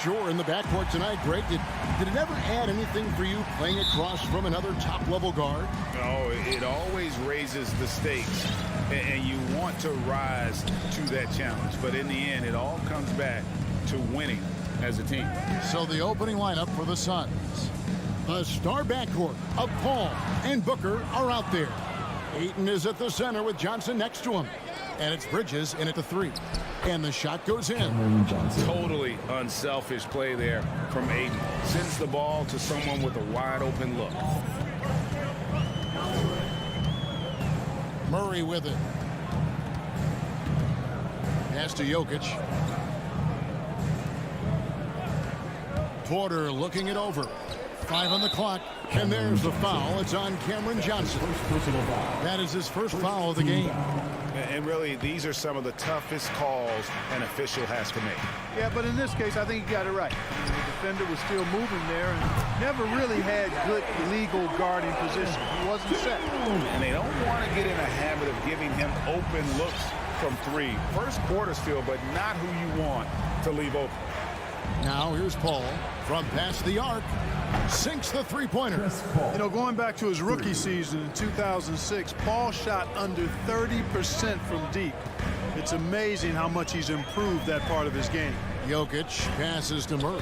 sure in the backcourt tonight, Greg. Did it ever add anything for you playing across from another top-level guard? Oh, it always raises the stakes, and you want to rise to that challenge. But in the end, it all comes back to winning as a team. So the opening lineup for the Suns. The star backcourt of Paul and Booker are out there. Ayton is at the center with Johnson next to him. And it's Bridges in at the 3. And the shot goes in. Totally unselfish play there from Ayton. Sends the ball to someone with a wide-open look. Murray with it. Pass to Jokic. Porter looking it over. 5 on the clock, and there's the foul. It's on Cameron Johnson. That is his first foul of the game. And really, these are some of the toughest calls an official has to make. Yeah, but in this case, I think he got it right. The defender was still moving there and never really had good legal guarding position. He wasn't set. And they don't want to get in a habit of giving him open looks from 3. First quarter's feel, but not who you want to leave open. Now here's Paul from past the arc. Sinks the three-pointer. You know, going back to his rookie season in 2006, Paul shot under 30% from deep. It's amazing how much he's improved that part of his game. Jokic passes to Murray.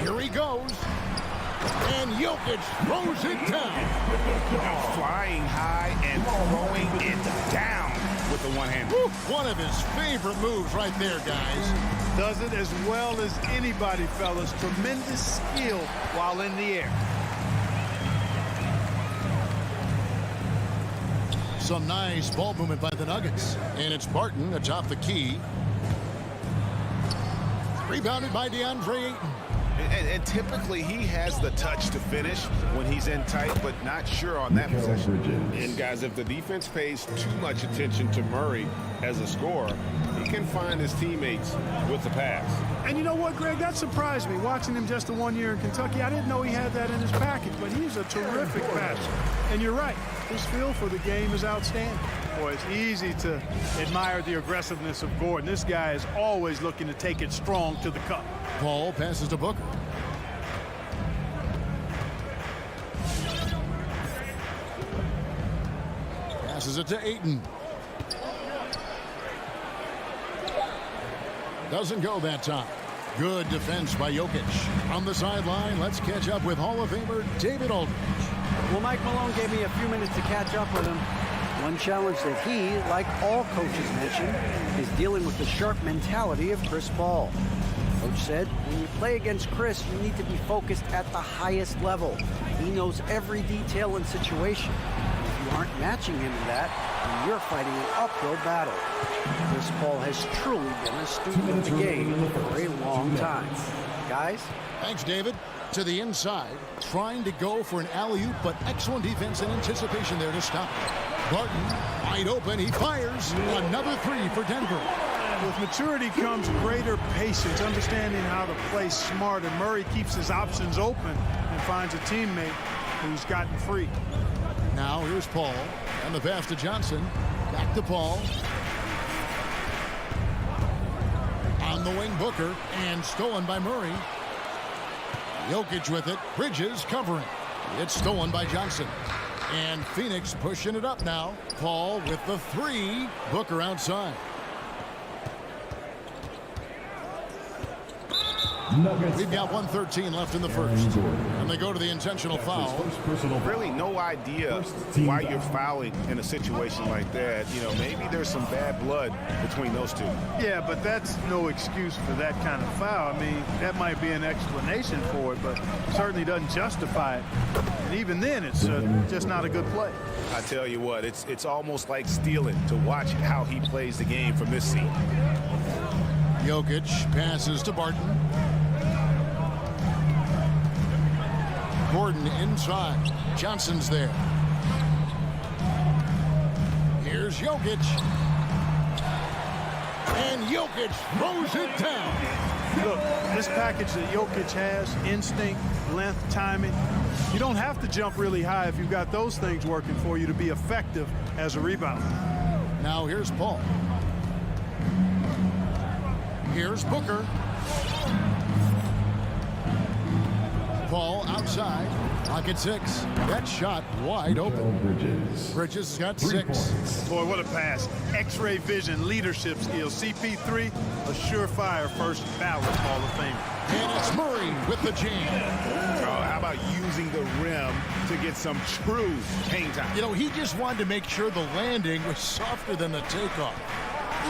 Here he goes. And Jokic throws it down. Flying high and throwing it down with the one-hand. One of his favorite moves right there, guys. Does it as well as anybody, fellas. Tremendous skill while in the air. Some nice ball movement by the Nuggets. And it's Barton atop the key. Rebounded by Deandre Ayton. And typically he has the touch to finish when he's in tight, but not sure on that possession. And guys, if the defense pays too much attention to Murray as a scorer, he can find his teammates with the pass. And you know what, Greg? That surprised me. Watching him just the 1 year in Kentucky, I didn't know he had that in his package, but he's a terrific passer. And you're right, his feel for the game is outstanding. Boy, it's easy to admire the aggressiveness of Gordon. This guy is always looking to take it strong to the cup. Paul passes to Booker. Passes it to Ayton. Doesn't go that time. Good defense by Jokic. On the sideline, let's catch up with Hall of Famer David Aldridge. Well, Mike Malone gave me a few minutes to catch up with him. One challenge that he, like all coaches mentioned, is dealing with the sharp mentality of Chris Paul. Coach said, when you play against Chris, you need to be focused at the highest level. He knows every detail and situation. If you aren't matching him in that, then you're fighting an uphill battle. Chris Paul has truly been a student of the game for a long time. Guys? Thanks, David. To the inside, trying to go for an alley-oop, but excellent defense and anticipation there to stop it. Barton, wide open, he fires. Another 3 for Denver. With maturity comes greater patience, understanding how to play smart, and Murray keeps his options open and finds a teammate who's gotten free. Now here's Paul, and the pass to Johnson. Back to Paul. On the wing, Booker, and stolen by Murray. Jokic with it. Bridges covering. It's stolen by Johnson. And Phoenix pushing it up now. Paul with the 3. Booker outside. We've got 1:13 left in the first. And they go to the intentional foul. Really no idea why you're fouling in a situation like that. You know, maybe there's some bad blood between those two. Yeah, but that's no excuse for that kind of foul. I mean, that might be an explanation for it, but certainly doesn't justify it. And even then, it's just not a good play. I tell you what, it's almost like stealing to watch how he plays the game from this seat. Jokic passes to Barton. Gordon inside. Johnson's there. Here's Jokic. And Jokic throws it down. Look, this package that Jokic has, instinct, length, timing, you don't have to jump really high if you've got those things working for you to be effective as a rebounder. Now here's Paul. Here's Booker. ball outside. Pocket 6. That shot wide open. Bridges has got 6. Boy, what a pass. X-ray vision, leadership skills. CP3, a surefire first ballot Hall of Famer. And it's Murray with the jam. Oh, how about using the rim to get some true hang time? You know, he just wanted to make sure the landing was softer than the takeoff.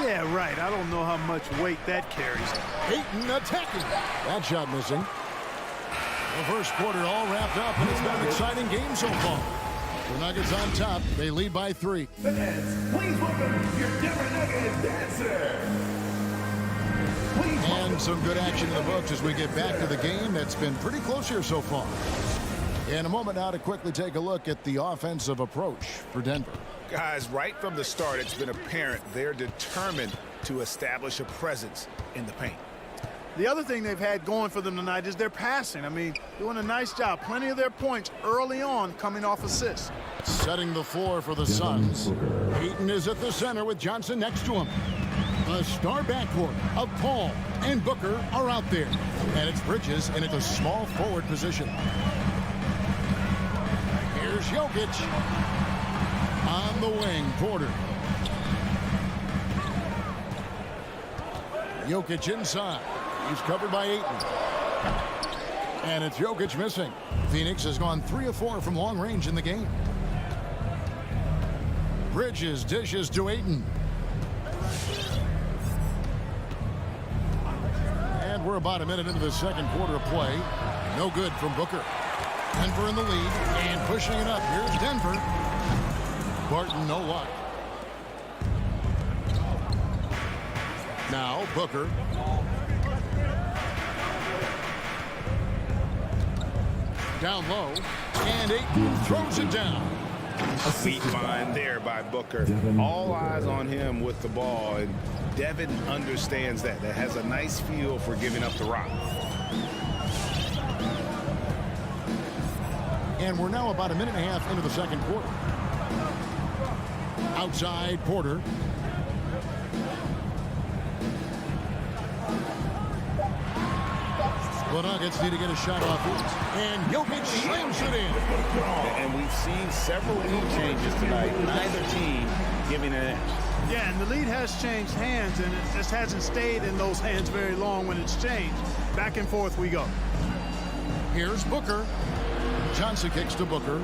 Yeah, right. I don't know how much weight that carries. Ayton attacking. That shot missing. The first quarter all wrapped up, and it's been an exciting game so far. The Nuggets on top. They lead by 3. Fans, please welcome your Denver Nuggets dancer. And some good action in the books as we get back to the game that's been pretty close here so far. In a moment now to quickly take a look at the offensive approach for Denver. Guys, right from the start, it's been apparent they're determined to establish a presence in the paint. The other thing they've had going for them tonight is their passing. I mean, doing a nice job. Plenty of their points early on coming off assists. Setting the floor for the Suns. Ayton is at the center with Johnson next to him. The star backcourt of Paul and Booker are out there. And it's Bridges in at the small forward position. Here's Jokic. On the wing, Porter. Jokic inside. He's covered by Ayton. And it's Jokic missing. Phoenix has gone 3 of 4 from long range in the game. Bridges dishes to Ayton. And we're about a minute into the second quarter of play. No good from Booker. Denver in the lead and pushing it up. Here's Denver. Barton, no luck. Now Booker. Down low. And Ayton throws it down. A feet find there by Booker. All eyes on him with the ball, and Devin understands that. That has a nice feel for giving up the rock. And we're now about a minute and a half into the second quarter. Outside, Porter. The Nuggets need to get a shot off it. And Jokic slams it in. And we've seen several lead changes tonight. Neither team giving an edge. Yeah, and the lead has changed hands, and it just hasn't stayed in those hands very long when it's changed. Back and forth we go. Here's Booker. Johnson kicks to Booker.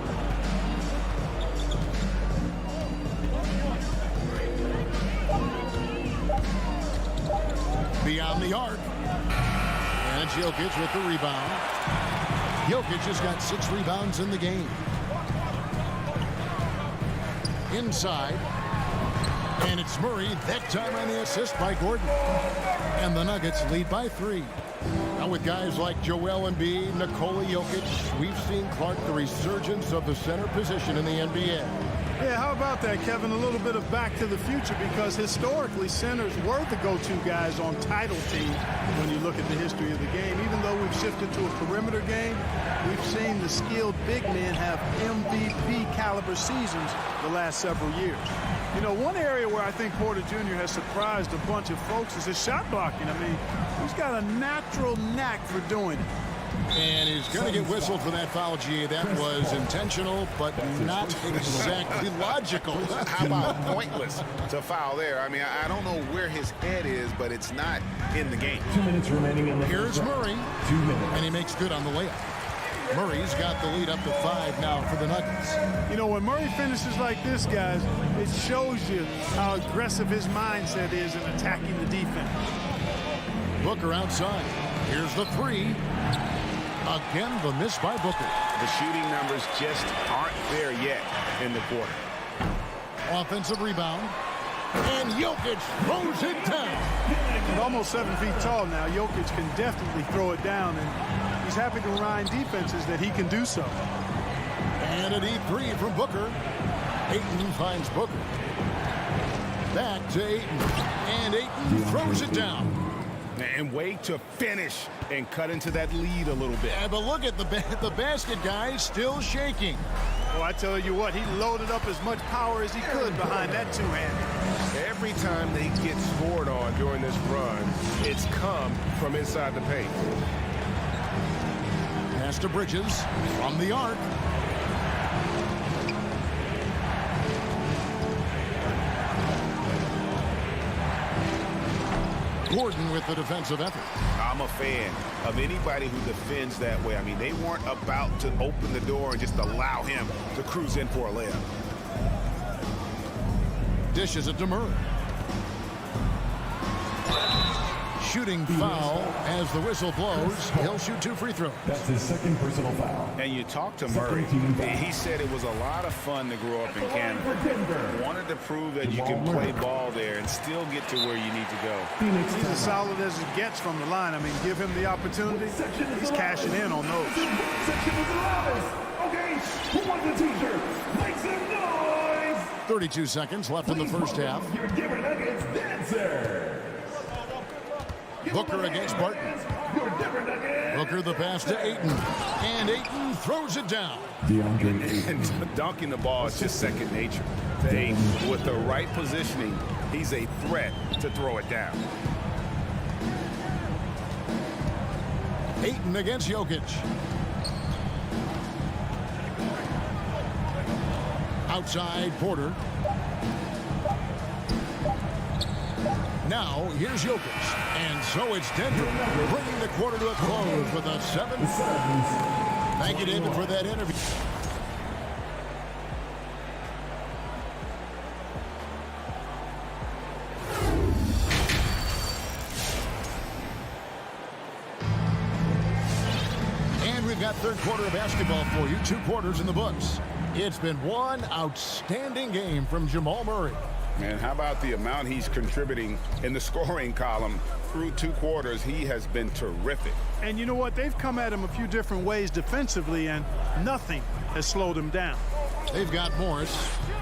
Beyond the arc. And it's Jokic with the rebound. Jokic has got 6 rebounds in the game. Inside. And it's Murray, that time on the assist by Gordon. And the Nuggets lead by 3. Now with guys like Joel Embiid, Nikola Jokic, we've seen, Clark, the resurgence of the center position in the NBA. Yeah, how about that, Kevin? A little bit of back to the future, because historically centers were the go-to guys on title teams when you look at the history of the game. Even though we've shifted to a perimeter game, we've seen the skilled big men have MVP caliber seasons the last several years. You know, one area where I think Porter Jr. has surprised a bunch of folks is his shot blocking. I mean, he's got a natural knack for doing it. And he's going to get whistled for that foul, G. That was intentional, but not exactly logical. How about pointless to foul there? I mean, I don't know where his head is, but it's not in the game. 2 minutes remaining in the Here's Murray. 2 minutes. And he makes good on the layup. Murray's got the lead up to 5 now for the Nuggets. You know, when Murray finishes like this, guys, it shows you how aggressive his mindset is in attacking the defense. Booker outside. Here's the 3. Again, the miss by Booker. The shooting numbers just aren't there yet in the quarter. Offensive rebound. And Jokic throws it down. At almost 7 feet tall now, Jokic can definitely throw it down, and he's happy to remind defenses that he can do so. And an E3 from Booker. Ayton finds Booker. Back to Ayton. And Ayton throws it down. And way to finish and cut into that lead a little bit. Yeah, but look at the basket, guys, still shaking. Well, I tell you what, he loaded up as much power as he could behind that two-hander. Every time they get scored on during this run, it's come from inside the paint. pass to Bridges from the arc. Gordon with the defensive effort. I'm a fan of anybody who defends that way. I mean, they weren't about to open the door and just allow him to cruise in for a layup. Dishes it to Murray. Shooting foul as the whistle blows. He'll shoot 2 free throws. That's his second personal foul. And you talk to Murray. He said it was a lot of fun to grow up in Canada. Wanted to prove that you can play ball there and still get to where you need to go. He's as solid as it gets from the line. I mean, give him the opportunity. He's cashing in on those. Section is loudest. Okay, who wants a t-shirt? Make some noise. 32 seconds left in the first half. Your Denver Nuggets dancer. Booker against Barton. Your Denver Nuggets. Booker the pass to Ayton. And Ayton throws it down. Deandre Ayton. And dunking the ball is just second nature. Ayton, with the right positioning, he's a threat to throw it down. Ayton against Jokic. Outside Porter. Now here's Jokic. And so it's Denver bringing the quarter to a close with a 7. Thank you, David, for that interview. And we've got third quarter of basketball for you. 2 quarters in the books. It's been one outstanding game from Jamal Murray. Man, how about the amount he's contributing in the scoring column through 2 quarters? He has been terrific. And you know what? They've come at him a few different ways defensively, and nothing has slowed him down. They've got Morris.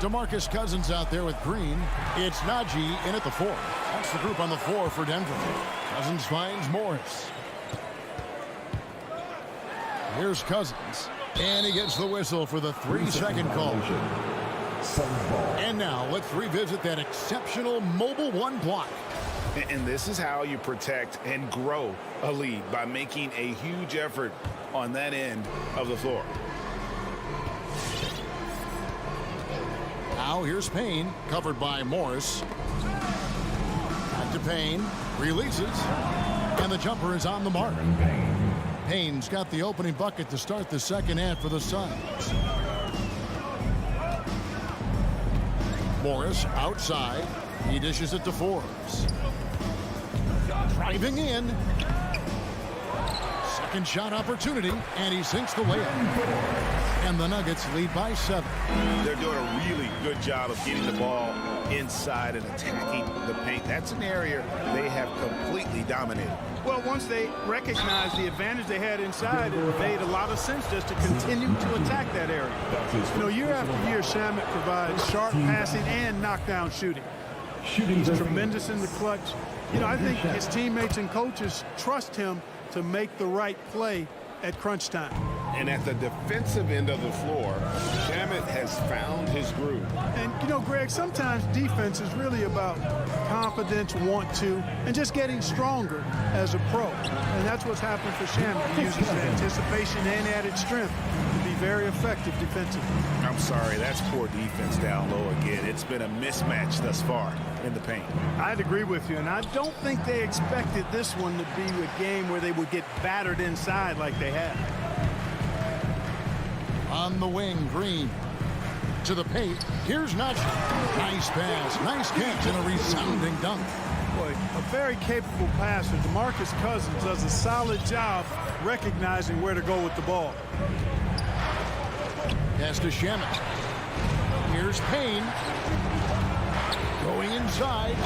DeMarcus Cousins out there with Green. It's Najee in at the 4. That's the group on the 4 for Denver. Cousins finds Morris. Here's Cousins. And he gets the whistle for the 3-second call. And now let's revisit that exceptional mobile 1 block. And this is how you protect and grow a lead, by making a huge effort on that end of the floor. Now here's Payne, covered by Morris. Back to Payne, releases, and the jumper is on the mark. Payne's got the opening bucket to start the second half for the Suns. Morris outside. He dishes it to Forbes. Driving in. Second shot opportunity, and he sinks the layup. And the Nuggets lead by 7. They're doing a really good job of getting the ball inside and attacking the paint. That's an area they have completely dominated. Well, once they recognized the advantage they had inside, it made a lot of sense just to continue to attack that area. You know, year after year, Shamet provides sharp passing and knockdown shooting. He's tremendous in the clutch. You know, I think his teammates and coaches trust him to make the right play at crunch time. And at the defensive end of the floor, Shamet has found his groove. And, you know, Greg, sometimes defense is really about confidence, want to, and just getting stronger as a pro. And that's what's happened for Shamet. He uses anticipation and added strength to be very effective defensively. I'm sorry, that's poor defense down low again. It's been a mismatch thus far in the paint. I'd agree with you, and I don't think they expected this one to be a game where they would get battered inside like they have. On the wing, Green to the paint. Here's Najee. Nice pass, nice catch, and a resounding dunk. Boy, a very capable passer. DeMarcus Cousins does a solid job recognizing where to go with the ball. Pass to Shamet. Here's Payne. Going inside.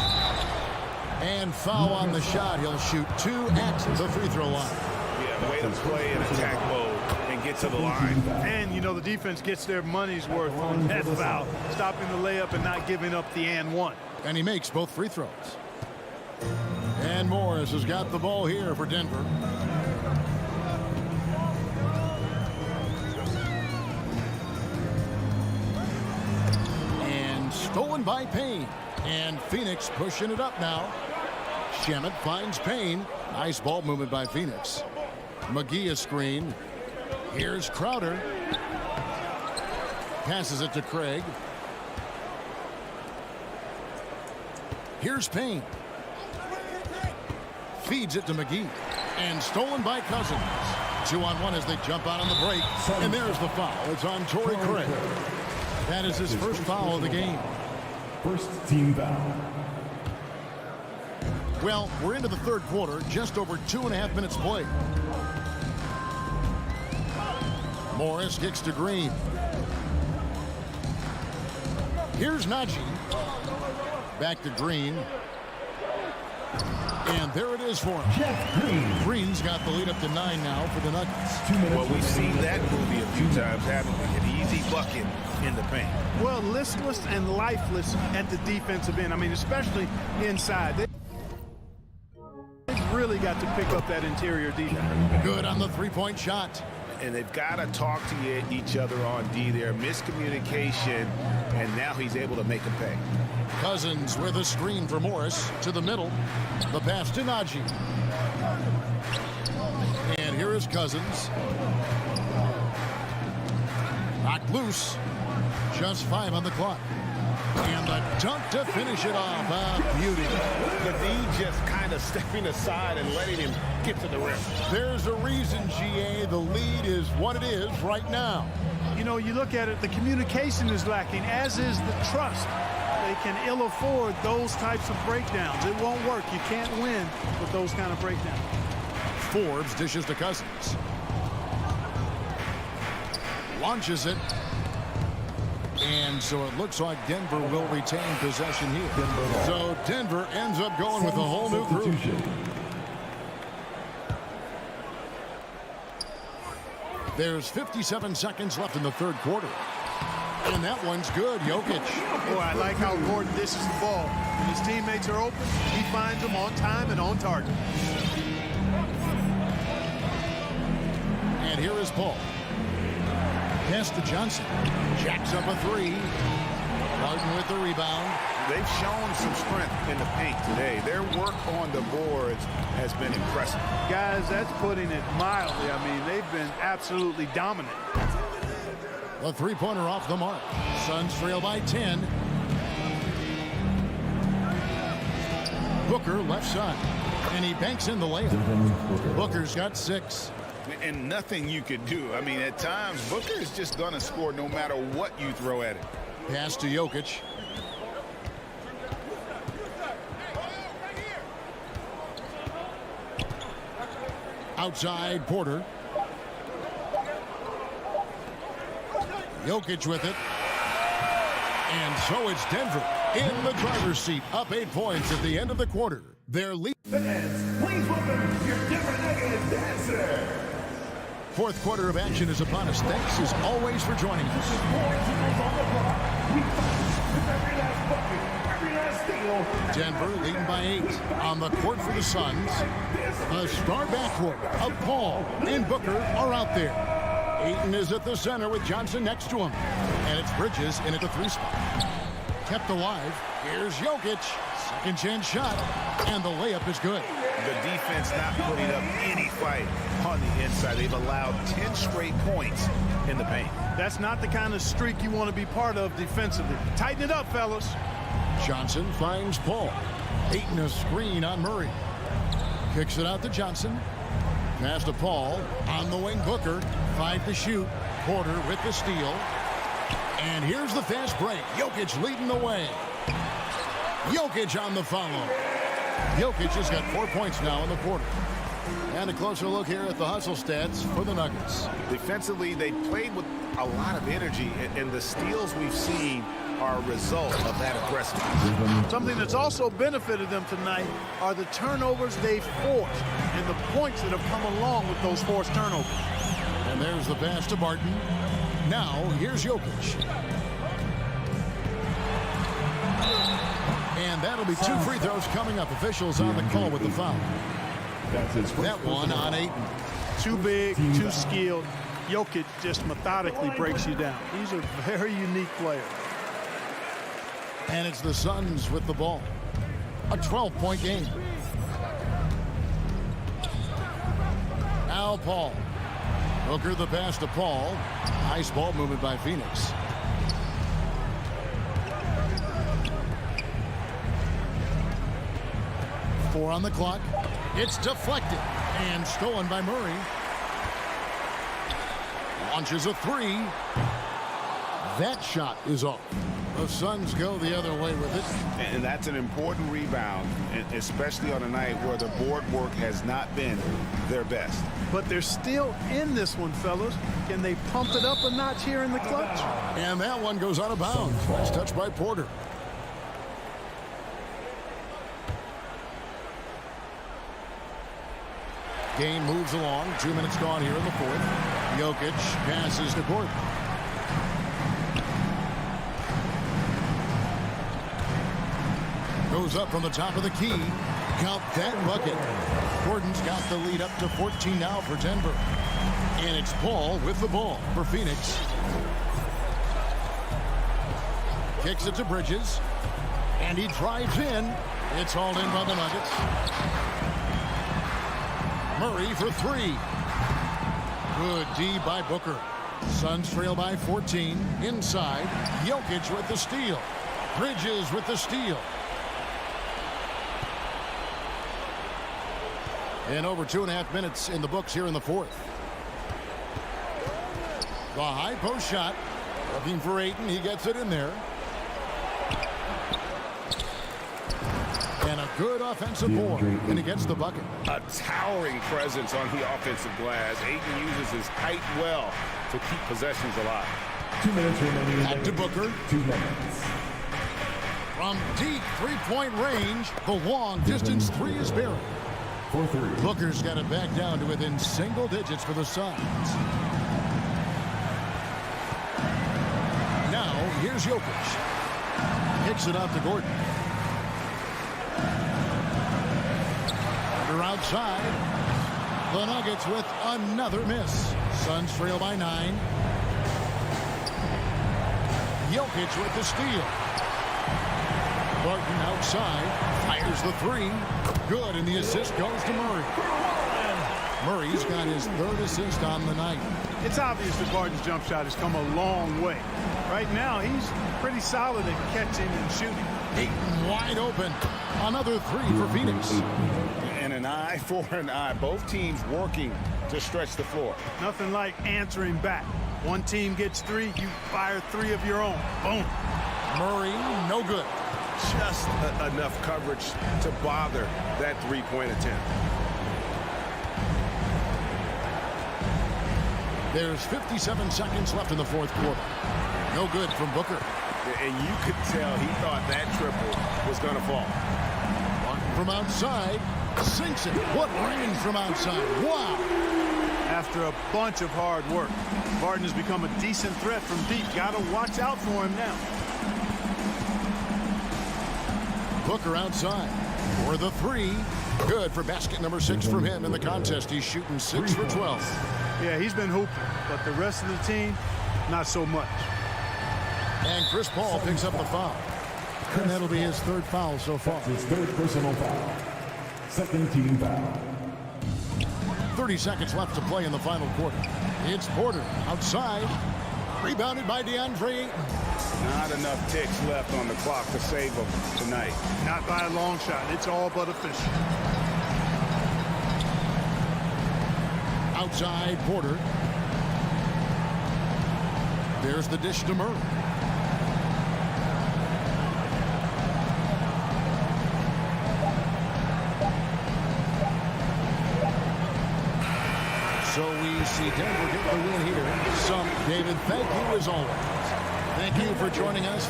And foul on the shot. He'll shoot 2 at the free throw line. Yeah, way to play in attack mode and get to the line. And, you know, the defense gets their money's worth on that foul, stopping the layup and not giving up the and one. And he makes both free throws. And Morris has got the ball here for Denver. And stolen by Payne. And Phoenix pushing it up now. Shamet finds Payne. Nice ball movement by Phoenix. McGee a screen. Here's Crowder. Passes it to Craig. Here's Payne. Feeds it to McGee. And stolen by Cousins. 2-on-1 as they jump out on the break. And there's the foul. It's on Torrey Craig. That is his first foul of the game. First team foul. Well, we're into the third quarter. Just over 2.5 minutes played. Morris kicks to Green. Here's Najee. Back to Green. And there it is for him. Jeff Green. Green's got the lead up to 9 now for the Nuggets. 2 minutes. Well, we've seen that movie a few times, haven't we? An easy bucket in the paint. Well, listless and lifeless at the defensive end. I mean, especially inside. They've really got to pick up that interior defense. Good on the three-point shot. And they've got to talk to each other on D there. Miscommunication, and now he's able to make a pay. Cousins with a screen for Morris to the middle. The pass to Najee. And here is Cousins. Knocked loose. Just 5 on the clock. And the dunk to finish it off. A beauty. The D just kind of stepping aside and letting him get to the rim. There's a reason, GA. The lead is what it is right now. You know, you look at it, the communication is lacking, as is the trust. They can ill afford those types of breakdowns. It won't work. You can't win with those kind of breakdowns. Forbes dishes to Cousins. Launches it. And so it looks like Denver will retain possession here. So Denver ends up going with a whole new group. There's 57 seconds left in the third quarter. And that one's good. Jokic. Boy, I like how Gordon dishes the ball. When his teammates are open, he finds them on time and on target. And here is Paul. Pass to Johnson. Jacks up a three. Martin with the rebound. They've shown some strength in the paint today. Their work on the boards has been impressive. Guys, that's putting it mildly. I mean, they've been absolutely dominant. The three-pointer off the mark. Suns trail by 10. Booker left side. And he banks in the layup. Booker's got 6. And nothing you could do. I mean, at times, Booker is just going to score no matter what you throw at him. Pass to Jokic. Outside, Porter. Jokic with it. And so it's Denver in the driver's seat, up 8 points at the end of the quarter. Their lead. Fans, please welcome your Denver Nuggets dancer. Fourth quarter of action is upon us. Thanks as always for joining us. Denver leading by 8 on the court for the Suns. A star backcourt of Paul and Booker are out there. Ayton is at the center with Johnson next to him. And it's Bridges in at the 3 spot. Kept alive. Here's Jokic. Second chance shot. And the layup is good. The defense not putting up any fight on the inside. They've allowed 10 straight points in the paint. That's not the kind of streak you want to be part of defensively. Tighten it up, fellas. Johnson finds Paul. Ayton a screen on Murray. Kicks it out to Johnson. Pass to Paul. On the wing, Booker. 5 to shoot. Porter with the steal. And here's the fast break. Jokic leading the way. Jokic on the follow. Jokic has got 4 points now in the quarter. And a closer look here at the hustle stats for the Nuggets. Defensively, they played with a lot of energy, and the steals we've seen are a result of that aggressiveness. Something that's also benefited them tonight are the turnovers they've forced and the points that have come along with those forced turnovers. And there's the pass to Barton. Now, here's Jokic. And that'll be 2 free throws coming up. Officials on the call with the foul. That one on Ayton. Too big, too skilled. Jokic just methodically breaks you down. He's a very unique player. And it's the Suns with the ball. A 12-point game. Now Paul. Booker the pass to Paul. Nice ball movement by Phoenix. Four on the clock. It's deflected and stolen by Murray. Launches a three. That shot is off. The Suns go the other way with it. And that's an important rebound, especially on a night where the board work has not been their best. But they're still in this one, fellas. Can they pump it up a notch here in the clutch? And that one goes out of bounds. Nice touch by Porter. Game moves along. 2 minutes gone here in the fourth. Jokic passes to Gordon. Goes up from the top of the key. Count that bucket. Gordon's got the lead up to 14 now for Denver. And it's Paul with the ball for Phoenix. Kicks it to Bridges. And he drives in. It's hauled in by the Nuggets. Murray for three. Good D by Booker. Suns trail by 14. Inside. Jokic with the steal. Bridges with the steal. And over 2.5 minutes in the books here in the fourth. The high post shot. Looking for Ayton. He gets it in there. And a good offensive board. And he gets the bucket. A towering presence on the offensive glass. Ayton uses his height well to keep possessions alive. 2 minutes remaining. Back to Booker. 2 minutes. From deep three-point range, the long distance three is buried. 4-3. Booker's got it back down to within single digits for the Suns. Now, here's Jokic. Kicks it out to Gordon. Under outside. The Nuggets with another miss. Suns trail by 9. Jokic with the steal. Barton outside. Fires the three. Good, and the assist goes to Murray. Murray's got his third assist on the night. It's obvious that Barton's jump shot has come a long way. Right now, he's pretty solid at catching and shooting. Ayton wide open. Another three for Phoenix. And an eye for an eye. Both teams working to stretch the floor. Nothing like answering back. One team gets three, you fire three of your own. Boom. Murray, no good. Just enough coverage to bother that three-point attempt. There's 57 seconds left in the fourth quarter. No good from Booker. And you could tell he thought that triple was going to fall. From outside, sinks it. What range from outside? Wow. After a bunch of hard work, Barton has become a decent threat from deep. Got to watch out for him now. Booker outside for the three. Good for basket number 6 from him in the contest. He's shooting 6 for 12. Yeah, he's been hooping, but the rest of the team, not so much. And Chris Paul picks up the foul. And that'll be his third foul so far. His third personal foul. Second team foul. 30 seconds left to play in the final quarter. It's Porter outside. Rebounded by Deandre Ayton. Not enough ticks left on the clock to save them tonight. Not by a long shot. It's all but official. Outside Porter. There's the dish to Murray. So we see Denver get the win here. David, thank you as always. Thank you for joining us.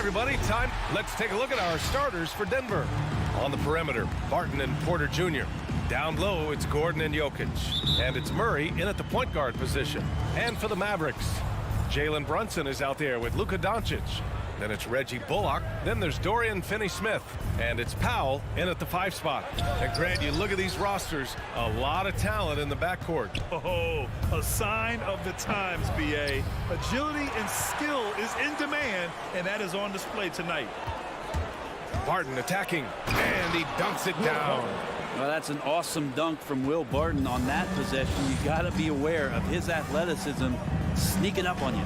everybody. Time. Let's take a look at our starters for Denver. On the perimeter, Barton and Porter Jr. Down low, it's Gordon and Jokic. And it's Murray in at the point guard position. And for the Mavericks, Jalen Brunson is out there with Luka Doncic. Then it's Reggie Bullock. Then there's Dorian Finney-Smith. And it's Powell in at the 5 spot. And Grant, you look at these rosters, a lot of talent in the backcourt. Oh, a sign of the times, B.A. Agility and skill is in demand, and that is on display tonight. Barton attacking, and he dunks it down. Well, that's an awesome dunk from Will Barton on that possession. You got to be aware of his athleticism sneaking up on you.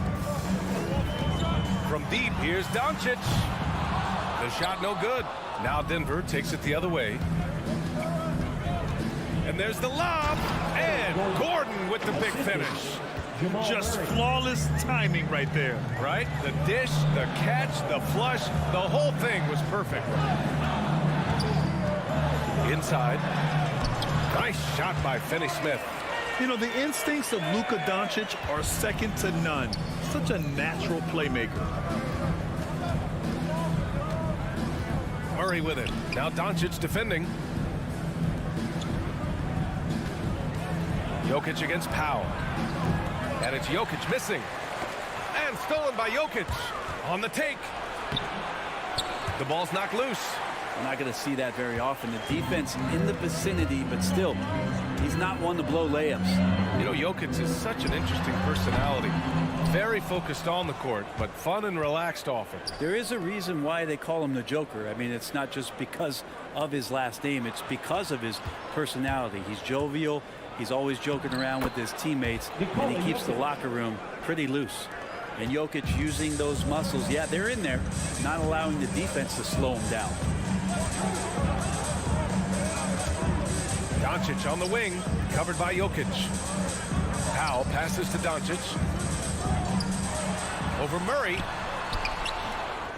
From deep, here's Doncic. The shot no good. Now Denver takes it the other way. And there's the lob. And Gordon with the big finish. Just flawless timing right there. Right? The dish, the catch, the flush, the whole thing was perfect. Inside. Nice shot by Finney-Smith. You know, the instincts of Luka Doncic are second to none. Such a natural playmaker. Murray with it. Now Doncic defending. Jokic against Powell. And it's Jokic missing. And stolen by Jokic. On the take. The ball's knocked loose. We're not going to see that very often. The defense in the vicinity, but still, he's not one to blow layups. You know, Jokic is such an interesting personality. Very focused on the court, but fun and relaxed off it. There is a reason why they call him the Joker. I mean, it's not just because of his last name. It's because of his personality. He's jovial. He's always joking around with his teammates, and he keeps the locker room pretty loose. And Jokic using those muscles, yeah, they're in there, not allowing the defense to slow him down. Doncic on the wing, covered by Jokic. Powell passes to Doncic. Over Murray.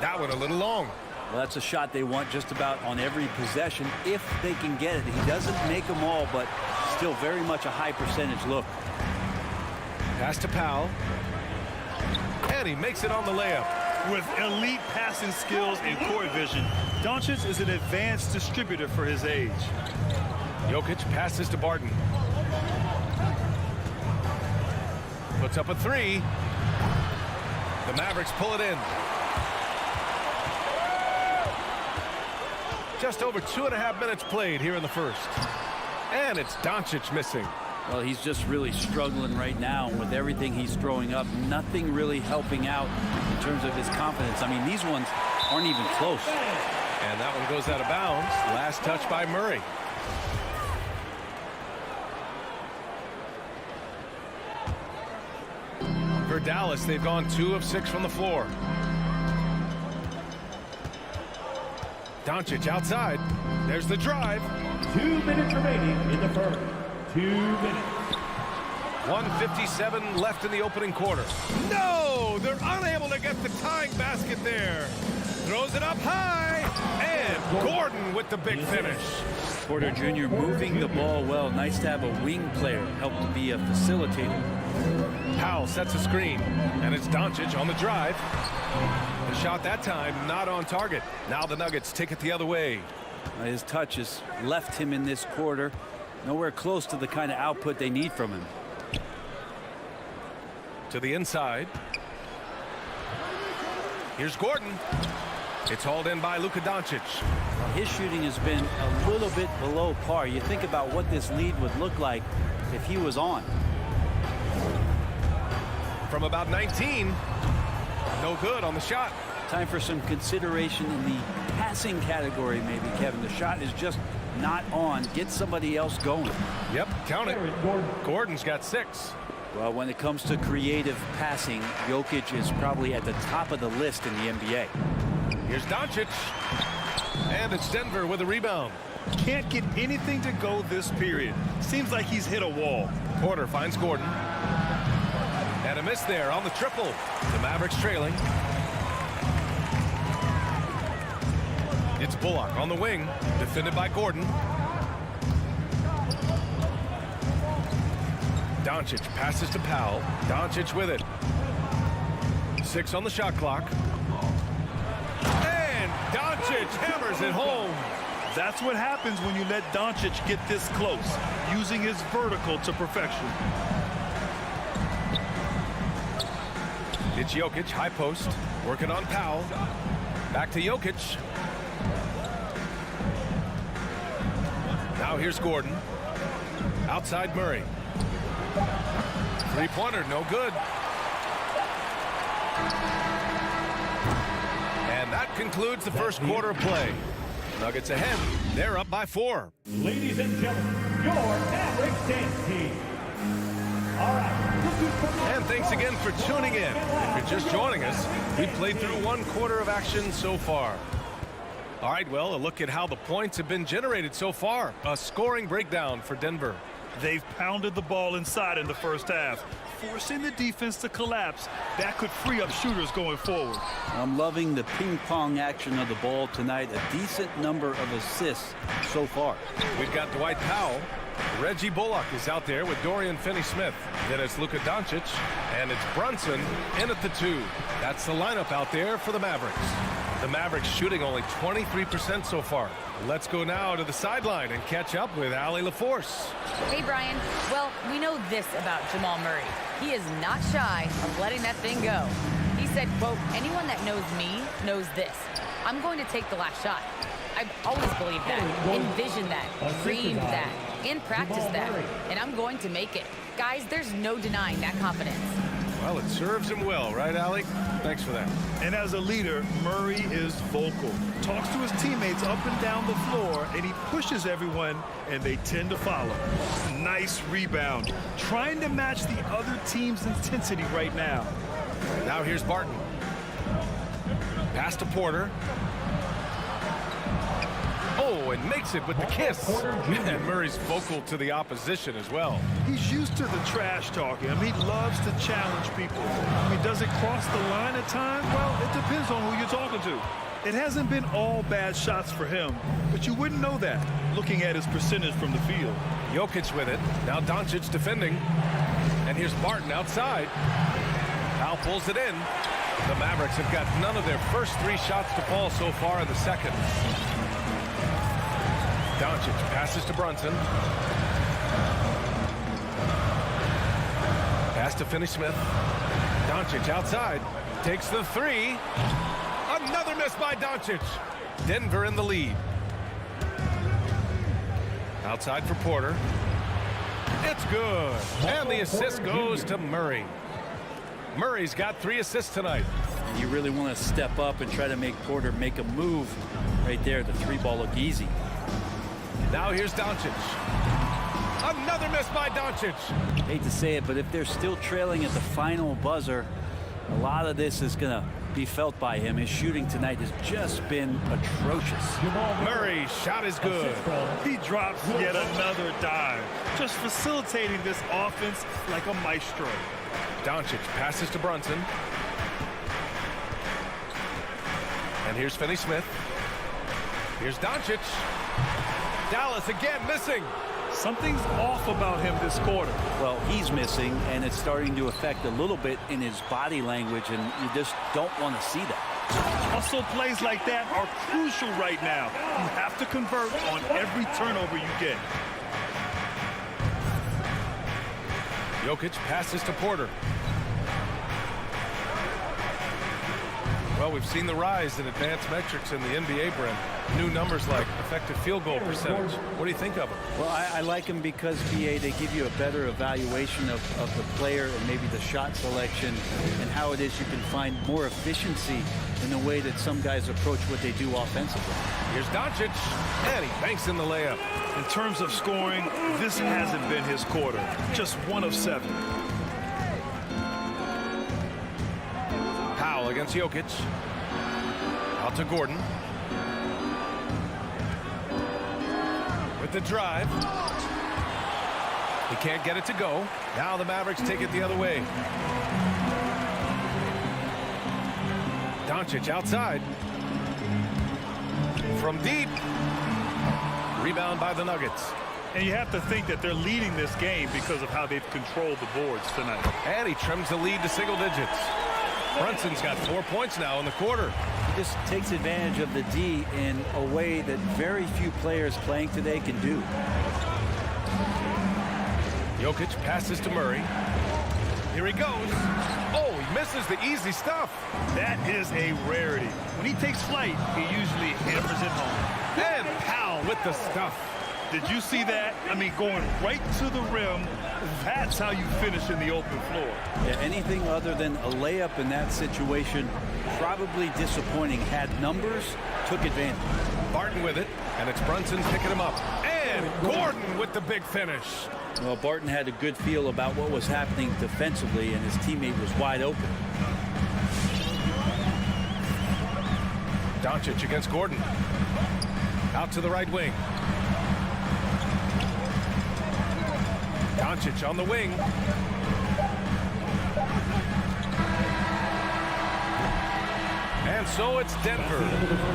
That one a little long. Well, that's a shot they want just about on every possession if they can get it. He doesn't make them all, but still very much a high percentage look. Pass to Powell. And he makes it on the layup. With elite passing skills and court vision, Doncic is an advanced distributor for his age. Jokic passes to Barton. Puts up a 3. The Mavericks pull it in. Just over 2.5 minutes played here in the first. And it's Doncic missing. Well, he's just really struggling right now with everything he's throwing up. Nothing really helping out in terms of his confidence. I mean, these ones aren't even close. And that one goes out of bounds. Last touch by Murray. For Dallas, they've gone 2 of 6 from the floor. Doncic outside. There's the drive. 2 minutes remaining in the first. 2 minutes. 1:57 left in the opening quarter. No! They're unable to get the tying basket there. Throws it up high. And Gordon with the big finish. Porter Jr. moving the ball well. Nice to have a wing player help to be a facilitator. Powell sets a screen. And it's Doncic on the drive. The shot that time not on target. Now the Nuggets take it the other way. His touch has left him in this quarter. Nowhere close to the kind of output they need from him. To the inside. Here's Gordon. It's hauled in by Luka Doncic. Well, his shooting has been a little bit below par. You think about what this lead would look like if he was on. From about 19. No good on the shot. Time for some consideration in the passing category, maybe, Kevin. The shot is just not on. Get somebody else going. Yep, count it. Gordon's got 6. Well, when it comes to creative passing, Jokic is probably at the top of the list in the NBA. Here's Doncic. And it's Denver with a rebound. Can't get anything to go this period. Seems like he's hit a wall. Porter finds Gordon. And a miss there on the triple. The Mavericks trailing. It's Bullock on the wing, defended by Gordon. Doncic passes to Powell. Doncic with it. 6 on the shot clock. Doncic hammers it home. That's what happens when you let Doncic get this close, using his vertical to perfection. It's Jokic, high post, working on Powell. Back to Jokic. Now here's Gordon. Outside Murray. Three-pointer, no good. And that concludes the first quarter of play. Nuggets ahead. They're up by 4. Ladies and gentlemen, your Mavericks dance team. All right. And thanks again for tuning in. If you're just joining us, we've played through 1 quarter of action so far. All right, well, a look at how the points have been generated so far. A scoring breakdown for Denver. They've pounded the ball inside in the first half, forcing the defense to collapse. That could free up shooters going forward. I'm loving the ping-pong action of the ball tonight. A decent number of assists so far. We've got Dwight Powell. Reggie Bullock is out there with Dorian Finney-Smith. Then it's Luka Doncic, and it's Brunson in at the 2. That's the lineup out there for the Mavericks. The Mavericks shooting only 23% so far. Let's go now to the sideline and catch up with Allie LaForce. Hey, Brian. Well, we know this about Jamal Murray. He is not shy of letting that thing go. He said, quote, anyone that knows me knows this. I'm going to take the last shot. I've always believed that, envisioned that, dreamed that, and practiced that, and I'm going to make it. Guys, there's no denying that confidence. Well, it serves him well, right, Allie? Thanks for that. And as a leader, Murray is vocal. Talks to his teammates up and down the floor, and he pushes everyone, and they tend to follow. Nice rebound. Trying to match the other team's intensity right now. Now here's Barton. Pass to Porter. Oh, and makes it with the kiss. And Murray's vocal to the opposition as well. He's used to the trash talking. I mean, he loves to challenge people. I mean, does it cross the line at times? Well, it depends on who you're talking to. It hasn't been all bad shots for him, but you wouldn't know that looking at his percentage from the field. Jokic with it. Now Doncic defending. And here's Barton outside. Powell pulls it in. The Mavericks have got none of their first 3 shots to fall so far in the second. Doncic passes to Brunson. Pass to Finney-Smith. Doncic outside. Takes the 3. Another miss by Doncic. Denver in the lead. Outside for Porter. It's good. And the assist goes to Murray. Murray's got 3 assists tonight. You really want to step up and try to make Porter make a move right there. The 3-ball look easy. Now here's Doncic. Another miss by Doncic. Hate to say it, but if they're still trailing at the final buzzer, a lot of this is going to be felt by him. His shooting tonight has just been atrocious. Murray's shot is good. He drops yet another dive, just facilitating this offense like a maestro. Doncic passes to Brunson. And here's Finney-Smith. Here's Doncic. Dallas again missing. Something's off about him this quarter. Well, he's missing, and it's starting to affect a little bit in his body language, and you just don't want to see that. Hustle plays like that are crucial right now. You have to convert on every turnover you get. Jokic passes to Porter. Well, we've seen the rise in advanced metrics in the NBA, Brent. New numbers like effective field goal percentage. What do you think of them? Well, I like them because, BA, they give you a better evaluation of the player and maybe the shot selection and how it is you can find more efficiency in the way that some guys approach what they do offensively. Here's Doncic, and he banks in the layup. In terms of scoring, this hasn't been his quarter. Just 1 of 7. Powell against Jokic. Out to Gordon. With the drive. He can't get it to go. Now the Mavericks take it the other way. Doncic outside. From deep. Rebound by the Nuggets. And you have to think that they're leading this game because of how they've controlled the boards tonight. And he trims the lead to single digits. Brunson's got 4 points now in the quarter. He just takes advantage of the D in a way that very few players playing today can do. Jokic passes to Murray. Here he goes. Oh, he misses the easy stuff. That is a rarity. When he takes flight, he usually hammers it home. And Powell with the stuff. Did you see that? I mean, going right to the rim, that's how you finish in the open floor. Yeah, anything other than a layup in that situation, probably disappointing. Had numbers, took advantage. Barton with it, and it's Brunson picking him up. And Gordon with the big finish. Well, Barton had a good feel about what was happening defensively, and his teammate was wide open. Doncic against Gordon. Out to the right wing. Doncic on the wing. And so it's Denver.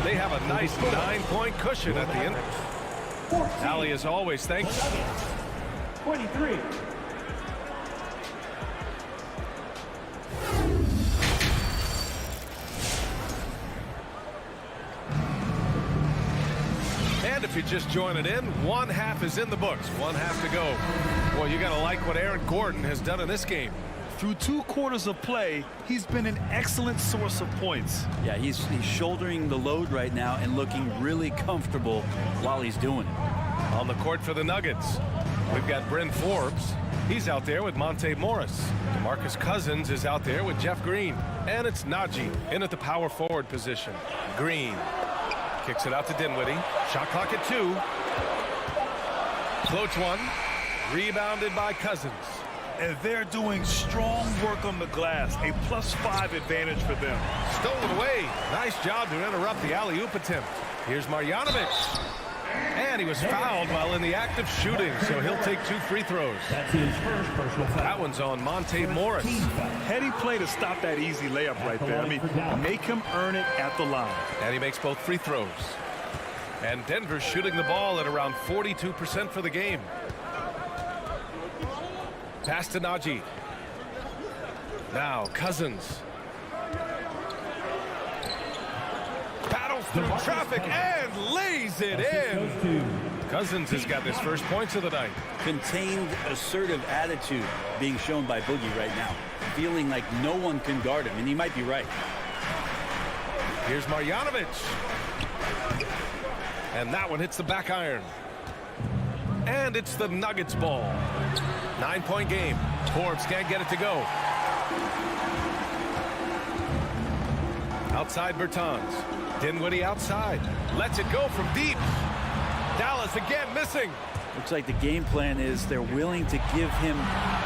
They have a nice 9-point cushion at the end. Allie, as always, thanks. 23. And if you just join it in, one half is in the books. One half to go. Well, you got to like what Aaron Gordon has done in this game. Through 2 quarters of play, he's been an excellent source of points. Yeah, he's shouldering the load right now and looking really comfortable while he's doing it. On the court for the Nuggets, we've got Bryn Forbes. He's out there with Monte Morris. DeMarcus Cousins is out there with Jeff Green. And it's Najee in at the power forward position. Green kicks it out to Dinwiddie. Shot clock at 2. Floats one. Rebounded by Cousins. And they're doing strong work on the glass. A +5 advantage for them. Stolen away. Nice job to interrupt the alley-oop attempt. Here's Marjanovic. And he was fouled while in the act of shooting, so he'll take 2 free throws. That's his first personal foul. That one's on Monte Morris. Heady play to stop that easy layup right there. I mean, make him earn it at the line. And he makes both free throws. And Denver's shooting the ball at around 42% for the game. Pass to Najee. Now Cousins. Battles through traffic and lays it in. Cousins has got his first points of the night. Contained, assertive attitude being shown by Boogie right now. Feeling like no one can guard him, and he might be right. Here's Marjanovic. And that one hits the back iron. And it's the Nuggets ball. 9-point game. Forbes can't get it to go. Outside Bertans. Dinwiddie outside. Lets it go from deep. Dallas again missing. Looks like the game plan is they're willing to give him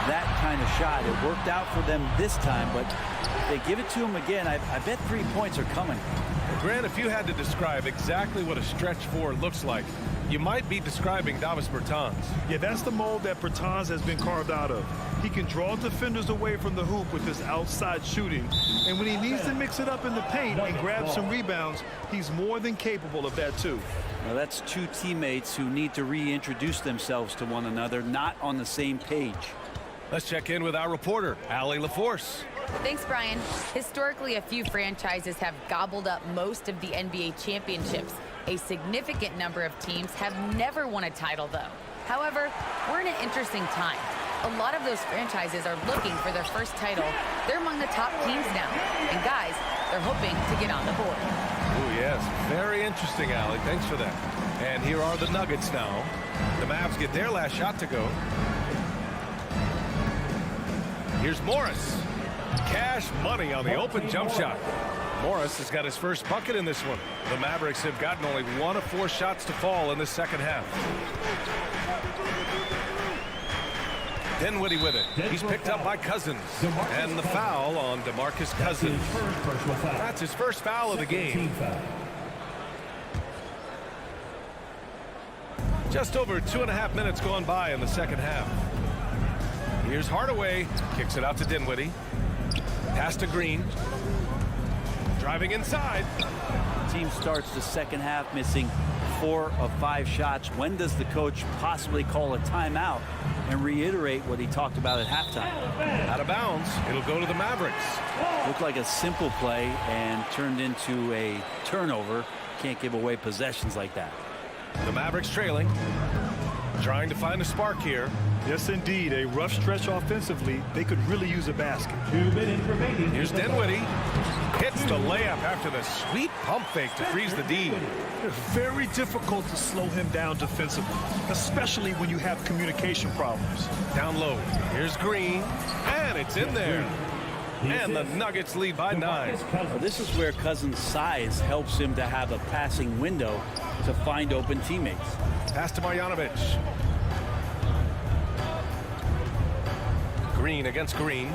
that kind of shot. It worked out for them this time, but if they give it to him again, I bet 3 points are coming. Well, Grant, if you had to describe exactly what a stretch 4 looks like, you might be describing Davis Bertans. Yeah, that's the mold that Bertans has been carved out of. He can draw defenders away from the hoop with his outside shooting. And when he needs to mix it up in the paint and grab some rebounds, he's more than capable of that too. Now that's 2 teammates who need to reintroduce themselves to one another, not on the same page. Let's check in with our reporter, Allie LaForce. Thanks, Brian. Historically, a few franchises have gobbled up most of the NBA championships. A significant number of teams have never won a title, though. However, we're in an interesting time. A lot of those franchises are looking for their first title. They're among the top teams now. And guys, they're hoping to get on the board. Oh, yes. Very interesting, Allie. Thanks for that. And here are the Nuggets now. The Mavs get their last shot to go. Here's Morris. Cash money on the open jump shot. Morris has got his first bucket in this one. The Mavericks have gotten only 1 of 4 shots to fall in the second half. Dinwiddie with it. He's picked up by Cousins. And the foul on DeMarcus Cousins. That's his first foul of the game. Just over 2.5 minutes gone by in the second half. Here's Hardaway. Kicks it out to Dinwiddie. Pass to Green. Driving inside. The team starts the second half missing 4 of 5 shots. When does the coach possibly call a timeout and reiterate what he talked about at halftime? Out of bounds. It'll go to the Mavericks. Looked like a simple play and turned into a turnover. Can't give away possessions like that. The Mavericks trailing. Trying to find a spark here. Yes, indeed. A rough stretch offensively. They could really use a basket. 2 minutes remaining. Here's Dinwiddie. Hits the layup after the sweet pump fake to freeze the D. It's very difficult to slow him down defensively, especially when you have communication problems. Down low. Here's Green. And it's in there. And the Nuggets lead by 9. Well, this is where Cousins' size helps him to have a passing window to find open teammates. Pass to Marjanovic. Green against Green.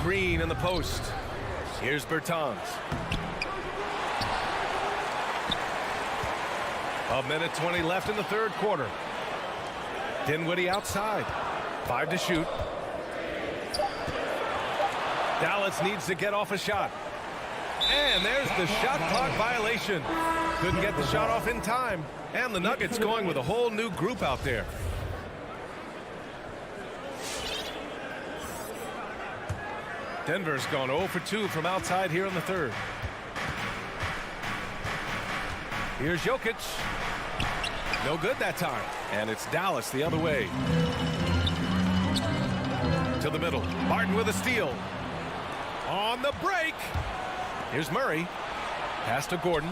Green in the post. Here's Bertans. 1:20 left in the 3rd quarter. Dinwiddie outside. 5 to shoot. Dallas needs to get off a shot. And there's the shot clock violation. Couldn't get the shot off in time. And the Nuggets going with a whole new group out there. Denver's gone 0 for 2 from outside here in the 3rd. Here's Jokic. No good that time. And it's Dallas the other way. To the middle. Martin with a steal. On the break. Here's Murray. Pass to Gordon.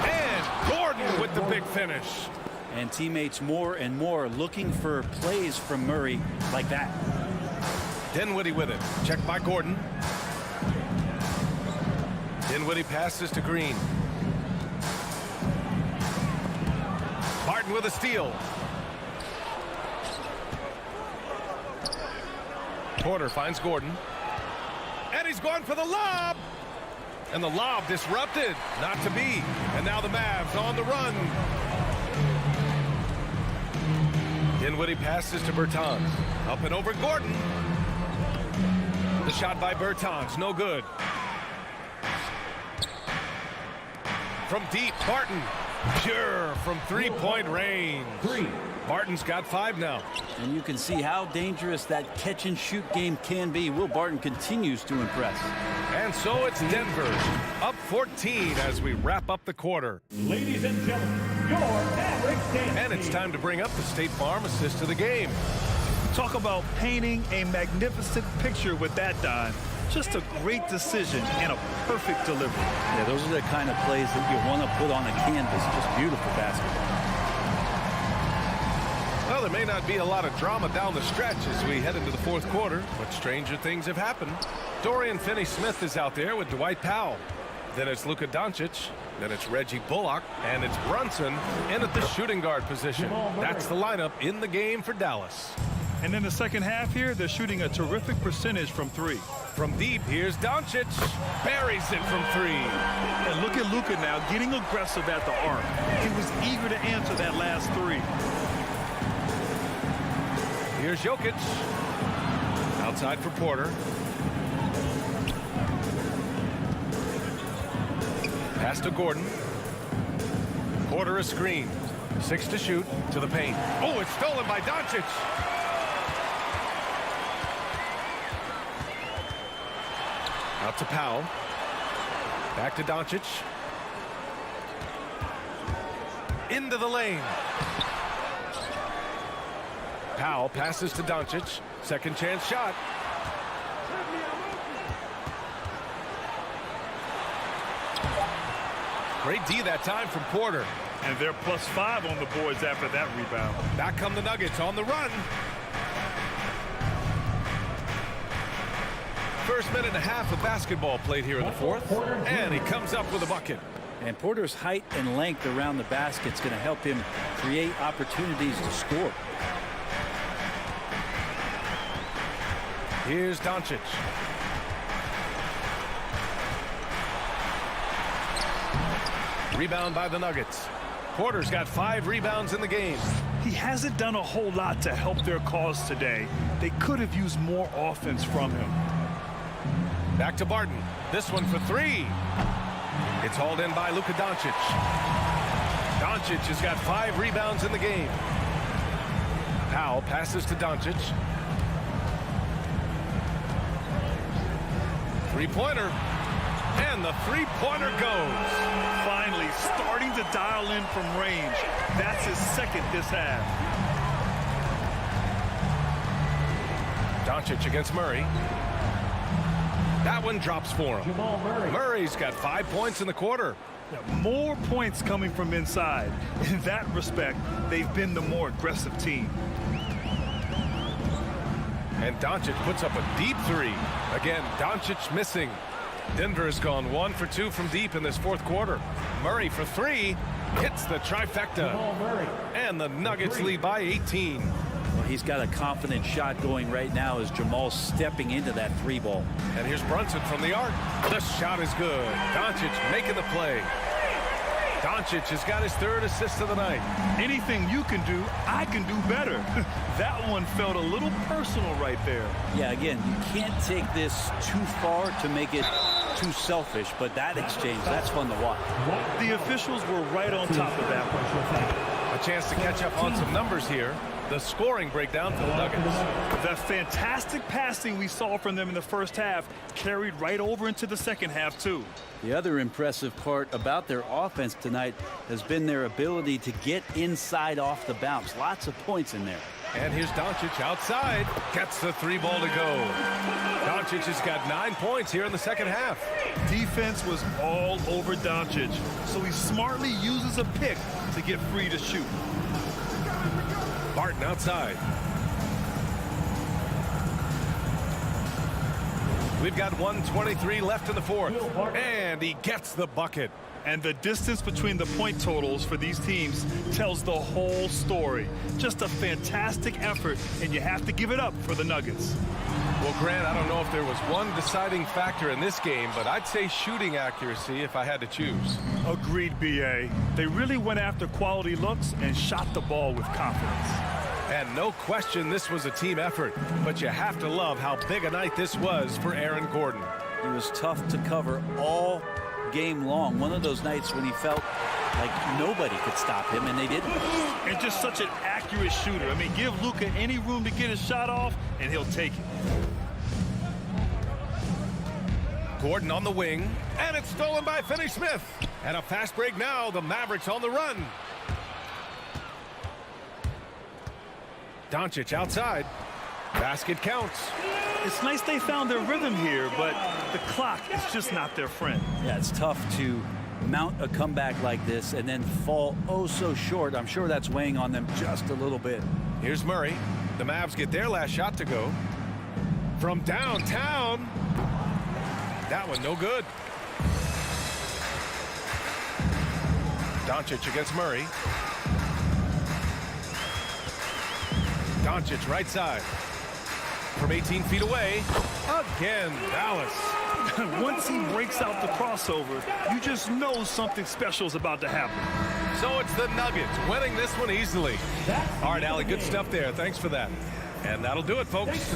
And Gordon with the big finish. And teammates more and more looking for plays from Murray like that. Dinwiddie with it. Checked by Gordon. Dinwiddie passes to Green. Martin with a steal. Porter finds Gordon. And he's going for the lob. And the lob disrupted. Not to be. And now the Mavs on the run. Dinwiddie passes to Bertans. Up and over Gordon. The shot by Bertans. No good. From deep, Barton. Pure from 3-point range. Barton's got 5 now. And you can see how dangerous that catch-and-shoot game can be. Will Barton continues to impress. And so it's Denver up 14 as we wrap up the quarter. Ladies and gentlemen, your Mavericks dance. And it's time to bring up the State Farm assist to the game. Talk about painting a magnificent picture with that dime. Just a great decision and a perfect delivery. Yeah, those are the kind of plays that you want to put on a canvas. Just beautiful basketball. Well, there may not be a lot of drama down the stretch as we head into the 4th quarter, but stranger things have happened. Dorian Finney-Smith is out there with Dwight Powell. Then it's Luka Doncic. Then it's Reggie Bullock. And it's Brunson in at the shooting guard position. That's the lineup in the game for Dallas. And in the second half here, they're shooting a terrific percentage from 3. From deep, here's Doncic. Buries it from 3. And look at Luka now getting aggressive at the arc. He was eager to answer that last 3. Here's Jokic. Outside for Porter. Pass to Gordon. Porter a screen. 6 to shoot to the paint. Oh, it's stolen by Doncic. Out to Powell. Back to Doncic. Into the lane. Powell passes to Doncic. Second chance shot. Great D that time from Porter. And they're +5 on the boards after that rebound. Back come the Nuggets on the run. First minute and a half of basketball played here in the 4th. And he comes up with a bucket. And Porter's height and length around the basket is going to help him create opportunities to score. Here's Doncic. Rebound by the Nuggets. Porter's got 5 rebounds in the game. He hasn't done a whole lot to help their cause today. They could have used more offense from him. Back to Barton. This one for three. It's hauled in by Luka Doncic. Doncic has got 5 rebounds in the game. Powell passes to Doncic. Three-pointer. And the three-pointer goes. Finally starting to dial in from range. That's his second this half. Doncic against Murray. That one drops for him. Murray's got 5 points in the quarter. More points coming from inside. In that respect, they've been the more aggressive team. And Doncic puts up a deep three. Again, Doncic missing. Denver has gone 1 for 2 from deep in this fourth quarter. Murray for three. Hits the trifecta. And the Nuggets lead by 18. Well, he's got a confident shot going right now as Jamal's stepping into that three ball. And here's Brunson from the arc. The shot is good. Doncic making the play. Doncic has got his 3rd assist of the night. Anything you can do, I can do better. That one felt a little personal right there. Yeah, again, you can't take this too far to make it too selfish, but that exchange, that's fun to watch. The officials were right on top of that one. A chance to catch up on some numbers here. The scoring breakdown for the Nuggets. The fantastic passing we saw from them in the first half carried right over into the second half, too. The other impressive part about their offense tonight has been their ability to get inside off the bounce. Lots of points in there. And here's Doncic outside. Gets the three ball to go. Doncic has got 9 points here in the second half. Defense was all over Doncic, so he smartly uses a pick to get free to shoot. Barton outside. We've got 1:23 left in the fourth. And he gets the bucket. And the distance between the point totals for these teams tells the whole story. Just a fantastic effort, and you have to give it up for the Nuggets. Well, Grant, I don't know if there was one deciding factor in this game, but I'd say shooting accuracy if I had to choose. Agreed, B.A. They really went after quality looks and shot the ball with confidence. And no question this was a team effort, but you have to love how big a night this was for Aaron Gordon. He was tough to cover all game long. One of those nights when he felt like nobody could stop him, and they didn't. And just such an accurate shooter. I mean, give Luka any room to get his shot off, and he'll take it. Gordon on the wing, and it's stolen by Finney Smith. And a fast break now, the Mavericks on the run. Doncic outside. Basket counts. It's nice they found their rhythm here, but the clock is just not their friend. Yeah, it's tough to mount a comeback like this and then fall oh so short. I'm sure that's weighing on them just a little bit. Here's Murray. The Mavs get their last shot to go. From downtown. That one no good. Doncic against Murray. Doncic right side. From 18 feet away. Again, Dallas. Once he breaks out the crossover, you just know something special is about to happen. So it's the Nuggets winning this one easily. All right, Allie, good stuff there. Thanks for that. And that'll do it, folks.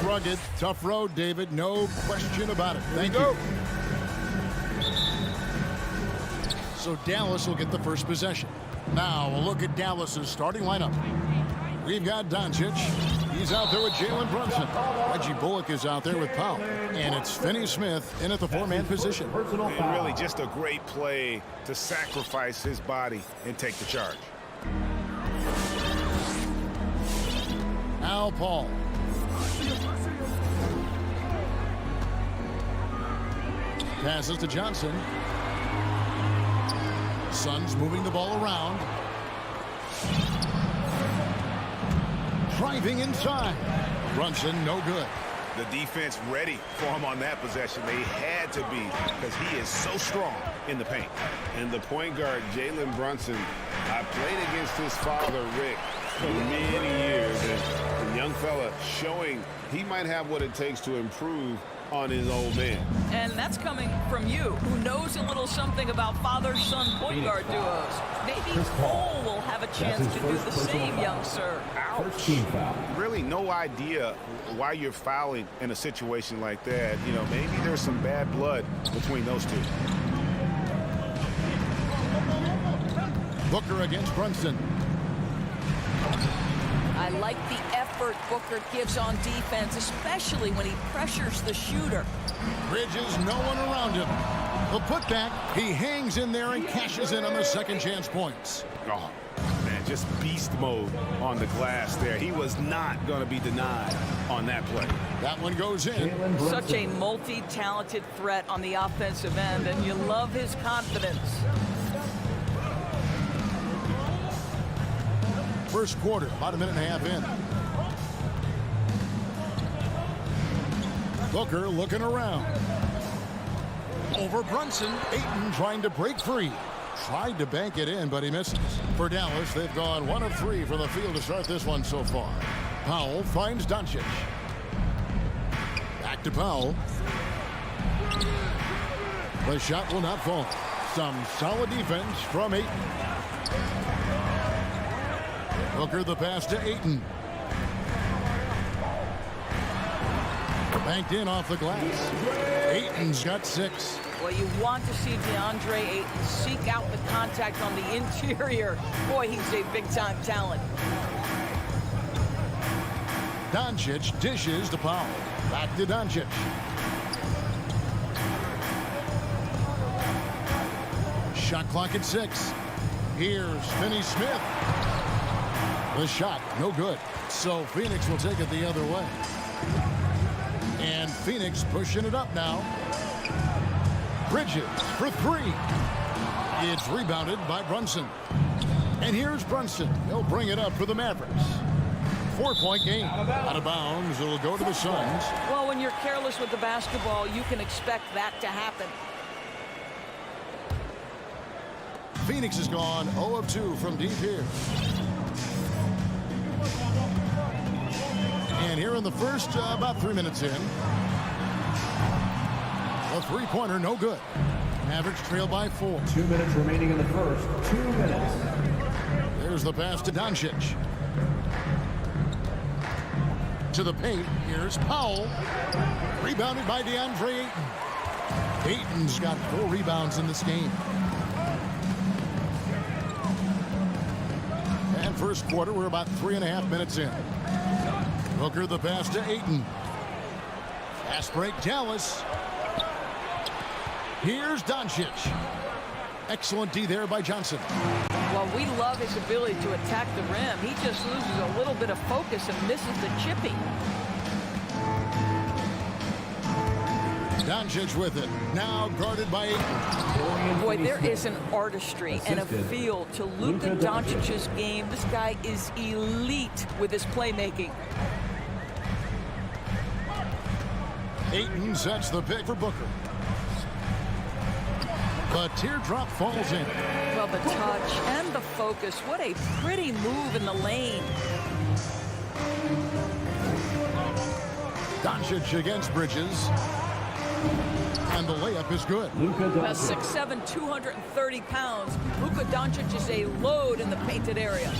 rugged. Tough road, David. No question about it. Thank you. So Dallas will get the first possession. Now a look at Dallas's starting lineup. We've got Doncic. He's out there with Jalen Brunson. Reggie Bullock is out there with Powell. And it's Finney Smith in at the four-man position. And really just a great play to sacrifice his body and take the charge. Al Paul. Passes to Johnson. Suns moving the ball around. Driving inside. Brunson, no good. The defense ready for him on that possession. They had to be because he is so strong in the paint. And the point guard, Jalen Brunson, I played against his father, Rick, for many years. And the young fella showing he might have what it takes to improve on his old man. And that's coming from you, who knows a little something about father-son point guard duos. Maybe Cole will have a chance to do the same, young sir. Ouch. Really no idea why you're fouling in a situation like that. You know, maybe there's some bad blood between those two. Booker against Brunson. I like the effort Booker gives on defense, especially when he pressures the shooter. Bridges, no one around him. The putback, he hangs in there and cashes in on the second chance points. Oh, man, just beast mode on the glass there. He was not going to be denied on that play. That one goes in. Such a multi-talented threat on the offensive end, and you love his confidence. First quarter, about a minute and a half in. Booker looking around. Over Brunson. Ayton trying to break free. Tried to bank it in, but he misses. For Dallas, they've gone 1 of 3 from the field to start this one so far. Powell finds Doncic. Back to Powell. The shot will not fall. Some solid defense from Ayton. Booker the pass to Ayton. Banked in off the glass. Ayton's got 6. Well, you want to see Deandre Ayton seek out the contact on the interior. Boy, he's a big-time talent. Doncic dishes to Powell. Back to Doncic. Shot clock at 6. Here's Finney Smith. The shot, no good. So Phoenix will take it the other way. And Phoenix pushing it up now. Bridges for 3. It's rebounded by Brunson. And here's Brunson. He'll bring it up for the Mavericks. 4-point game. Out of bounds. It'll go to the Suns. Well, when you're careless with the basketball, you can expect that to happen. Phoenix has gone 0 of 2 from deep here. And here in the first, about 3 minutes in. A three-pointer, no good. Mavericks trail by 4. 2 minutes remaining in the first. 2 minutes. There's the pass to Doncic. To the paint. Here's Powell. Rebounded by Deandre Ayton. Ayton's got 4 rebounds in this game. And first quarter, we're about 3.5 minutes in. Booker the pass to Ayton. Fast break, Dallas. Here's Doncic. Excellent D there by Johnson. Well, we love his ability to attack the rim. He just loses a little bit of focus and misses the chippy. Doncic with it. Now guarded by Ayton. Boy, there is an artistry and a feel to Luka Doncic's game. This guy is elite with his playmaking. Ayton sets the pick for Booker. The teardrop falls in. Well, the touch and the focus. What a pretty move in the lane. Doncic against Bridges. And the layup is good. Well, 6'7", 230 pounds. Luka Doncic is a load in the painted area.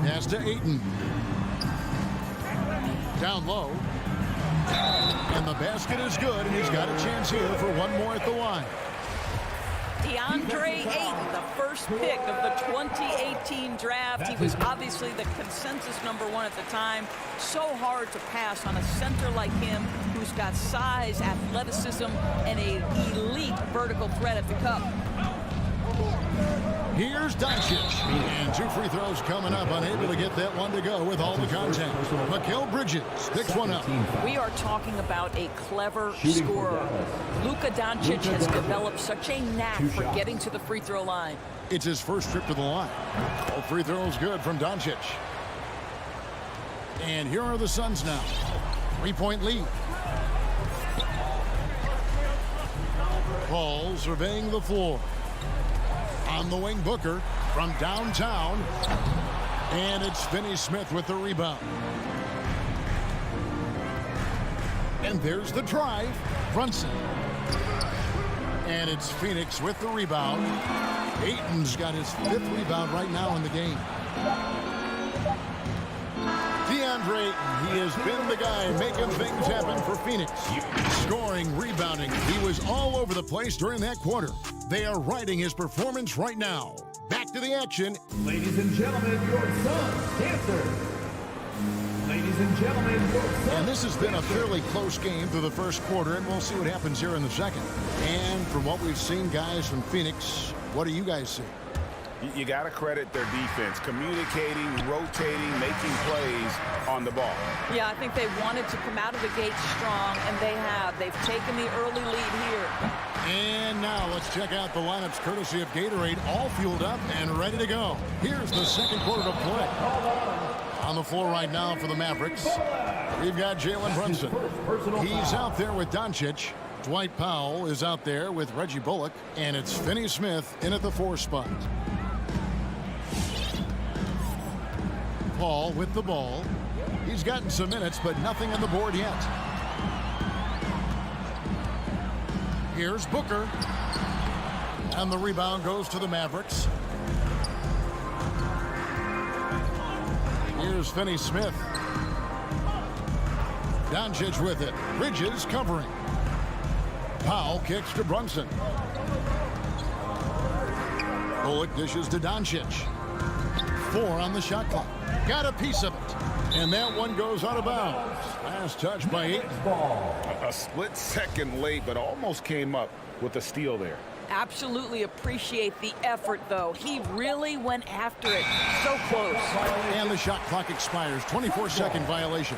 Pass to Ayton. Down low. And the basket is good, and he's got a chance here for one more at the line. Deandre Ayton, the first pick of the 2018 draft. He was obviously the consensus #1 at the time. So hard to pass on a center like him who's got size, athleticism, and an elite vertical threat at the cup. Here's Doncic. And 2 free throws coming up. Unable to get that one to go with all the contact. Mikal Bridges picks one up. We are talking about a clever scorer. Luka Doncic has developed such a knack for getting to the free throw line. It's his first trip to the line. All free throws good from Doncic. And here are the Suns now. 3-point lead. Paul surveying the floor. On the wing, Booker from downtown. And it's Finney Smith with the rebound. And there's the drive. Brunson. And it's Phoenix with the rebound. Ayton's got his 5th rebound right now in the game. Deandre Ayton, he has been the guy making things happen for Phoenix. Scoring, rebounding. He was all over the place during that quarter. They are riding his performance right now. Back to the action. Ladies and gentlemen, your Suns dancer. Ladies and gentlemen, your Suns. And this has been a fairly close game through the first quarter, and we'll see what happens here in the second. And from what we've seen, guys, from Phoenix, what do you guys see? You got to credit their defense, communicating, rotating, making plays on the ball. Yeah, I think they wanted to come out of the gate strong, and they have. They've taken the early lead here. And now let's check out the lineups courtesy of Gatorade, all fueled up and ready to go. Here's the second quarter to play. On the floor right now for the Mavericks, we've got Jalen Brunson. He's out there with Doncic. Dwight Powell is out there with Reggie Bullock, and it's Finney Smith in at the 4 spot. Paul with the ball. He's gotten some minutes, but nothing on the board yet. Here's Booker. And the rebound goes to the Mavericks. Here's Finney Smith. Doncic with it. Bridges covering. Powell kicks to Brunson. Bullock dishes to Doncic. 4 on the shot clock. Got a piece of it. And that one goes out of bounds. Last touch by Ayton. A split second late, but almost came up with a steal there. Absolutely appreciate the effort, though. He really went after it. So close. And the shot clock expires. 24-second violation.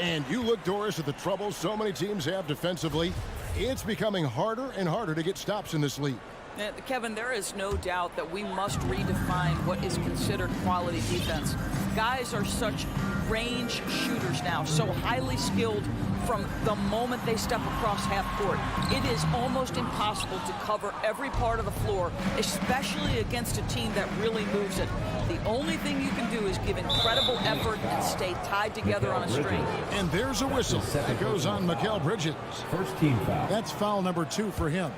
And you look, Doris, at the trouble so many teams have defensively. It's becoming harder and harder to get stops in this league. Kevin, there is no doubt that we must redefine what is considered quality defense. Guys are such range shooters now, so highly skilled from the moment they step across half court. It is almost impossible to cover every part of the floor, especially against a team that really moves it. The only thing you can do is give incredible effort and stay tied together on a string. And there's a whistle that goes on Mikal Bridges. First team foul. That's foul number 2 for him.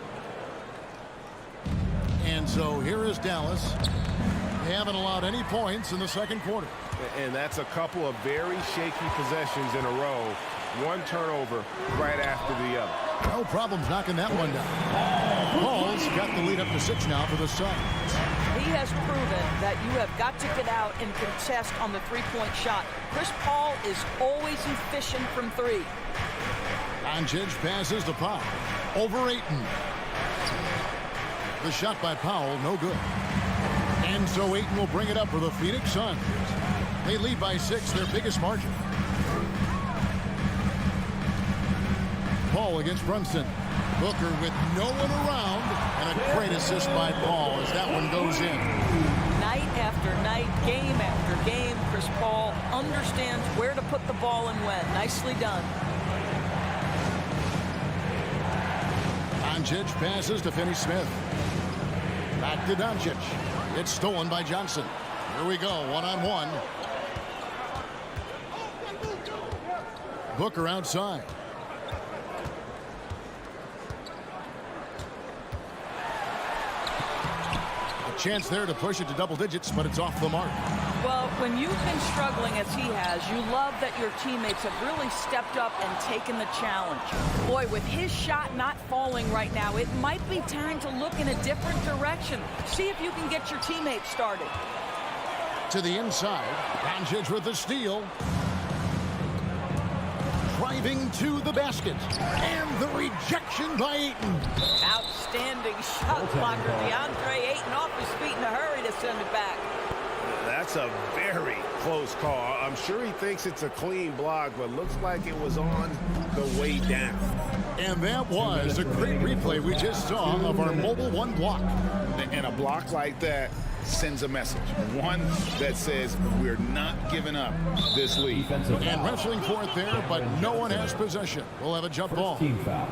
And so here is Dallas. They haven't allowed any points in the second quarter. And that's a couple of very shaky possessions in a row. One turnover right after the other. No problems knocking that one down. Paul's got the lead up to 6 now for the Suns. He has proven that you have got to get out and contest on the three-point shot. Chris Paul is always efficient from 3. Doncic passes to Powell. Over Ayton. The shot by Powell, no good. And so Ayton will bring it up for the Phoenix Suns. They lead by 6, their biggest margin. Paul against Brunson. Booker with no one around. And a great assist by Paul as that one goes in. Night after night, game after game, Chris Paul understands where to put the ball and when. Nicely done. Doncic passes to Finney Smith. Back to Doncic. It's stolen by Johnson. Here we go, one-on-one. Booker outside. A chance there to push it to double digits, but it's off the mark. Well, when you've been struggling as he has, you love that your teammates have really stepped up and taken the challenge. Boy, with his shot not falling right now, it might be time to look in a different direction. See if you can get your teammates started. To the inside, Doncic with the steal. Driving to the basket. And the rejection by Ayton. Outstanding shot blocker. Deandre Ayton off his feet in a hurry to send it back. That's a very close call. I'm sure he thinks it's a clean block, but looks like it was on the way down. And that was a great replay we just saw of our Mobile One block. And a block like that sends a message. One that says we're not giving up this lead. And wrestling for it there, but no one has possession. We'll have a jump ball. Team foul.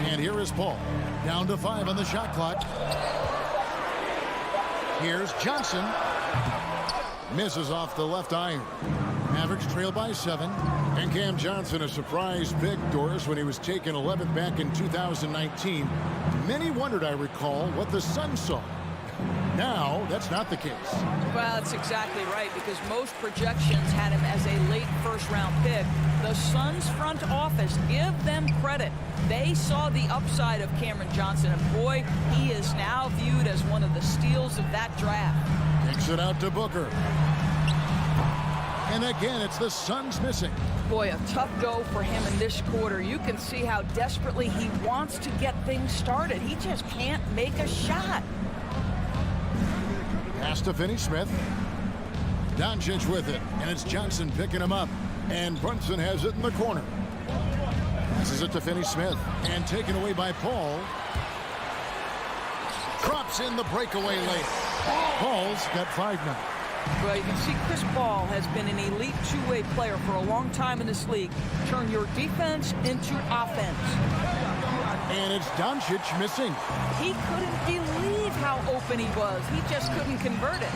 And here is Paul. Down to 5 on the shot clock. Here's Johnson. Misses off the left iron. Mavericks trail by 7. And Cam Johnson, a surprise pick, Doris, when he was taken 11th back in 2019. Many wondered, I recall, what the Suns saw. Now, that's not the case. Well, that's exactly right, because most projections had him as a late first-round pick. The Suns front office, give them credit. They saw the upside of Cameron Johnson, and boy, he is now viewed as one of the steals of that draft. Kicks it out to Booker. And again, it's the Suns missing. Boy, a tough go for him in this quarter. You can see how desperately he wants to get things started. He just can't make a shot. Pass to Finney Smith. Doncic with it, and it's Johnson picking him up. And Brunson has it in the corner. Passes it to Finney Smith, and taken away by Paul. Drops in the breakaway lane. Paul's got 5 now. Well, you can see Chris Paul has been an elite two-way player for a long time in this league. Turn your defense into offense. And it's Doncic missing. He couldn't believe how open he was. He just couldn't convert it.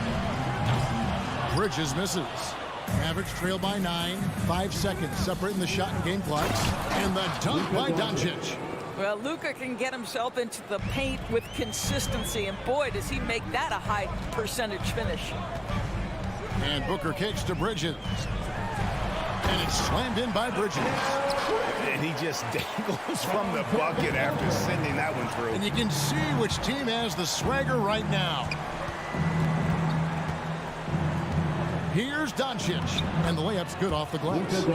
Bridges misses. Mavericks trail by 9. 5 seconds separating the shot and game clocks. And the dunk by Doncic. Well, Luka can get himself into the paint with consistency, and boy, does he make that a high percentage finish. And Booker kicks to Bridges. And it's slammed in by Bridges. And he just dangles from the bucket after sending that one through. And you can see which team has the swagger right now. Here's Doncic. And the layup's good off the glass.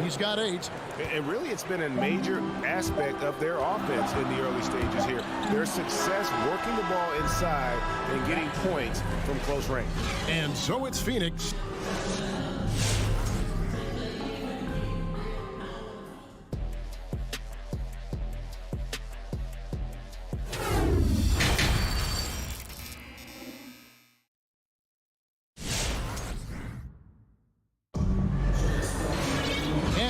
He's got 8. And really, it's been a major aspect of their offense in the early stages here. Their success working the ball inside and getting points from close range. And so it's Phoenix.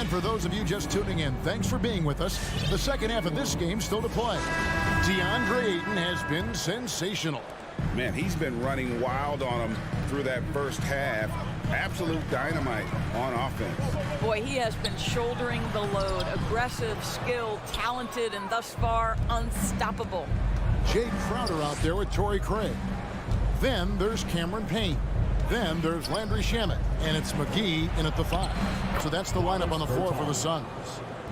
For those of you just tuning in, thanks for being with us. The second half of this game still to play. Deandre Ayton has been sensational. Man, he's been running wild on him through that first half. Absolute dynamite on offense. Boy, he has been shouldering the load. Aggressive, skilled, talented, and thus far unstoppable. Jay Crowder out there with Torrey Craig. Then there's Cameron Payne. Then there's Landry Shamet, and it's McGee in at the 5. So that's the lineup on the floor for the Suns.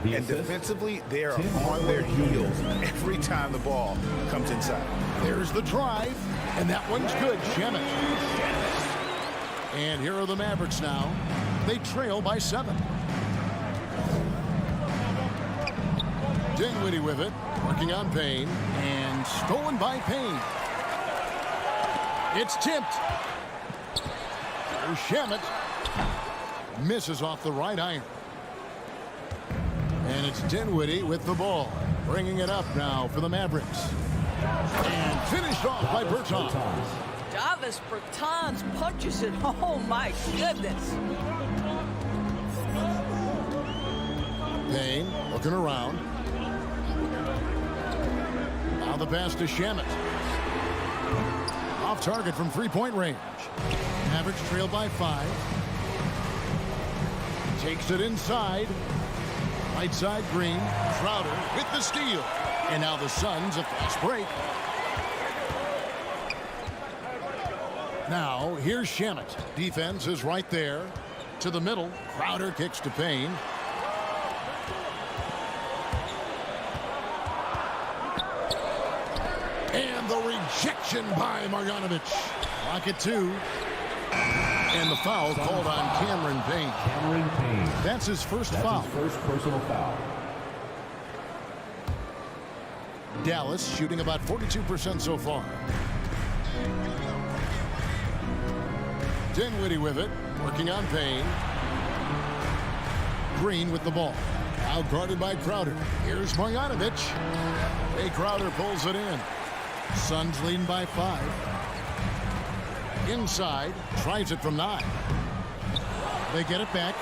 And defensively, they are on their heels every time the ball comes inside. There's the drive, and that one's good. Shamet. And here are the Mavericks now. They trail by 7. Dinwiddie with it, working on Payne, and stolen by Payne. It's tipped. Shamet misses off the right iron. And it's Dinwiddie with the ball, bringing it up now for the Mavericks. And finished off by Bertans. Davis Bertans punches it. Oh, my goodness. Payne looking around. Now the pass to Shamet. Off target from three-point range. Mavericks trail by 5. Takes it inside. Right side, Green. Crowder with the steal. And now the Suns a fast break. Now, here's Shamet. Defense is right there. To the middle. Crowder kicks to Payne. And the rejection by Marjanovic. Lock it 2. And the foul called on Cameron Payne. Cameron Payne. That's his first foul. His first personal foul. Dallas shooting about 42% so far. Dinwiddie with it, working on Payne. Green with the ball. Out guarded by Crowder. Here's Marjanovic. Jay Crowder pulls it in. Suns leading by 5. Inside, tries it from 9. They get it back.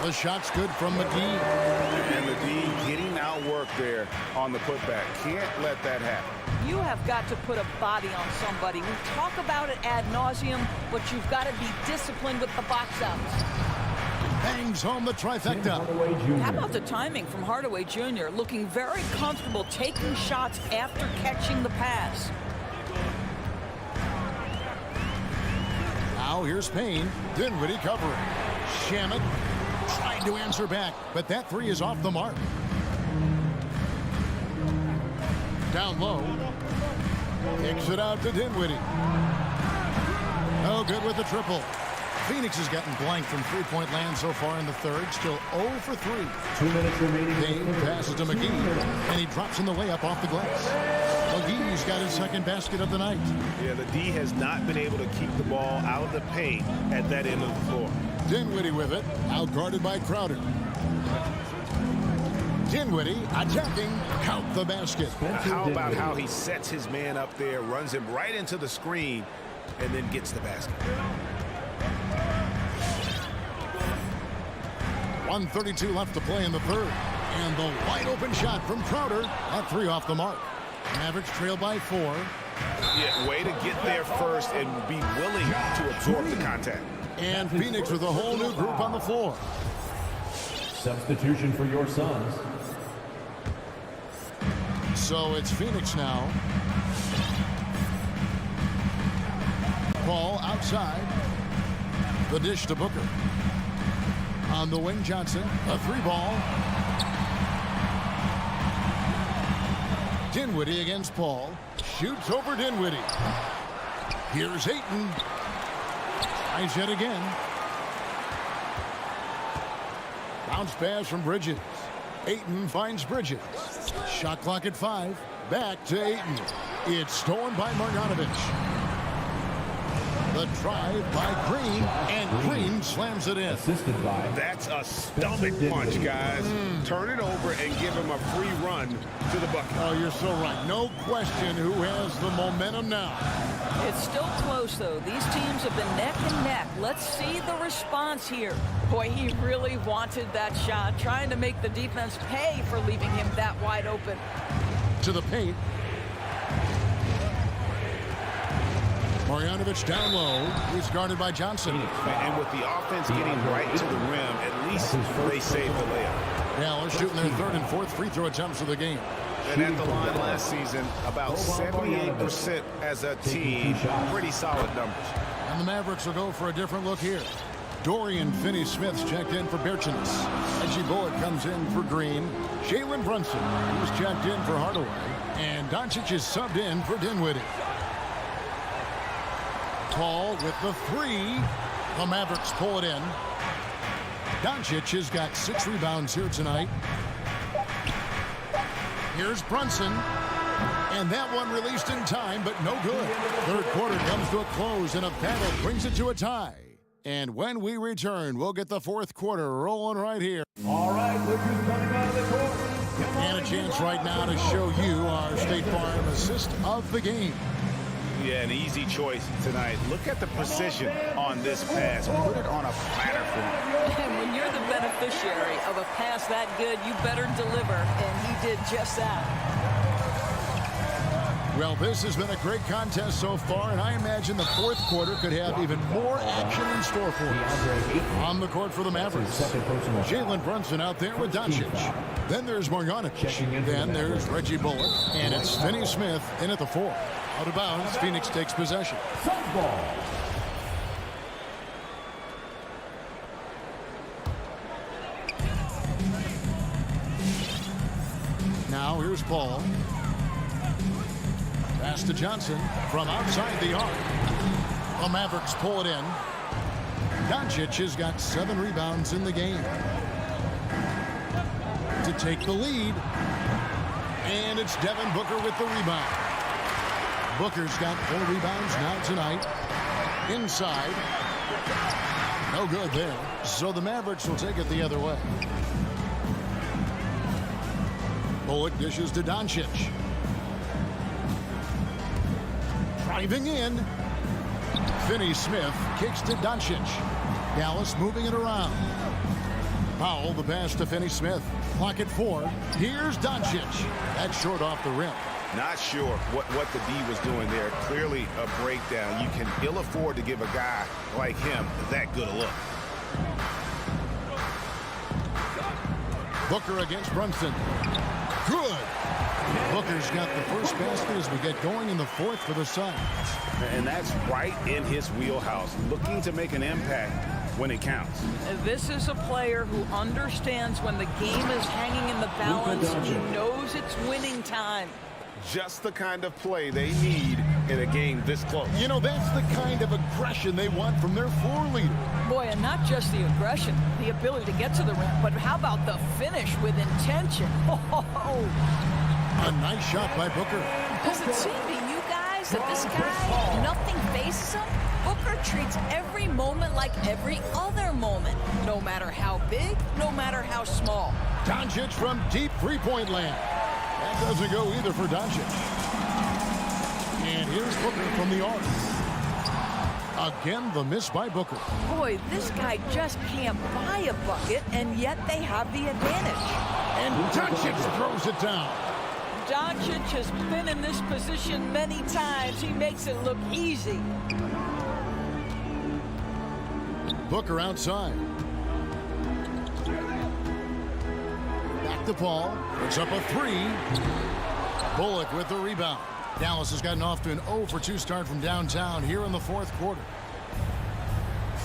The shot's good from McGee. And McGee getting outworked there on the putback. Can't let that happen. You have got to put a body on somebody. We talk about it ad nauseum, but you've got to be disciplined with the box outs. Bangs home the trifecta. How about the timing from Hardaway Jr. looking very comfortable taking shots after catching the pass. Now here's Payne. Dinwiddie covering. Shamet trying to answer back, but that 3 is off the mark. Down low. Kicks it out to Dinwiddie. No good with the triple. Phoenix has gotten blank from three-point land so far in the third. Still 0 for 3. 2 minutes remaining. Payne passes to McGee, and he drops in the layup off the glass. McGee's got his second basket of the night. Yeah, the D has not been able to keep the ball out of the paint at that end of the floor. Dinwiddie with it, out guarded by Crowder. Dinwiddie attacking, count the basket. How about how he sets his man up there, runs him right into the screen, and then gets the basket. 1:32 left to play in the third. And the wide open shot from Crowder. That 3 off the mark. Mavericks trail by 4. Yeah, way to get there first and be willing to absorb the contact. And Phoenix with a whole new group on the floor. Substitution for your Suns. So it's Phoenix now. Ball outside. The dish to Booker. On the wing, Johnson. A 3-ball. Dinwiddie against Paul. Shoots over Dinwiddie. Here's Ayton. Tries yet again. Bounce pass from Bridges. Ayton finds Bridges. Shot clock at 5. Back to Ayton. It's stolen by Marjanovic. The drive by Green, and Green slams it in. Assisted by. That's a stomach punch, guys. Turn it over and give him a free run to the bucket. Oh, you're so right. No question who has the momentum now. It's still close, though. These teams have been neck and neck. Let's see the response here. Boy, he really wanted that shot, trying to make the defense pay for leaving him that wide open. To the paint. Marjanovic down low. He's guarded by Johnson. And with the offense getting right to the rim, at least they saved the layup. Dallas shooting their third and fourth free throw attempts of the game. And at the line last season, about 78% as a team. Pretty solid numbers. And the Mavericks will go for a different look here. Dorian Finney-Smith's checked in for Bertans. Reggie Bullock comes in for Green. Jalen Brunson, who's checked in for Hardaway. And Doncic is subbed in for Dinwiddie. Paul with the 3. The Mavericks pull it in. Doncic has got 6 rebounds here tonight. Here's Brunson. And that one released in time, but no good. Third quarter comes to a close, and a battle brings it to a tie. And when we return, we'll get the fourth quarter rolling right here. All right, look who's coming out of the court. And a chance right now to show you our State Farm assist of the game. Yeah, an easy choice tonight. Look at the precision on this pass. Put it on a platter for him. And when you're the beneficiary of a pass that good, you better deliver, and he did just that. Well, this has been a great contest so far, and I imagine the fourth quarter could have even more action in store for us. On the court for the Mavericks, Jalen Brunson out there with Doncic. Then there's Marjanovic. Then there's Reggie Bullock. And it's Finney Smith in at the 4. Out of bounds, Phoenix takes possession. Now here's Paul. Pass to Johnson from outside the arc. The Mavericks pull it in. Doncic has got 7 rebounds in the game to take the lead. And it's Devin Booker with the rebound. Booker's got 4 rebounds now tonight. Inside. No good there. So the Mavericks will take it the other way. Bullock dishes to Doncic. Driving in. Finney Smith kicks to Doncic. Dallas moving it around. Powell, the pass to Finney Smith. Clock at 4. Here's Doncic. That's short off the rim. Not sure what the D was doing there. Clearly a breakdown. You can ill afford to give a guy like him that good a look. Booker against Brunson. Good. Booker's got the first basket as we get going in the fourth for the Suns. And that's right in his wheelhouse, looking to make an impact when it counts. This is a player who understands when the game is hanging in the balance. He knows it's winning time. Just the kind of play they need in a game this close. You know, that's the kind of aggression they want from their floor leader. Boy, and not just the aggression, the ability to get to the rim, but how about the finish with intention? A nice shot by Booker. Does it seem to you guys that this guy, nothing faces him? Booker treats every moment like every other moment, no matter how big, no matter how small. Doncic from deep three-point land. That doesn't go either for Doncic. And here's Booker from the arc. Again, the miss by Booker. Boy, this guy just can't buy a bucket, and yet they have the advantage. And Doncic throws it down. Doncic has been in this position many times. He makes it look easy. Booker outside. Back to Paul. Puts up a 3. Bullock with the rebound. Dallas has gotten off to an 0-for-2 start from downtown here in the fourth quarter.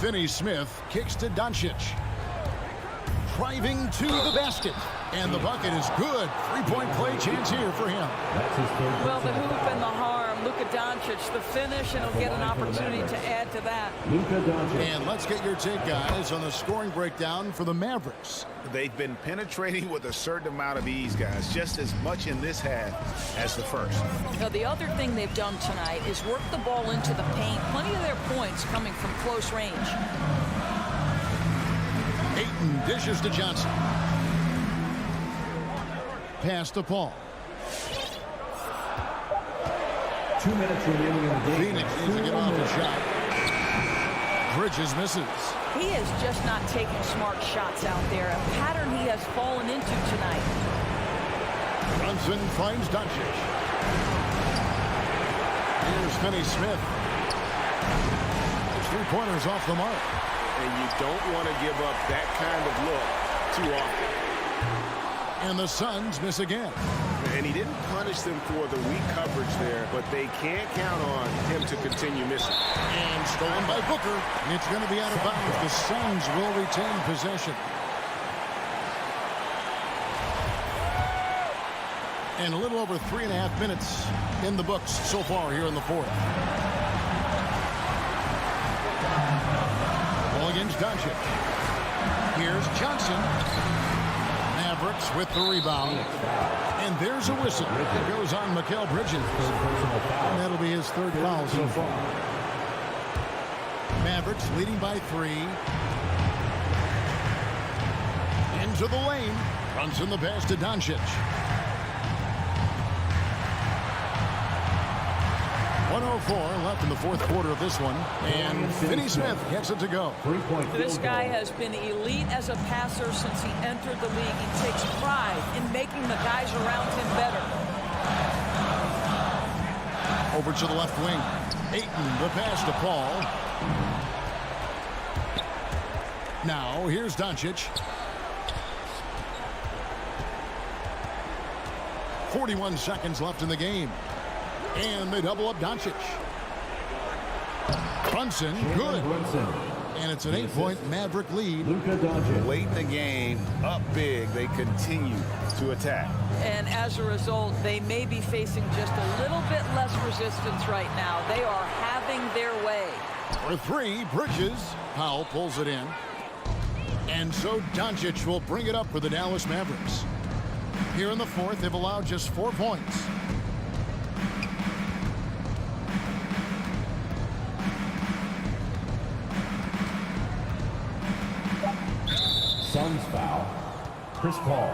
Finney Smith kicks to Doncic. Driving to the basket. And the bucket is good. 3-point play chance here for him. Well, the hoop and the harm. Look at Doncic, the finish, and he'll get an opportunity to add to that. And let's get your take, guys, on the scoring breakdown for the Mavericks. They've been penetrating with a certain amount of ease, guys, just as much in this half as the first. Now, the other thing they've done tonight is work the ball into the paint. Plenty of their points coming from close range. Ayton dishes to Johnson. Pass to Paul. 2 minutes remaining in the game. Phoenix needs to get off the shot. Bridges misses. He is just not taking smart shots out there. A pattern he has fallen into tonight. Brunson finds Doncic. Here's Finney Smith. His 3-pointers off the mark. And you don't want to give up that kind of look too often. And the Suns miss again. And he didn't punish them for the weak coverage there, but they can't count on him to continue missing. And stolen by Booker. It's going to be out of bounds. The Suns will retain possession. And a little over 3.5 minutes in the books so far here in the fourth. Ball against Doncic. Here's Johnson. Mavericks with the rebound. And there's a whistle. It goes on Mikal Bridges. And that'll be his 3rd foul so far. Mavericks leading by 3. Into the lane. Runs in the pass to Doncic. 1:04 left in the fourth quarter of this one. And Finney Smith gets it to go. This guy has been elite as a passer since he entered the league. He takes pride in making the guys around him better. Over to the left wing. Ayton, the pass to Paul. Now, here's Doncic. 41 seconds left in the game. And they double up Doncic. Brunson, good. And it's an 8-point Maverick lead. Late in the game, up big, they continue to attack. And as a result, they may be facing just a little bit less resistance right now. They are having their way. For three, Bridges. Powell pulls it in. And so Doncic will bring it up for the Dallas Mavericks. Here in the fourth, they've allowed just 4 points. Suns foul. Chris Paul.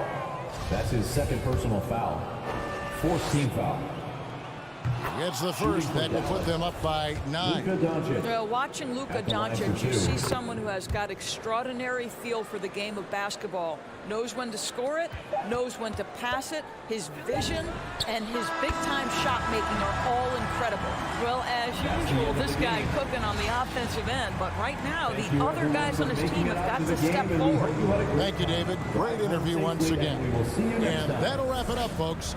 That's his second personal foul. Fourth team foul. It's the first that will put them up by 9. Watching Luka Doncic, you see someone who has got extraordinary feel for the game of basketball. Knows when to score it, knows when to pass it. His vision and his big-time shot making are all incredible. Well, as usual, this guy cooking on the offensive end, but right now the other guys on his team have got to step forward. Thank you, David. Great interview once again. And that'll wrap it up, folks.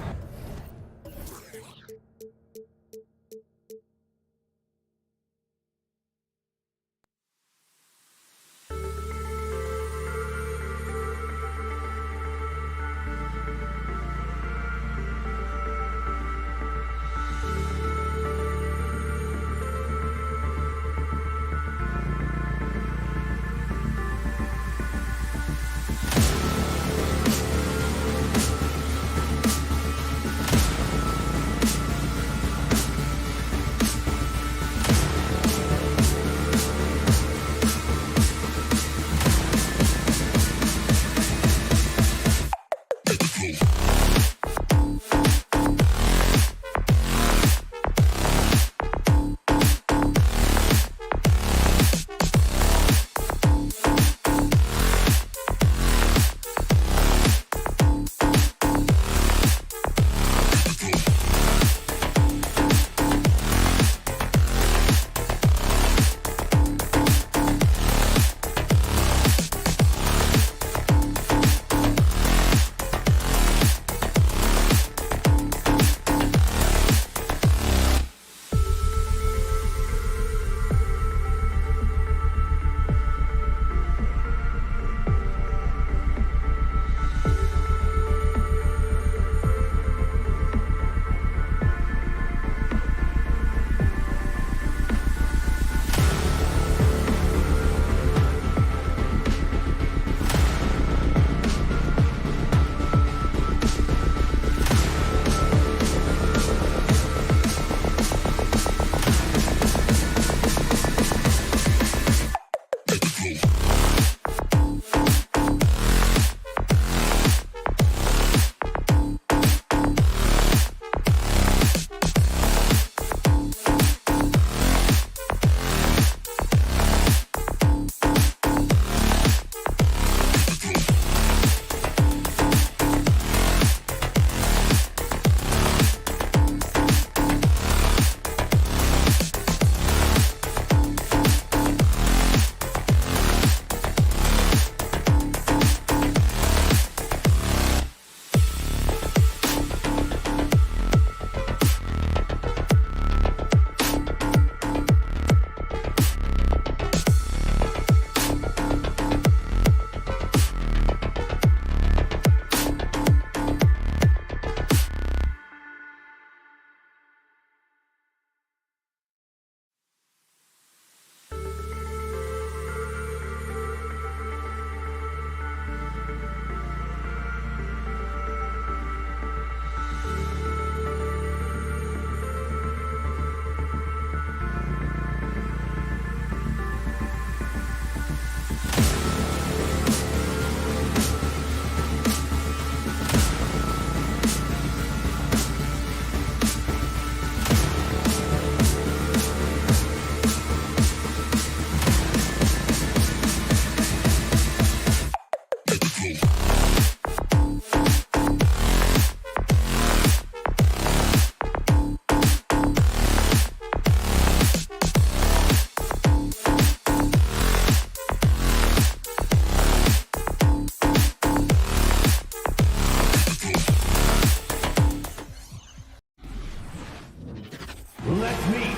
Let's meet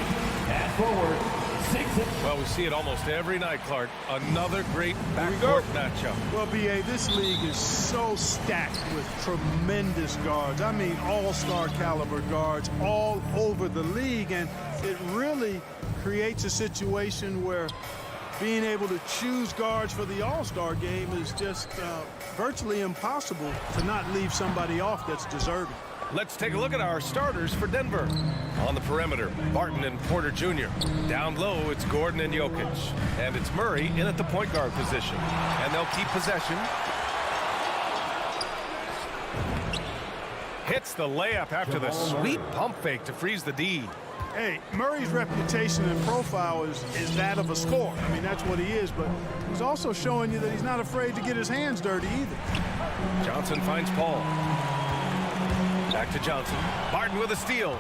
at forward, 6. Well, we see it almost every night, Clark. Another great backcourt matchup. Well, B.A., this league is so stacked with tremendous guards. I mean, all-star caliber guards all over the league, and it really creates a situation where being able to choose guards for the all-star game is just virtually impossible to not leave somebody off that's deserving. Let's take a look at our starters for Denver. On the perimeter, Barton and Porter Jr. Down low, it's Gordon and Jokic. And it's Murray in at the point guard position. And they'll keep possession. Hits the layup after the sweet pump fake to freeze the D. Hey, Murray's reputation and profile is that of a scorer. I mean, that's what he is, but he's also showing you that he's not afraid to get his hands dirty either. Johnson finds Paul. Back to Johnson. Barton with a steal.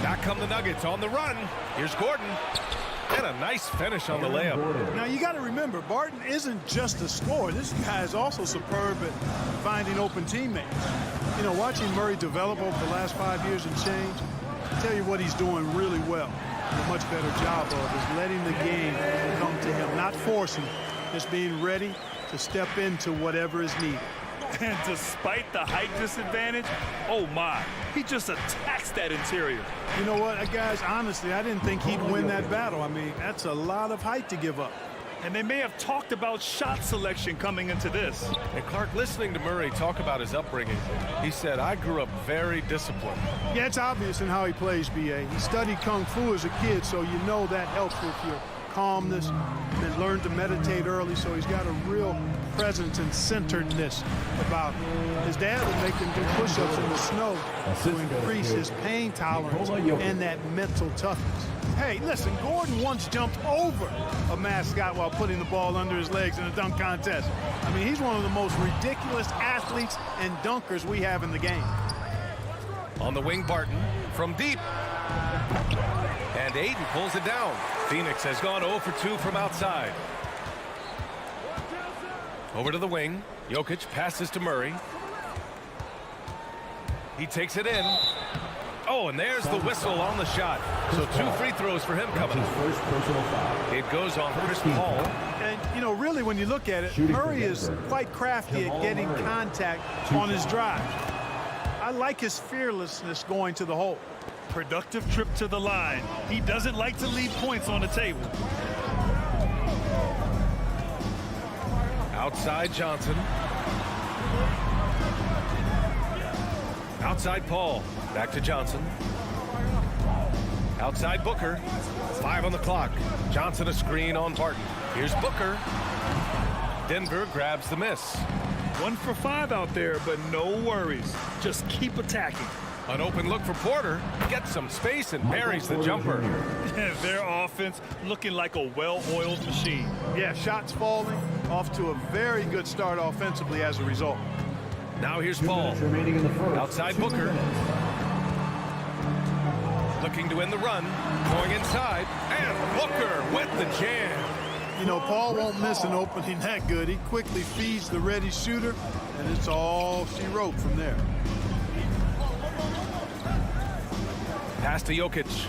Back come the Nuggets on the run. Here's Gordon. And a nice finish on the layup. Now, you got to remember, Barton isn't just a scorer. This guy is also superb at finding open teammates. You know, watching Murray develop over the last 5 years and change, I tell you what he's doing really well. A much better job of is letting the game come to him, not forcing, just being ready to step into whatever is needed. And despite the height disadvantage, oh my, he just attacks that interior. You know what, guys, honestly, I didn't think he'd win that battle. I mean, that's a lot of height to give up. And they may have talked about shot selection coming into this. And Clark, listening to Murray talk about his upbringing, he said, I grew up very disciplined. Yeah, it's obvious in how he plays, B.A. He studied Kung Fu as a kid, so you know that helps with your calmness, and learned to meditate early, so he's got a real presence and centeredness about him. His dad would make him do push-ups in the snow to increase his pain tolerance and that mental toughness. Hey, listen, Gordon once jumped over a mascot while putting the ball under his legs in a dunk contest. I mean, he's one of the most ridiculous athletes and dunkers we have in the game. On the wing, Barton from deep. And Ayton pulls it down. Phoenix has gone 0 for 2 from outside. Over to the wing. Jokic passes to Murray. He takes it in. Oh, and there's the whistle on the shot. So 2 free throws for him coming up. It goes on Chris Paul. And, you know, really, when you look at it, Murray is quite crafty at getting contact on his drive. I like his fearlessness going to the hole. Productive trip to the line. He doesn't like to leave points on the table. Outside Johnson. Outside Paul. Back to Johnson. Outside Booker. 5 on the clock. Johnson a screen on Barton. Here's Booker. Denver grabs the miss. 1 for 5 out there, but no worries. Just keep attacking. An open look for Porter. Gets some space and buries the jumper. Their offense looking like a well-oiled machine. Yeah, shots falling. Off to a very good start offensively as a result. Now here's Paul. Outside Booker. Looking to end the run. Going inside. And Booker with the jam. You know, Paul won't miss an opening that good. He quickly feeds the ready shooter, and it's all she wrote from there. Pass to Jokic.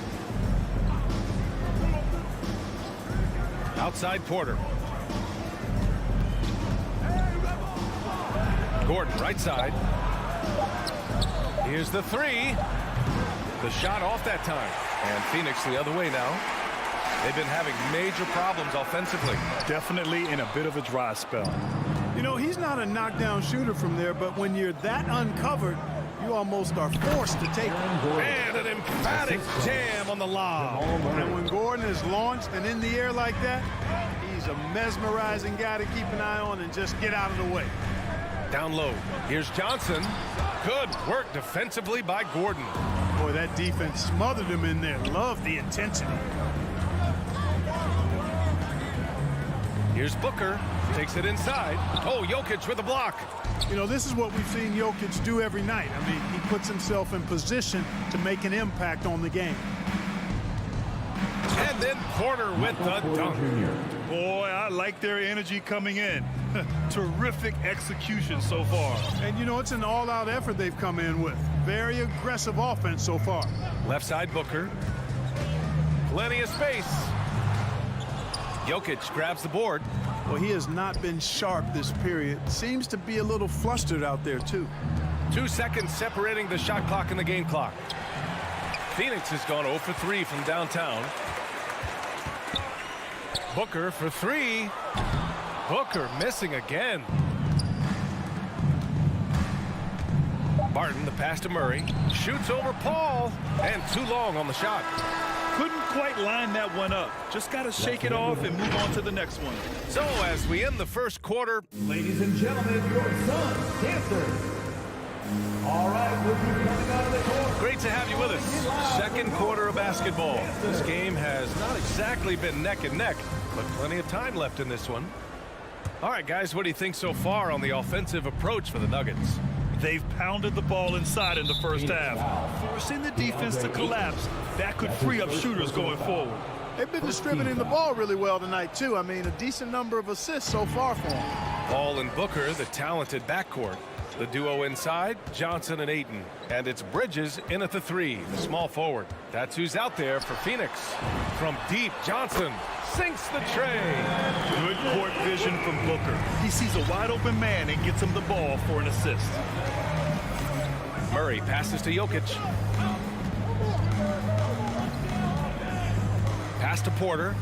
Outside Porter. Gordon right side. Here's the 3. The shot off that time. And Phoenix the other way now. They've been having major problems offensively. Definitely in a bit of a dry spell. You know, he's not a knockdown shooter from there, but when you're that uncovered, you almost are forced to take it. And an emphatic jam on the lob. And when Gordon is launched and in the air like that, he's a mesmerizing guy to keep an eye on and just get out of the way. Down low. Here's Johnson. Good work defensively by Gordon. Boy, that defense smothered him in there. Love the intensity. Here's Booker. Takes it inside. Oh, Jokic with a block. You know, this is what we've seen Jokic do every night. I mean, he puts himself in position to make an impact on the game. And then Porter with the dunk. Boy, I like their energy coming in. Terrific execution so far. And, you know, it's an all-out effort they've come in with. Very aggressive offense so far. Left side Booker. Plenty of space. Jokic grabs the board. Well, he has not been sharp this period. Seems to be a little flustered out there, too. 2 seconds separating the shot clock and the game clock. Phoenix has gone 0 for 3 from downtown. Booker for 3. Booker missing again. Barton, the pass to Murray. Shoots over Paul. And too long on the shot. Couldn't quite line that one up. Just got to shake it off and move on to the next one. So as we end the first quarter. Ladies and gentlemen, your son's dancers. All right, we'll be coming out of the court. Great to have you with us. Second quarter of basketball. This game has not exactly been neck and neck, but plenty of time left in this one. All right, guys, what do you think so far on the offensive approach for the Nuggets? They've pounded the ball inside in the first half, forcing the defense to collapse. That could free up shooters going forward. They've been distributing the ball really well tonight, too. I mean, a decent number of assists so far for them. Paul and Booker, the talented backcourt. The duo inside, Johnson and Ayton. And it's Bridges in at the 3, the small forward. That's who's out there for Phoenix. From deep, Johnson sinks the tray. Good court vision from Booker. He sees a wide open man and gets him the ball for an assist. Murray passes to Jokic. Pass to Porter.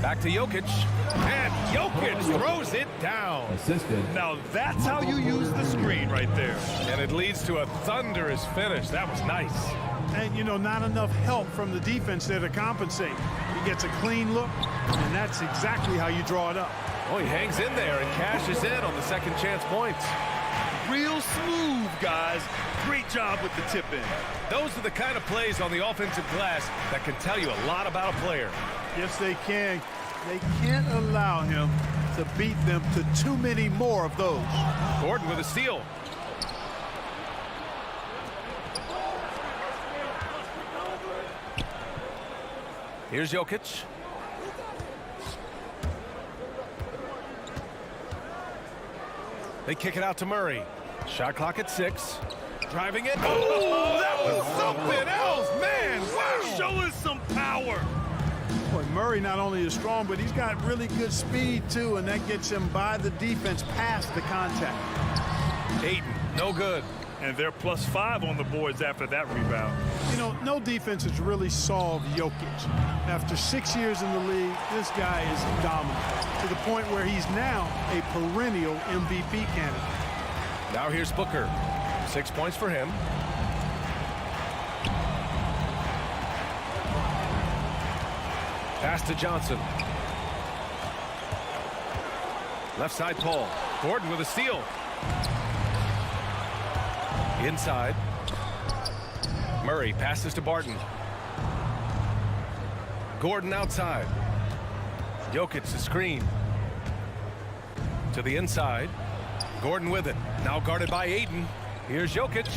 Back to Jokic. And Jokic throws it down. Assisted. Now that's how you use the screen right there. And it leads to a thunderous finish. That was nice. And, you know, not enough help from the defense there to compensate. He gets a clean look, and that's exactly how you draw it up. Oh, he hangs in there and cashes in on the second chance points. Real smooth, guys. Great job with the tip in. Those are the kind of plays on the offensive glass that can tell you a lot about a player. Yes, they can. They can't allow him to beat them to too many more of those. Gordon with a steal. Here's Jokic. They kick it out to Murray. Shot clock at 6. Driving it. Oh, that was something else, man. Wow. Show us some power. Boy, Murray not only is strong, but he's got really good speed, too, and that gets him by the defense past the contact. Ayton, no good. And they're +5 on the boards after that rebound. You know, no defense has really solved Jokic. After 6 years in the league, this guy is dominant, to the point where he's now a perennial MVP candidate. Now here's Booker. 6 points for him. Pass to Johnson. Left side Paul. Gordon with a steal. Inside. Murray passes to Barton. Gordon outside. Jokic the screen. To the inside. Gordon with it. Now guarded by Ayton. Here's Jokic.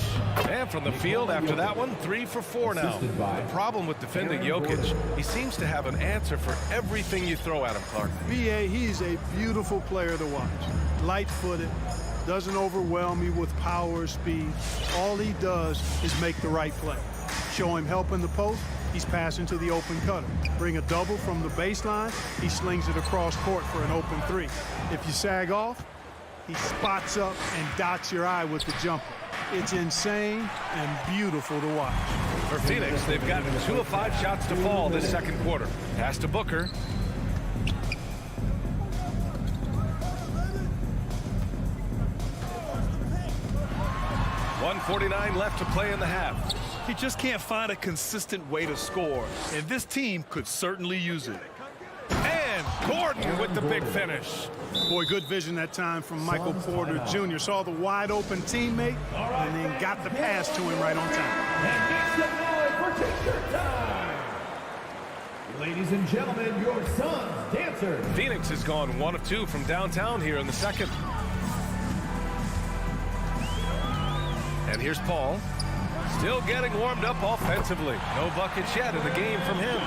And from the field after that one, 3 for 4 now. The problem with defending Jokic, he seems to have an answer for everything you throw at him, Clark. B.A., he's a beautiful player to watch. Light-footed, doesn't overwhelm you with power or speed. All he does is make the right play. Show him help in the post, he's passing to the open cutter. Bring a double from the baseline, he slings it across court for an open 3. If you sag off, he spots up and dots your eye with the jumper. It's insane and beautiful to watch. For Phoenix, they've gotten 2 of 5 shots to fall this second quarter. Pass to Booker. .149 left to play in the half. He just can't find a consistent way to score, and this team could certainly use it. And Gordon with the big finish. Boy, good vision that time from Michael Porter Jr. Saw the wide open teammate and then got the pass to him right on time. And make some noise for T-shirt time. Ladies and gentlemen, your son's dancers. Phoenix has gone 1 of 2 from downtown here in the second. And here's Paul. Still getting warmed up offensively. No buckets yet in the game from him.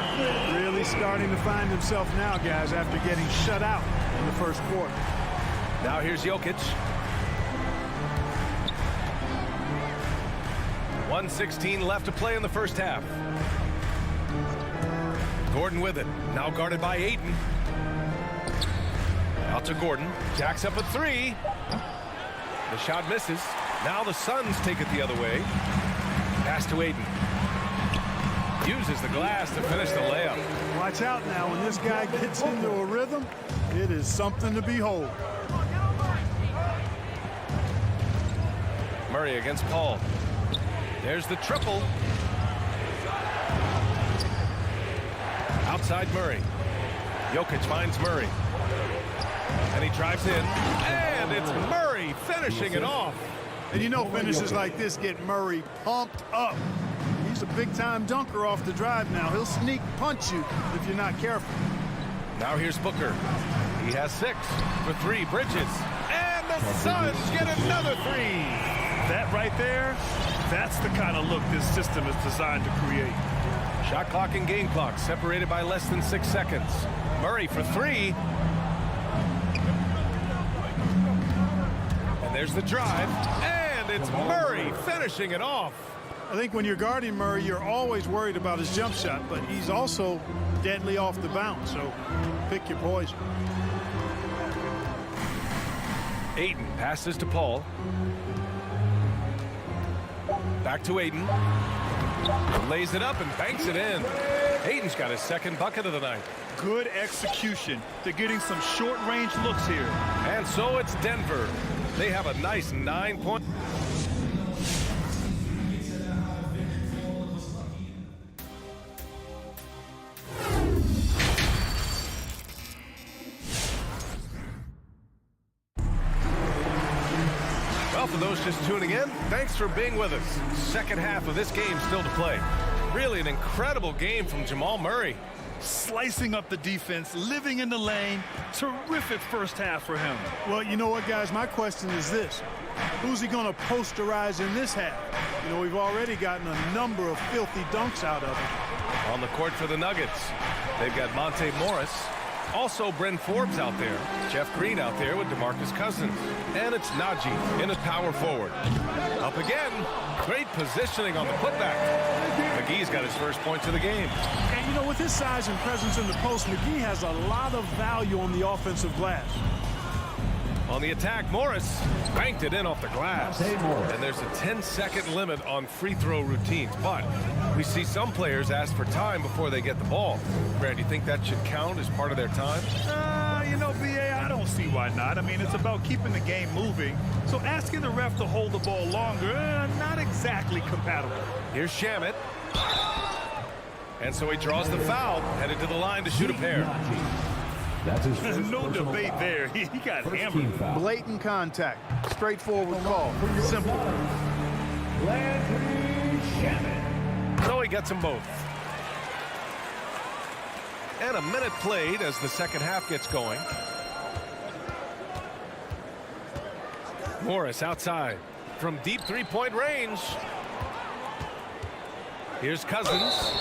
Really starting to find himself now, guys, after getting shut out in the first quarter. Now here's Jokic. 1:16 left to play in the first half. Gordon with it. Now guarded by Ayton. Out to Gordon. Jacks up a three. The shot misses. Now the Suns take it the other way. Pass to Ayton. Uses the glass to finish the layup. Watch out now. When this guy gets into a rhythm, it is something to behold. Murray against Paul. There's the triple. Outside Murray. Jokic finds Murray. And he drives in. And it's Murray finishing it off. And you know finishes like this get Murray pumped up. He's a big-time dunker off the drive now. He'll sneak punch you if you're not careful. Now here's Booker. He has 6 for 3. Bridges. And the Suns get another 3. That right there, that's the kind of look this system is designed to create. Shot clock and game clock separated by less than 6 seconds. Murray for 3. And there's the drive. And it's Murray finishing it off. I think when you're guarding Murray, you're always worried about his jump shot, but he's also deadly off the bounce, so pick your poison. Ayton passes to Paul. Back to Ayton. Lays it up and banks it in. Ayton's got his second bucket of the night. Good execution. They're getting some short-range looks here. And so it's Denver. They have a nice 9-point. Well, for those just tuning in, thanks for being with us. Second half of this game still to play. Really an incredible game from Jamal Murray. Slicing up the defense, living in the lane. Terrific first half for him. Well, you know what, guys? My question is this. Who's he going to posterize in this half? You know, we've already gotten a number of filthy dunks out of him. On the court for the Nuggets, they've got Monte Morris. Also, Bryn Forbes out there. Jeff Green out there with DeMarcus Cousins. And it's Najee in his power forward. Up again. Great positioning on the putback. McGee's got his first points of the game. And, you know, with his size and presence in the post, McGee has a lot of value on the offensive glass. On the attack, Morris banked it in off the glass. And there's a 10-second limit on free throw routines. But we see some players ask for time before they get the ball. Brad, do you think that should count as part of their time? You know, B.A., I don't see why not. I mean, it's about keeping the game moving. So asking the ref to hold the ball longer, not exactly compatible. Here's Shamet. And so he draws the foul, headed to the line to shoot a pair. That's his There's first no personal debate foul. there. He got First hammered. team foul. Blatant contact. Straightforward call. Simple. So he gets them both. And a minute played as the second half gets going. Morris outside from deep three-point range. Here's Cousins.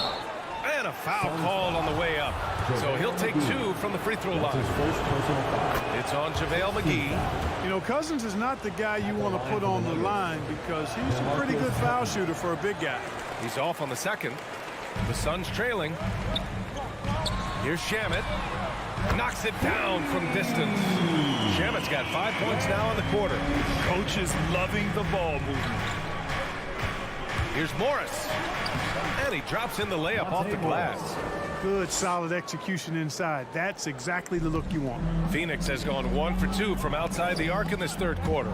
And a foul called on the way up. So he'll take 2 from the free throw line. His first personal foul. It's on JaVale McGee. You know, Cousins is not the guy you want to put on the line because he's a pretty good foul shooter for a big guy. He's off on the second. The Suns trailing. Here's Shamet. Knocks it down from distance. Shamet's got 5 points now in the quarter. Coach is loving the ball movement. Here's Morris. And he drops in the layup off the glass. Good, solid execution inside. That's exactly the look you want. Phoenix has gone 1 for 2 from outside the arc in this third quarter.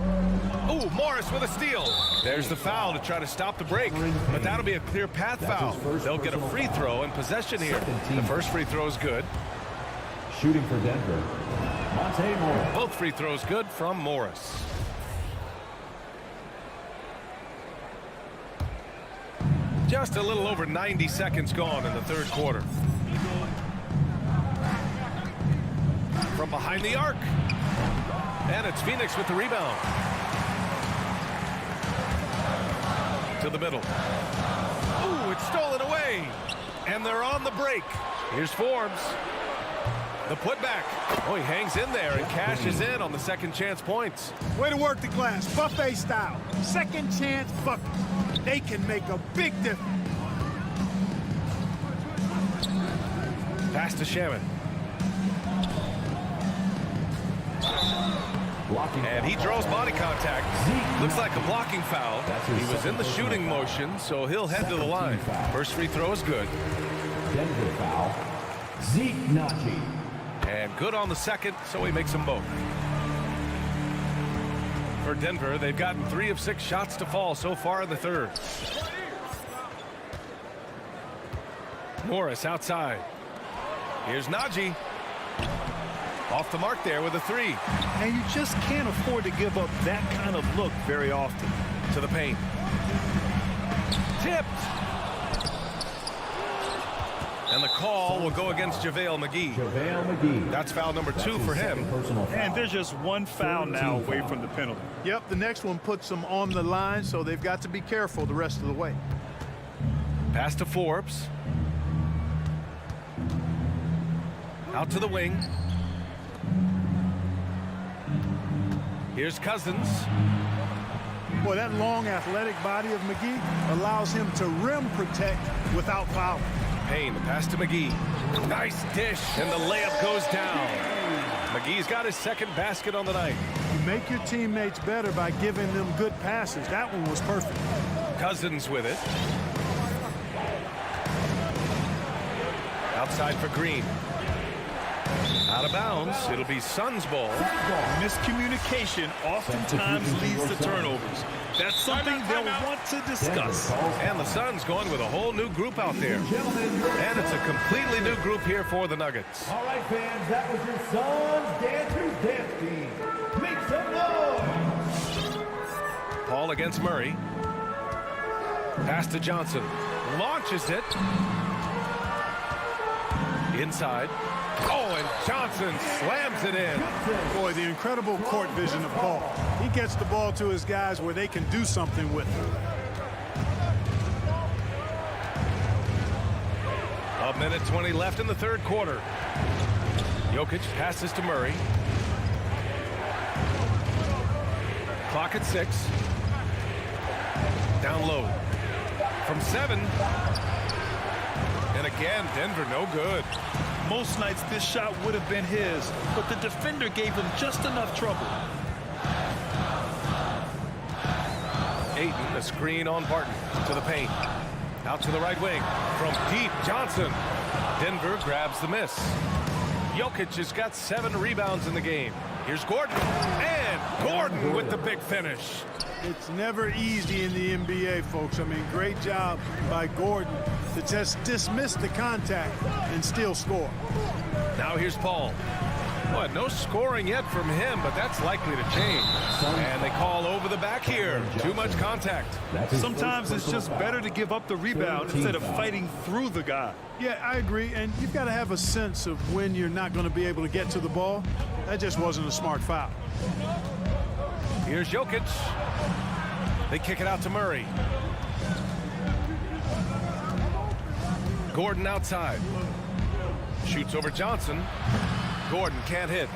Ooh, Morris with a steal. There's the foul to try to stop the break. But that'll be a clear path foul. They'll get a free throw in possession here. The first free throw is good. Shooting for Denver, Monte Morris. Both free throws good from Morris. Just a little over 90 seconds gone in the third quarter. From behind the arc. And it's Phoenix with the rebound. To To the middle. Ooh, it's stolen away. And they're on the break. Here's Forbes. The putback. Oh, he hangs in there and cashes in on the second chance points. Way to work the glass, buffet style. Second chance bucket. They can make a big difference. Pass to Shaman. And he draws body contact. Looks like a blocking foul. He was in the shooting motion, so he'll head to the line. First free throw is good. Denver foul. Zeke Naji. And good on the second, so he makes them both. For Denver, they've gotten 3 of 6 shots to fall so far in the third. Morris outside. Here's Naji. Off the mark there with a 3. And you just can't afford to give up that kind of look very often. To the paint. Tipped. And the call will go against JaVale McGee. That's foul number 2 for him. And there's just one foul now away from the penalty. Yep, the next one puts them on the line, so they've got to be careful the rest of the way. Pass to Forbes. Out to the wing. Here's Cousins. Boy, that long athletic body of McGee allows him to rim protect without fouling. Payne, the pass to McGee. Nice dish, and the layup goes down. McGee's got his second basket on the night. You make your teammates better by giving them good passes. That one was perfect. Cousins with it. Outside for Green. Out of bounds. It'll be Suns ball. Miscommunication oftentimes leads to turnovers. That's something they'll want to discuss. And the Suns going with a whole new group out there. And it's a completely new group here for the Nuggets. All right, fans, that was your Suns Dancers Dance Team. Make some noise! Paul against Murray. Pass to Johnson. Launches it. Inside. Oh, and Johnson slams it in. Boy, the incredible court vision of Paul. He gets the ball to his guys where they can do something with it. A minute 20 left in the third quarter. Jokic passes to Murray. Clock at 6. Down low. From 7. And again, Denver no good. Most nights this shot would have been his, but the defender gave him just enough trouble. Ayton, a screen on Barton to the paint. Out to the right wing. From deep, Johnson. Denver grabs the miss. Jokic has got 7 rebounds in the game. Here's Gordon. And Gordon with the big finish. It's never easy in the NBA, folks. I mean, great job by Gordon to just dismiss the contact and still score. Now here's Paul. Boy, no scoring yet from him, but that's likely to change. And they call over the back here. Too much contact. Sometimes it's just better to give up the rebound instead of fighting through the guy. Yeah, I agree. And you've got to have a sense of when you're not going to be able to get to the ball. That just wasn't a smart foul. Here's Jokic. They kick it out to Murray. Gordon outside. Shoots over Johnson. Gordon can't hit.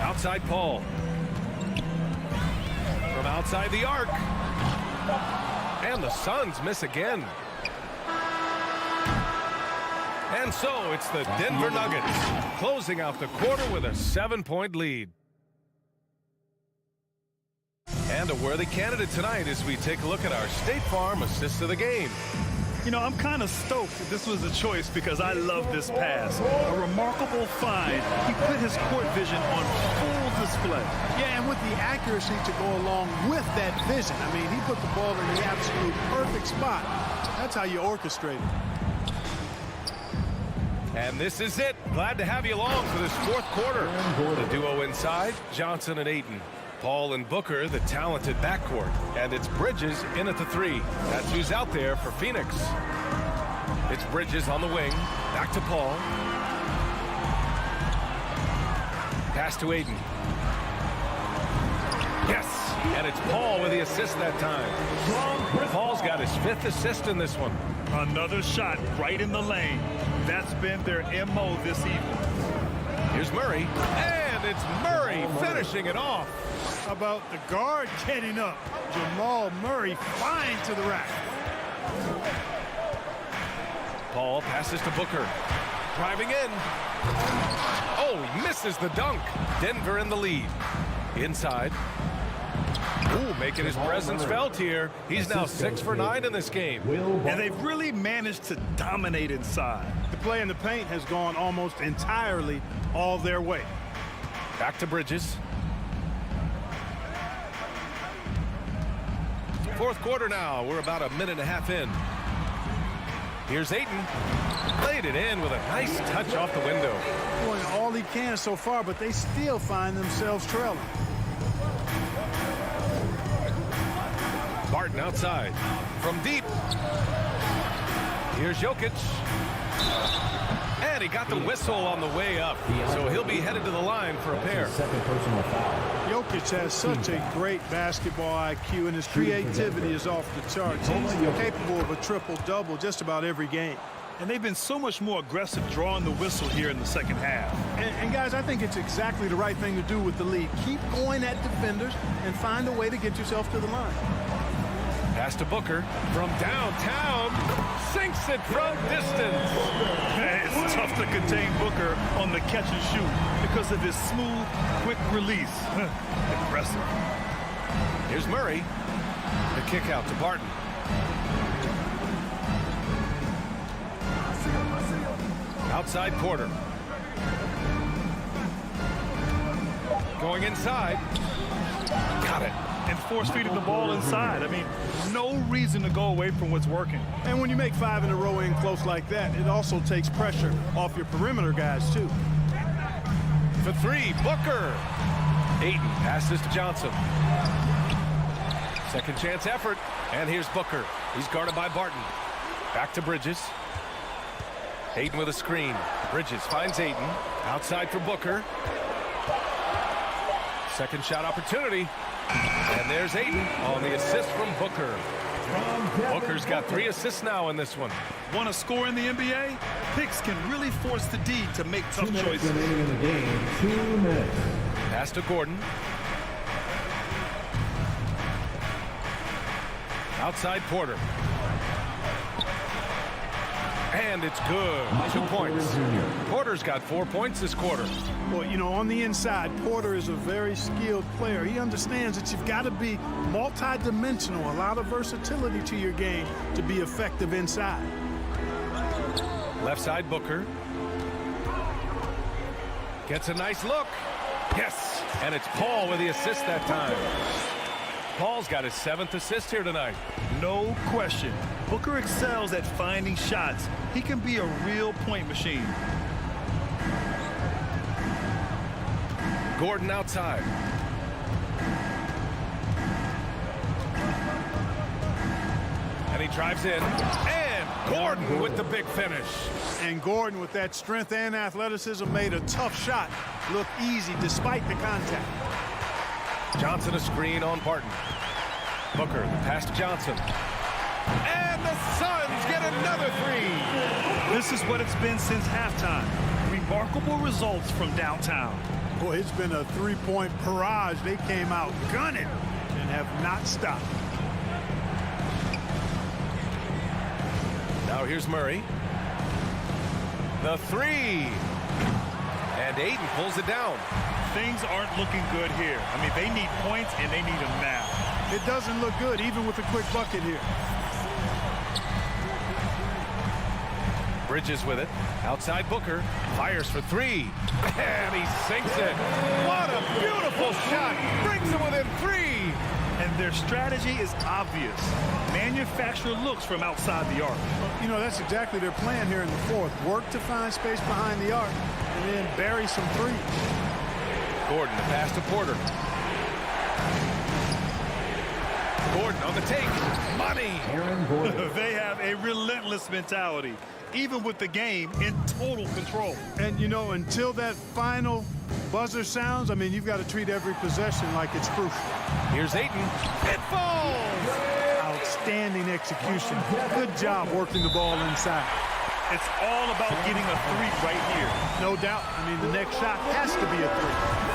Outside Paul. From outside the arc. And the Suns miss again. And so it's the Denver Nuggets closing out the quarter with a 7-point lead. And a worthy candidate tonight as we take a look at our State Farm assist of the game. You know, I'm kind of stoked that this was a choice because I love this pass. A remarkable find. He put his court vision on full display. Yeah, and with the accuracy to go along with that vision. I mean, he put the ball in the absolute perfect spot. That's how you orchestrate it. And this is it. Glad to have you along for this fourth quarter. The duo inside, Johnson and Ayton. Paul and Booker, the talented backcourt. And it's Bridges in at the 3. That's who's out there for Phoenix. It's Bridges on the wing. Back to Paul. Pass to Ayton. Yes, And it's Paul with the assist that time. Paul's got his 5th assist in this one. Another shot right in the lane. That's been their MO this evening. Here's Murray, and it's Murray finishing it off. How about the guard getting up? Jamal Murray flying to the rack. Paul passes to Booker. Driving in. Oh, misses the dunk. Denver in the lead. Inside. Ooh, making his presence felt here. He's now 6 for 9 in this game. And they've really managed to dominate inside. The play in the paint has gone almost entirely all their way. Back to Bridges. 4th quarter now. We're about a minute and a half in. Here's Ayton. Laid it in with a nice touch off the window. Doing all he can so far, but they still find themselves trailing. Barton outside. From deep. Here's Jokic. And he got the whistle on the way up. So he'll be headed to the line for a pair. Second personal foul. Jokic has such a great basketball IQ, and his creativity is off the charts. He's capable of a triple-double just about every game. And they've been so much more aggressive drawing the whistle here in the second half. And guys, I think it's exactly the right thing to do with the lead. Keep going at defenders and find a way to get yourself to the line. Pass to Booker from downtown. Sinks it from distance. It's tough to contain Booker on the catch and shoot because of his smooth, quick release. Impressive. Here's Murray. The kick out to Barton. Outside Porter. Going inside. Got it. And force-feeding the ball inside. I mean, no reason to go away from what's working. And when you make 5 in a row in close like that, it also takes pressure off your perimeter guys, too. For 3, Booker. Ayton passes to Johnson. Second chance effort. And here's Booker. He's guarded by Barton. Back to Bridges. Ayton with a screen. Bridges finds Ayton. Outside for Booker. Second shot opportunity. And there's Ayton on the assist from Booker. Booker's got 3 assists now in this one. Want to score in the NBA? Picks can really force the D to make tough choices. Remaining in the game, 2 minutes. Pass to Gordon. Outside Porter. And it's good. 2 points. Porter's got 4 points this quarter. Well, you know, on the inside, Porter is a very skilled player. He understands that you've got to be multi-dimensional, a lot of versatility to your game to be effective inside. Left side Booker. Gets a nice look. Yes. And it's Paul with the assist that time. Paul's got his 7th assist here tonight. No question. Booker excels at finding shots. He can be a real point machine. Gordon outside. And he drives in. And Gordon with the big finish. And Gordon, with that strength and athleticism, made a tough shot look easy despite the contact. Johnson a screen on Barton. Booker, the pass to Johnson. And the Suns get another 3. This is what it's been since halftime. Remarkable results from downtown. Boy, it's been a 3-point barrage. They came out gunning and have not stopped. Now here's Murray. The 3. And Ayton pulls it down. Things aren't looking good here. I mean, they need points, and they need them now. It doesn't look good, even with a quick bucket here. Bridges with it. Outside Booker. Fires for 3. And he sinks it. What a beautiful shot. Brings him within 3. And their strategy is obvious. Manufacture looks from outside the arc. You know, that's exactly their plan here in the 4th. Work to find space behind the arc and then bury some 3s. Gordon, the pass to Porter. Gordon on the take. Money. Aaron Gordon. They have a relentless mentality. even with the game in total control. And, you know, until that final buzzer sounds, I mean, you've got to treat every possession like it's crucial. Here's Ayton. It falls! Outstanding execution. Good job working the ball inside. It's all about getting a three right here. No doubt. I mean, the next shot has to be a three.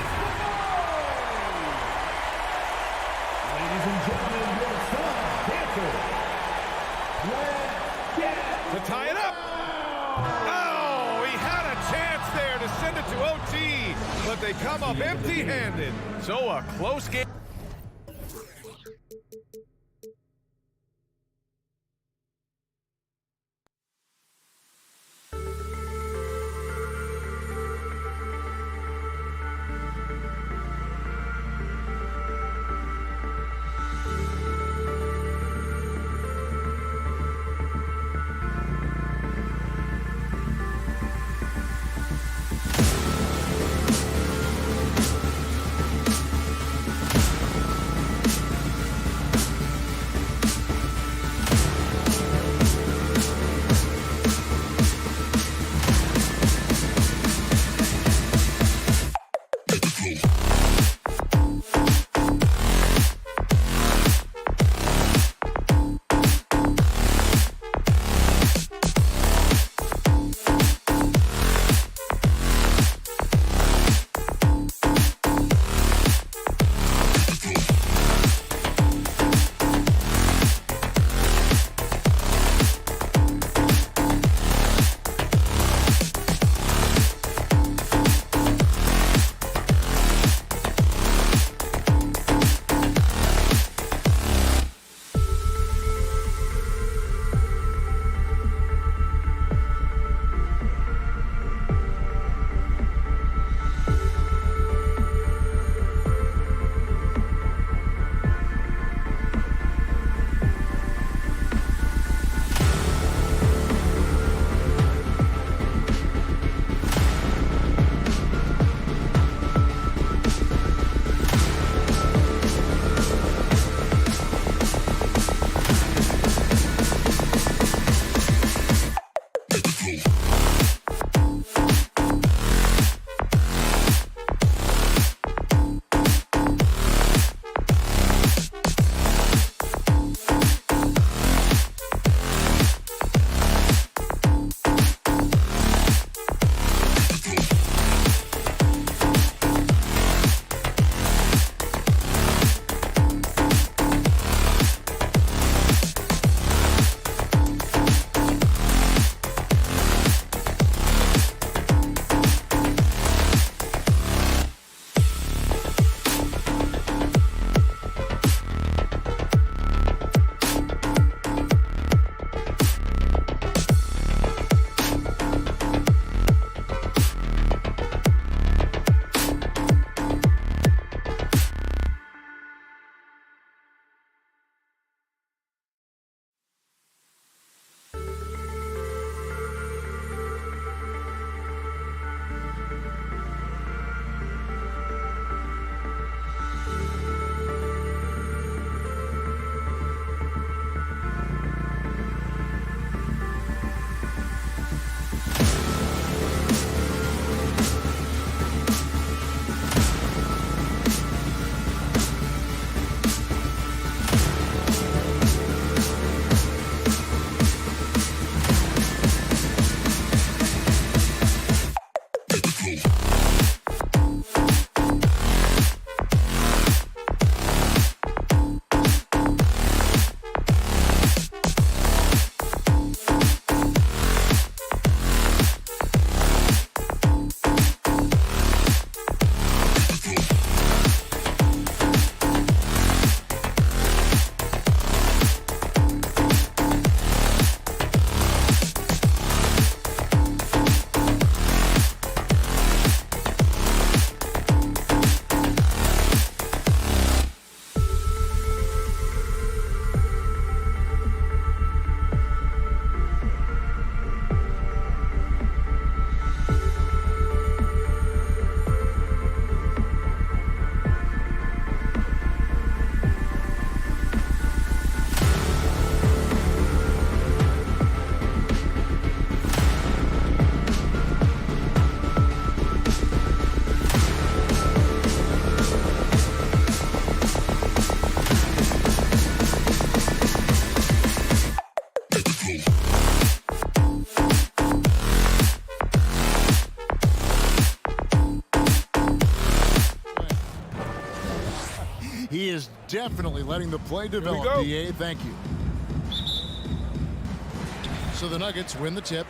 Ladies and gentlemen, your son, To tie it up. Oh, he had a chance there to send it to OT, but they come up empty-handed. So a close game. Definitely letting the play develop, DA. Thank you. So the Nuggets win the tip.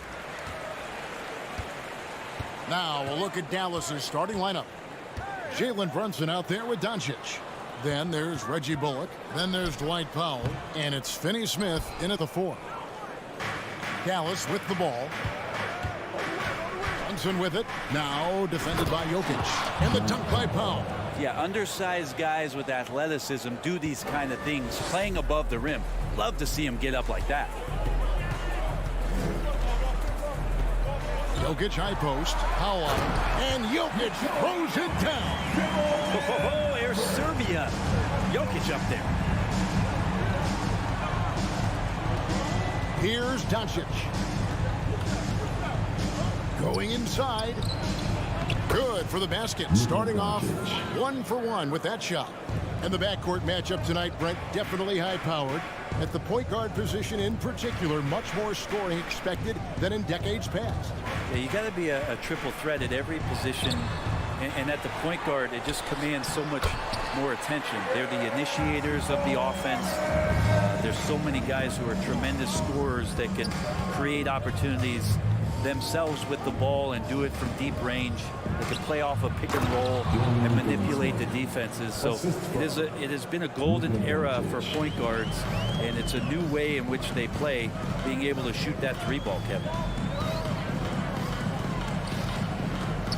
Now we'll look at Dallas's starting lineup. Jalen Brunson out there with Doncic. Then there's Reggie Bullock. Then there's Dwight Powell. And it's Finney Smith in at the 4. Dallas with the ball. Brunson with it. Now defended by Jokic. And the dunk by Powell. Yeah, undersized guys with athleticism do these kind of things, playing above the rim. Love to see him get up like that. Jokic high post. Powell. And Jokic throws it down. Oh, there's Serbia. Jokic up there. Here's Doncic. Going inside. Good for the basket. Starting off 1 for 1 with that shot. And the backcourt matchup tonight, Brent, definitely high-powered. At the point guard position in particular, much more scoring expected than in decades past. Yeah, you got to be a triple threat at every position. And at the point guard, it just commands so much more attention. They're the initiators of the offense. There's so many guys who are tremendous scorers that can create opportunities themselves with the ball and do it from deep range. They can play off a pick and roll and manipulate the defenses. So it has been a golden era for point guards, and it's a new way in which they play, being able to shoot that 3-ball, Kevin.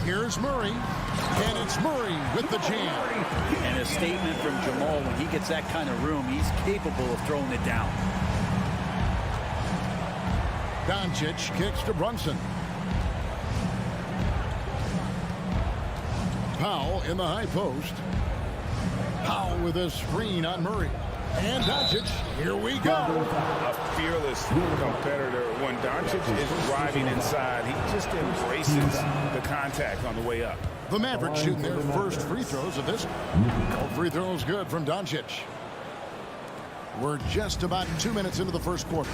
Here's Murray, and it's Murray with the jam. And a statement from Jamal: when he gets that kind of room, he's capable of throwing it down. Doncic kicks to Brunson. Powell in the high post. Powell with a screen on Murray. And Doncic, here we go. A fearless competitor. When Doncic is driving inside, he just embraces the contact on the way up. The Mavericks shooting their first free throws of this. All free throws good from Doncic. We're just about 2 minutes into the first quarter.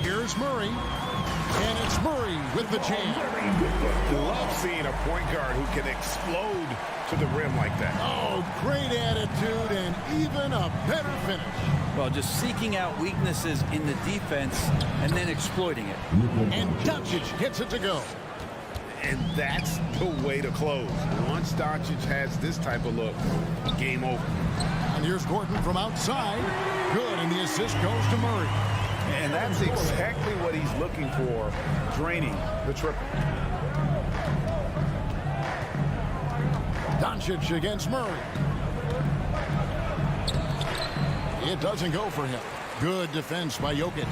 Here's Murray, and it's Murray with the jam. Love seeing a point guard who can explode to the rim like that. Oh, great attitude and even a better finish. Well, just seeking out weaknesses in the defense and then exploiting it. And Doncic gets it to go. And that's the way to close. Once Doncic has this type of look, game over. And here's Gordon from outside. Good, and the assist goes to Murray. And that's exactly what he's looking for, draining the triple. Doncic against Murray. It doesn't go for him. Good defense by Jokic.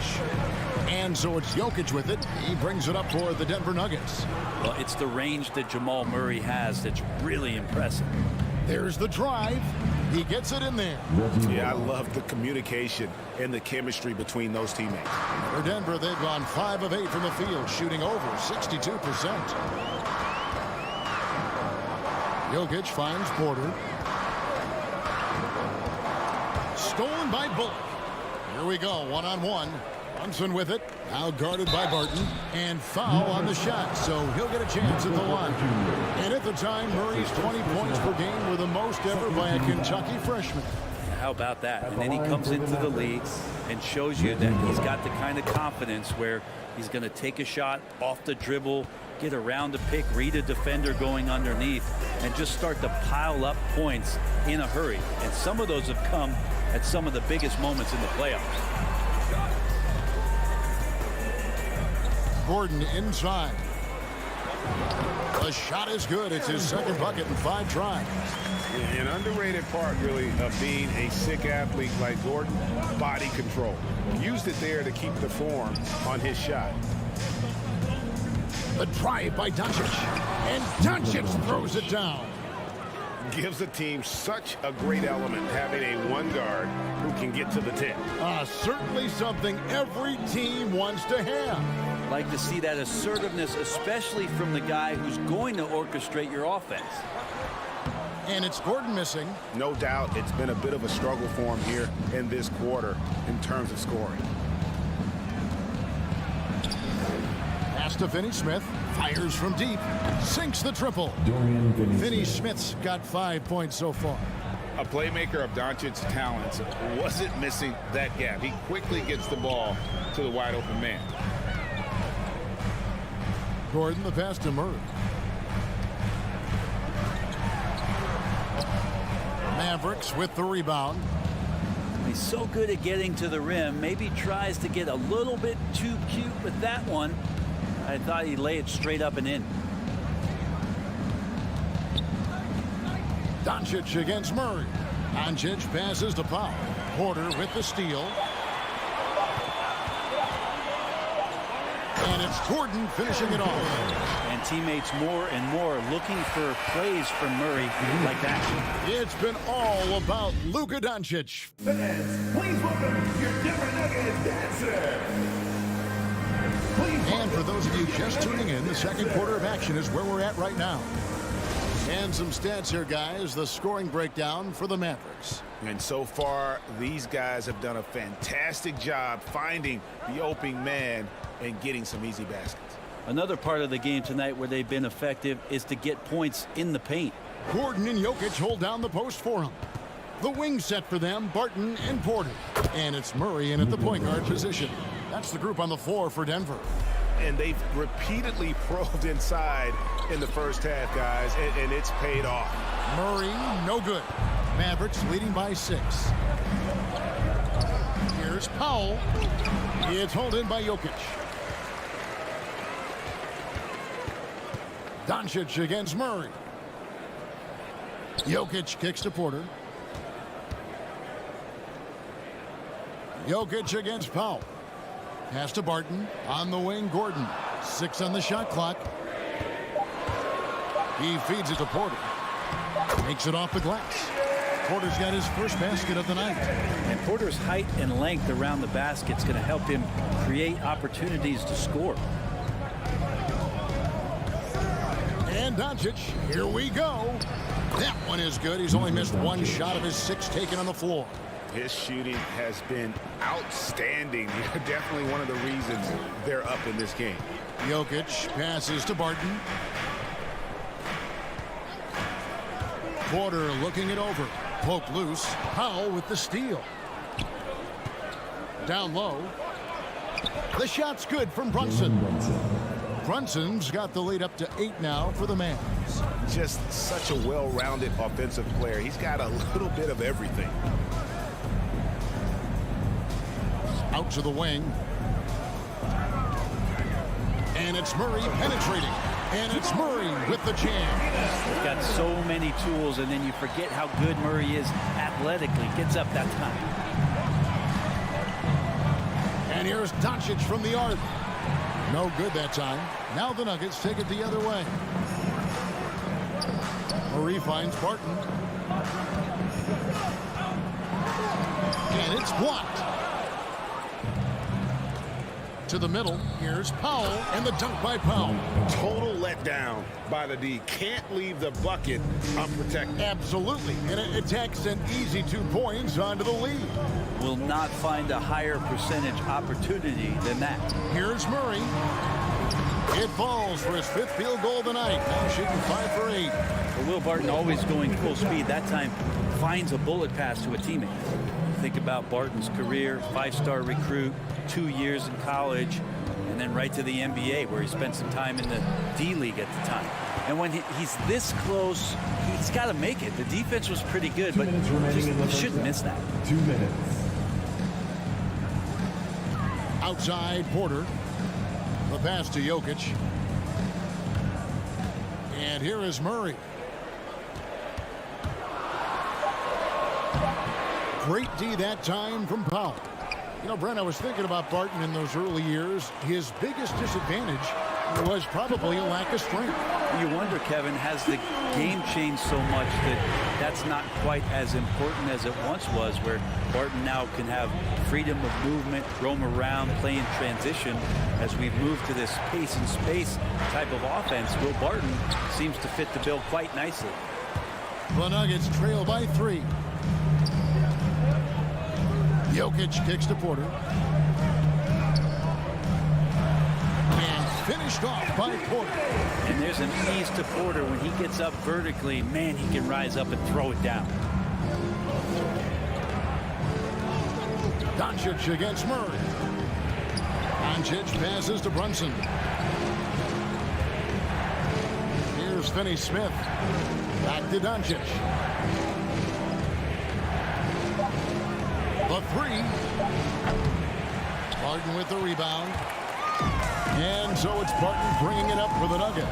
And so it's Jokic with it. He brings it up for the Denver Nuggets. Well, it's the range that Jamal Murray has that's really impressive. There's the drive. He gets it in there. Yeah, I love the communication and the chemistry between those teammates. For Denver, they've gone 5 of 8 from the field, shooting over 62%. Jokic finds Porter. Stolen by Bullock. Here we go, one-on-one. Brunson with it, now guarded by Barton, and foul on the shot, so he'll get a chance at the line. And at the time, Murray's 20 points per game were the most ever by a Kentucky freshman. How about that? And then he comes into the league and shows you that he's got the kind of confidence where he's going to take a shot off the dribble, get around the pick, read a defender going underneath, and just start to pile up points in a hurry. And some of those have come at some of the biggest moments in the playoffs. Gordon inside. The shot is good. It's his second bucket in 5 tries. An underrated part, really, of being a sick athlete like Gordon, body control. Used it there to keep the form on his shot. The drive by Doncic. And Doncic throws it down. Gives the team such a great element, having a one guard who can get to the tip. Certainly something every team wants to have. Like to see that assertiveness, especially from the guy who's going to orchestrate your offense. And it's Gordon missing. No doubt it's been a bit of a struggle for him here in this quarter in terms of scoring. Pass to Finney Smith. Fires from deep. Sinks the triple. Dorian Finney Smith's got 5 points so far. A playmaker of Doncic's talents wasn't missing that gap. He quickly gets the ball to the wide open man. Gordon the pass to Murray. Mavericks with the rebound. He's so good at getting to the rim. Maybe tries to get a little bit too cute with that one. I thought he'd lay it straight up and in. Doncic against Murray. Doncic passes to Powell. Porter with the steal. And it's Gordon finishing it off. And teammates more and more looking for plays from Murray like that. It's been all about Luka Doncic. Fans, please welcome your Denver Nuggets dancer. And for those of you just tuning in, the second quarter of action is where we're at right now. And some stats here, guys. The scoring breakdown for the Mavericks. And so far, these guys have done a fantastic job finding the opening man and getting some easy baskets. Another part of the game tonight where they've been effective is to get points in the paint. Gordon and Jokic hold down the post for him. The wing set for them, Barton and Porter. And it's Murray in at the point guard position. That's the group on the floor for Denver. And they've repeatedly probed inside in the first half, guys, and it's paid off. Murray, no good. Mavericks leading by 6. Here's Powell. It's held in by Jokic. Doncic against Murray. Jokic kicks to Porter. Jokic against Powell. Pass to Barton. On the wing, Gordon. 6 on the shot clock. He feeds it to Porter. Makes it off the glass. Porter's got his first basket of the night. And Porter's height and length around the basket is going to help him create opportunities to score. And Doncic, here we go. That one is good. He's only missed 1 shot of his 6 taken on the floor. His shooting has been outstanding. Definitely one of the reasons they're up in this game. Jokic passes to Barton. Porter looking it over. Poke loose. Powell with the steal. Down low. The shot's good from Brunson. Brunson's got the lead up to 8 now for the Mavs. Just such a well-rounded offensive player. He's got a little bit of everything. Out to the wing. And it's Murray penetrating. And it's Murray with the jam. He's got so many tools, and then you forget how good Murray is athletically. Gets up that time. And here's Doncic from the arc. No good that time. Now the Nuggets take it the other way. Murray finds Barton. And it's blocked. To the middle. Here's Powell, and the dunk by Powell. Total letdown by the D. Can't leave the bucket unprotected. Absolutely. And it takes an easy 2 points onto the lead. Will not find a higher percentage opportunity than that. Here's Murray. It falls for his 5th field goal of the night. Now shooting 5 for 8. But Will Barton, always going full speed, that time finds a bullet pass to a teammate. Think about Barton's career, 5-star recruit, 2 years in college, and then right to the NBA where he spent some time in the D-League at the time. And when he's this close, he's got to make it. The defense was pretty good, but just shouldn't miss that. 2 minutes. Outside Porter. The pass to Jokic. And here is Murray. Great D that time from Powell. You know, Brent, I was thinking about Barton in those early years. His biggest disadvantage was probably a lack of strength. You wonder, Kevin, has the game changed so much that that's not quite as important as it once was, where Barton now can have freedom of movement, roam around, play in transition. As we've moved to this pace and space type of offense, Will Barton seems to fit the bill quite nicely. The Nuggets trail by 3. Jokic kicks to Porter. And Pushed off by Porter. And there's an ease to Porter when he gets up vertically. Man, he can rise up and throw it down. Doncic against Murray. Doncic passes to Brunson. Here's Finney Smith. Back to Doncic. The three. Barton with the rebound. And so it's Barton bringing it up for the Nuggets.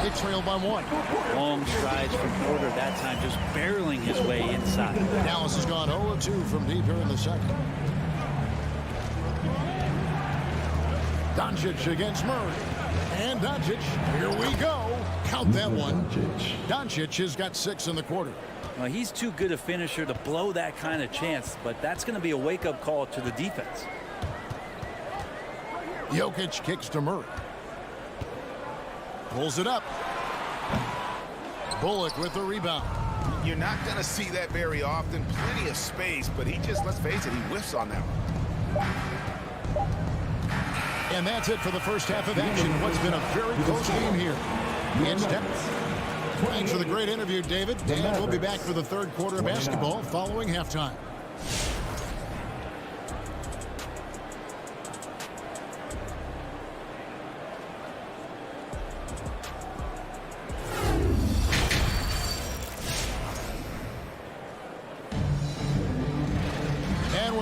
They trail by 1. Long strides from Porter that time, just barreling his way inside. Dallas has gone 0 of 2 from deep here in the second. Doncic against Murray. And Doncic, here we go. Count that one. Doncic has got 6 in the quarter. Well, he's too good a finisher to blow that kind of chance, but that's going to be a wake-up call to the defense. Jokic kicks to Murray. Pulls it up. Bullock with the rebound. You're not going to see that very often. Plenty of space, but he just, let's face it, he whiffs on that one. And that's it for the first half of action. What's been a very close game here. It's Thanks for the great interview, David. And we'll be back for the third quarter of basketball following halftime.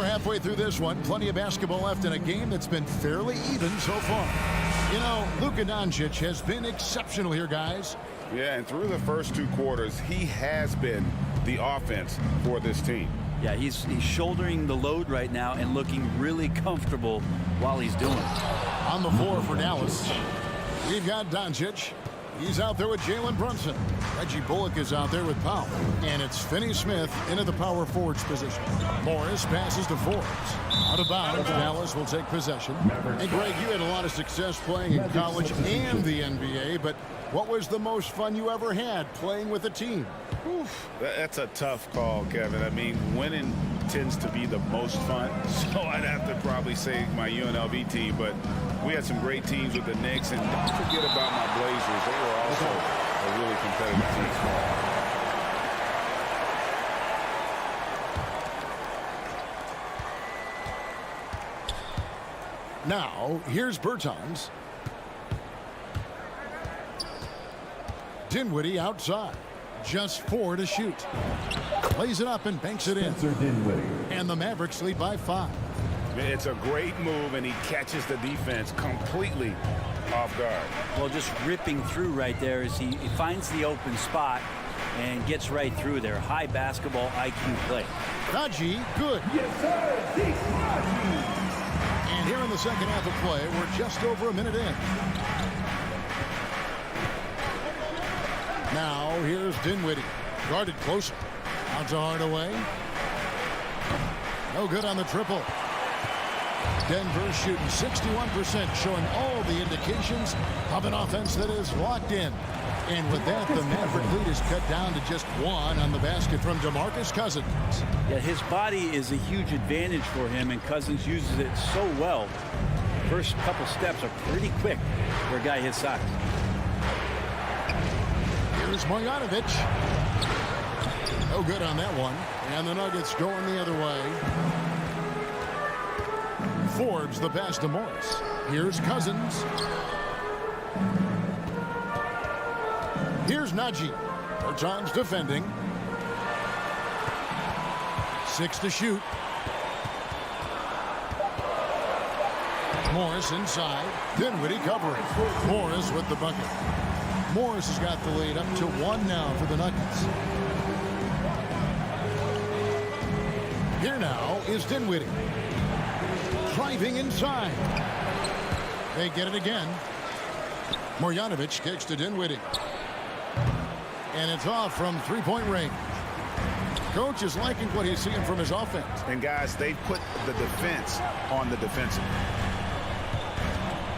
Halfway through this one, plenty of basketball left in a game that's been fairly even so far. You know, Luka Doncic has been exceptional here, guys. Yeah, and through the first 2 quarters, he has been the offense for this team. Yeah, he's shouldering the load right now and looking really comfortable while he's doing it. On the floor for Dallas, we've got Doncic. He's out there with Jalen Brunson. Reggie Bullock is out there with Powell. And it's Finney Smith into the power forwards position. Morris passes to Forbes. Out of bounds, Dallas will take possession. And Greg, you had a lot of success playing in college and the NBA, but what was the most fun you ever had playing with a team? Oof, that's a tough call, Kevin. I mean, winning tends to be the most fun, so I'd have to probably say my UNLV team, but we had some great teams with the Knicks, and don't forget about my Blazers. They were also a really competitive team. Now, here's Bertans. Dinwiddie outside. Just 4 to shoot. Plays it up and banks it in. And the Mavericks lead by 5. It's a great move, and he catches the defense completely off guard. Well, just ripping through right there as he finds the open spot and gets right through there. High basketball IQ play. Najee, good. Yes, sir. And here in the second half of play, we're just over a minute in. Now, here's Dinwiddie. Guarded closer. Out to Hardaway. No good on the triple. Denver shooting 61%, showing all the indications of an offense that is locked in. And with that, the Maverick lead is cut down to just 1 on the basket from DeMarcus Cousins. Yeah, his body is a huge advantage for him, and Cousins uses it so well. First couple steps are pretty quick for a guy his size. Here's Marjanovic. No good on that one. And the Nuggets going the other way. Forbes the pass to Morris. Here's Cousins. Here's Najee. Bertans defending. 6 to shoot. Morris inside. Dinwiddie covering. Morris with the bucket. Morris has got the lead up to 1 now for the Nuggets. Here now is Dinwiddie. Driving inside. They get it again. Marjanovic kicks to Dinwiddie. And it's off from three-point range. Coach is liking what he's seeing from his offense. And guys, they put the defense on the defensive.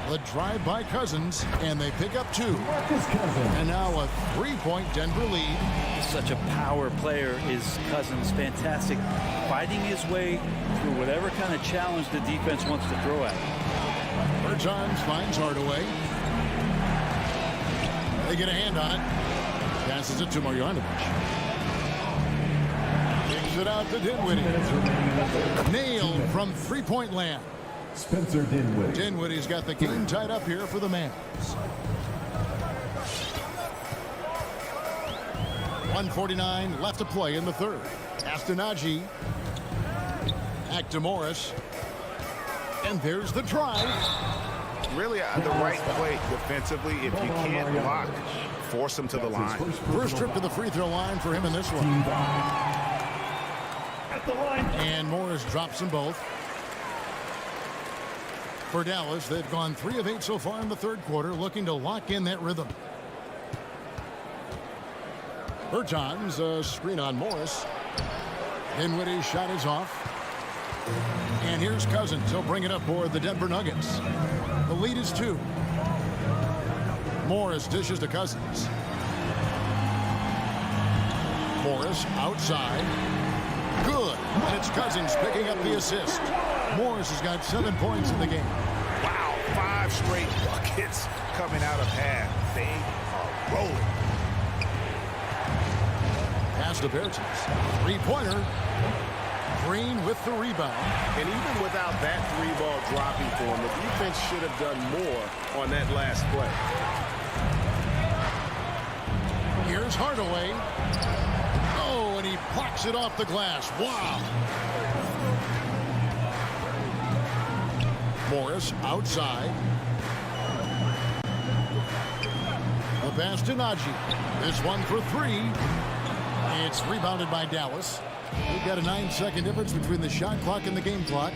The drive by Cousins, and they pick up 2. And now a 3-point Denver lead. Such a power player is Cousins. Fantastic. Fighting his way through whatever kind of challenge the defense wants to throw at him. Bertans finds Hardaway. They get a hand on it. Passes it to Marjanovic. Kicks it out to Dinwiddie. Nailed from three-point land. Spencer Dinwiddie. Dinwiddie's got the game tied up here for the Mavs. 1:49 left to play in the third. Astonagi. Back to Morris. And there's the drive. Really the right play defensively. If you can't block, force him to the line. First trip to the free throw line for him in this one. And Morris drops them both. For Dallas, they've gone 3 of 8 so far in the third quarter, looking to lock in that rhythm. Bertans, a screen on Morris. Dinwiddie's shot is off. And here's Cousins. He'll bring it up for the Denver Nuggets. The lead is 2. Morris dishes to Cousins. Morris outside. Good. And it's Cousins picking up the assist. Morris has got 7 points in the game. Wow, 5 straight buckets coming out of half. They are rolling. Pass to Bertans. Three-pointer. Green with the rebound. And even without that 3-ball dropping for him, the defense should have done more on that last play. Here's Hardaway. Oh, and he blocks it off the glass. Wow. Morris outside. The pass to Nagy. This one for 3. It's rebounded by Dallas. We've got a 9-second difference between the shot clock and the game clock.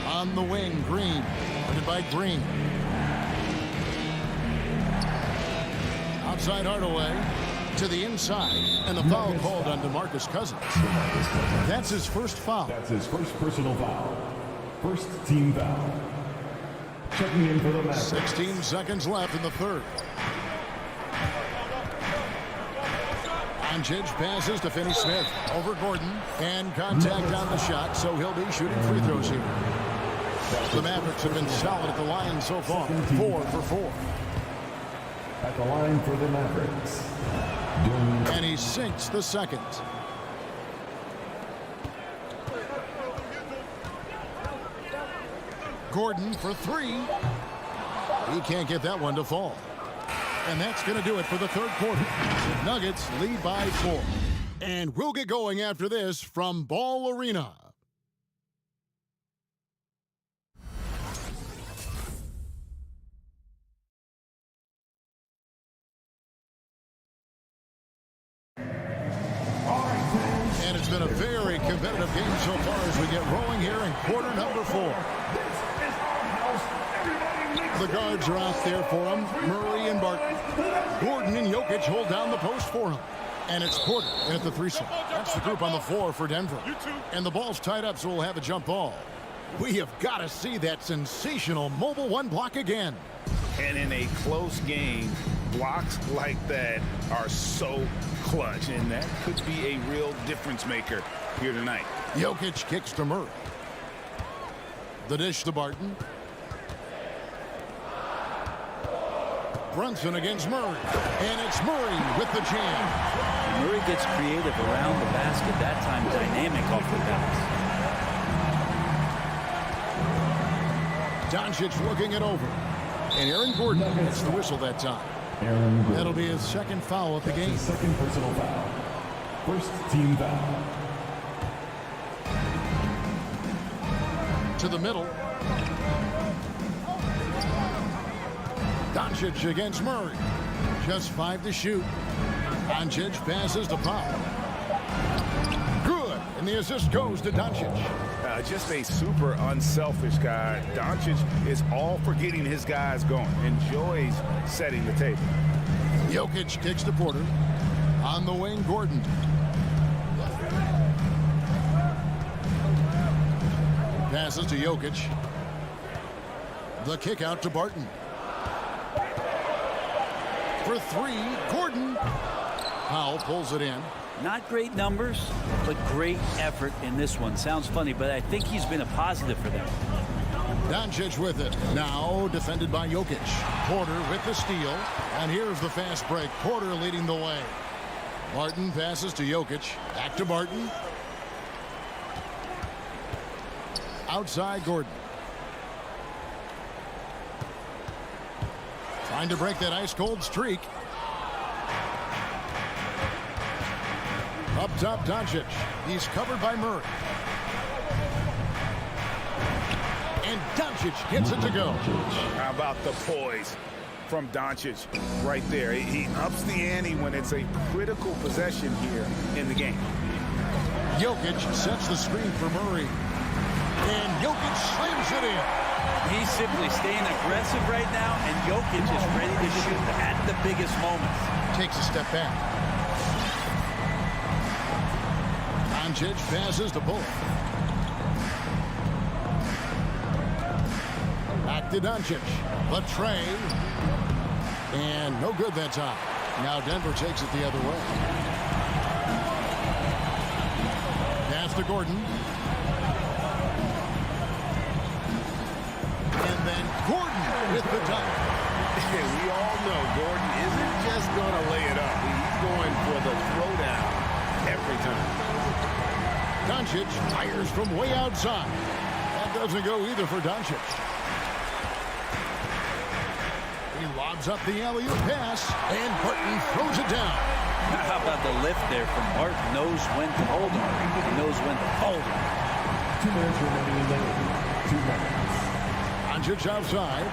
On the wing, Green. Guarded by Green. Outside Hardaway. To the inside. And the foul called on DeMarcus Cousins. That's his first foul. That's his first personal foul. First team foul. Checking in for the Mavericks. 16 seconds left in the third. Doncic passes to Finney Smith over Gordon, and contact on the shot, so he'll be shooting free throws here. The Mavericks have been solid at the line so far, 4 for 4. At the line for the Mavericks. And he sinks the second. Gordon for 3. He can't get that one to fall. And that's going to do it for the third quarter. Nuggets lead by 4. And we'll get going after this from Ball Arena. And it's been a very competitive game so far as we get rolling here in quarter number 4. The guards are out there for him. Murray and Barton. Gordon and Jokic hold down the post for him. And it's Porter in at the 3-set. That's the group on the floor for Denver. And the ball's tied up, so we'll have a jump ball. We have got to see that sensational mobile 1 block again. And in a close game, blocks like that are so clutch. And that could be a real difference maker here tonight. Jokic kicks to Murray. The dish to Barton. Brunson against Murray. And it's Murray with the jam. Murray gets creative around the basket. That time dynamic off the bounce. Doncic looking it over. And Aaron Gordon gets the whistle that time. That'll be his second foul of the game. Second personal foul. First team foul. To the middle. Doncic against Murray. Just 5 to shoot. Doncic passes to Powell. Good. And the assist goes to Doncic. Just a super unselfish guy. Doncic is all for getting his guys going. Enjoys setting the table. Jokic kicks to Porter. On the wing, Gordon. Passes to Jokic. The kick out to Barton. For 3, Gordon. Powell pulls it in. Not great numbers, but great effort in this one. Sounds funny, but I think he's been a positive for them. Doncic with it. Now defended by Jokic. Porter with the steal. And here's the fast break. Porter leading the way. Barton passes to Jokic. Back to Barton. Outside Gordon. Trying to break that ice-cold streak. Up top, Doncic. He's covered by Murray. And Doncic gets it to go. How about the poise from Doncic right there? He ups the ante when it's a critical possession here in the game. Jokic sets the screen for Murray. And Jokic slams it in. He's simply staying aggressive right now, and Jokic is ready to shoot at the biggest moments. Takes a step back. Doncic passes to Bullock. Back to Doncic. The tray. And no good that time. Now Denver takes it the other way. Pass to Gordon. And then Gordon with the dunk. We all know Gordon isn't just going to lay it up. He's going for the throwdown every time. Doncic fires from way outside. That doesn't go either for Doncic. He lobs up the alley-oop pass, and Barton throws it down. How about the lift there from Barton? Knows when to hold him. He knows when to hold him. 2 minutes remaining in the game. 2 minutes. Doncic outside.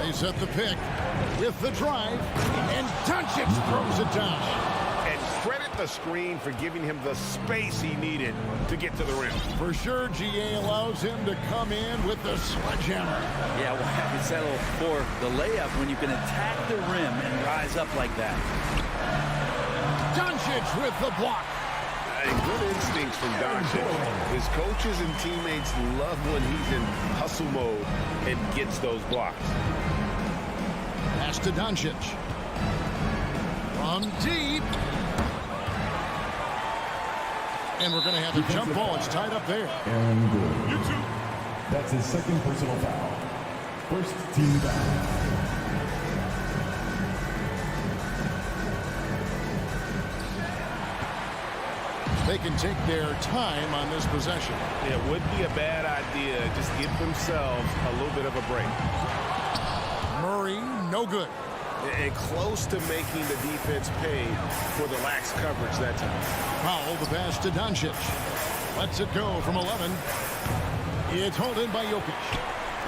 They set the pick with the drive, and Doncic throws it down. And credit the screen for giving him the space he needed to get to the rim. For sure, GA allows him to come in with the sledgehammer. Yeah, well, have to settle for the layup when you can attack the rim and rise up like that. Doncic with the block. Good instincts from Doncic. His coaches and teammates love when he's in hustle mode and gets those blocks. Pass to Doncic. From deep. And we're going to have a jump ball. It's tied up there. And good. That's his second personal foul. First team foul. They can take their time on this possession. It would be a bad idea. Just give themselves a little bit of a break. Murray, no good. And close to making the defense pay for the lax coverage that time. Foul, the pass to Doncic. Lets it go from 11. It's held in by Jokic.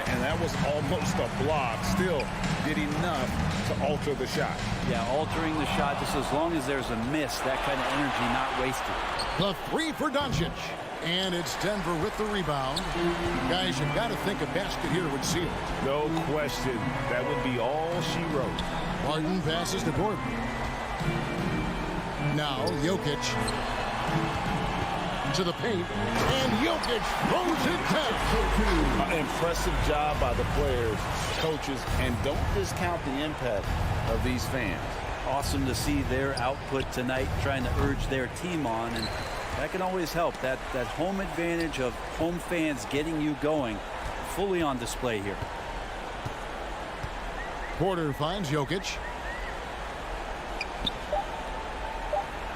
And that was almost a block. Still did enough to alter the shot. Yeah, altering the shot just as long as there's a miss. That kind of energy not wasted. The three for Doncic. And it's Denver with the rebound. Guys, you've got to think a basket here would seal it. No question. That would be all she wrote. Barton passes to Gordon. Now Jokic to the paint, and Jokic throws it down. An impressive job by the players, coaches, and don't discount the impact of these fans. Awesome to see their output tonight, trying to urge their team on, and that can always help. That home advantage of home fans getting you going, fully on display here. Porter finds Jokic.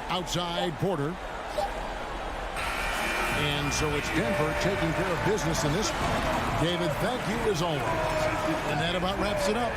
Outside Porter. And so it's Denver taking care of business in this one. David, thank you as always. And that about wraps it up.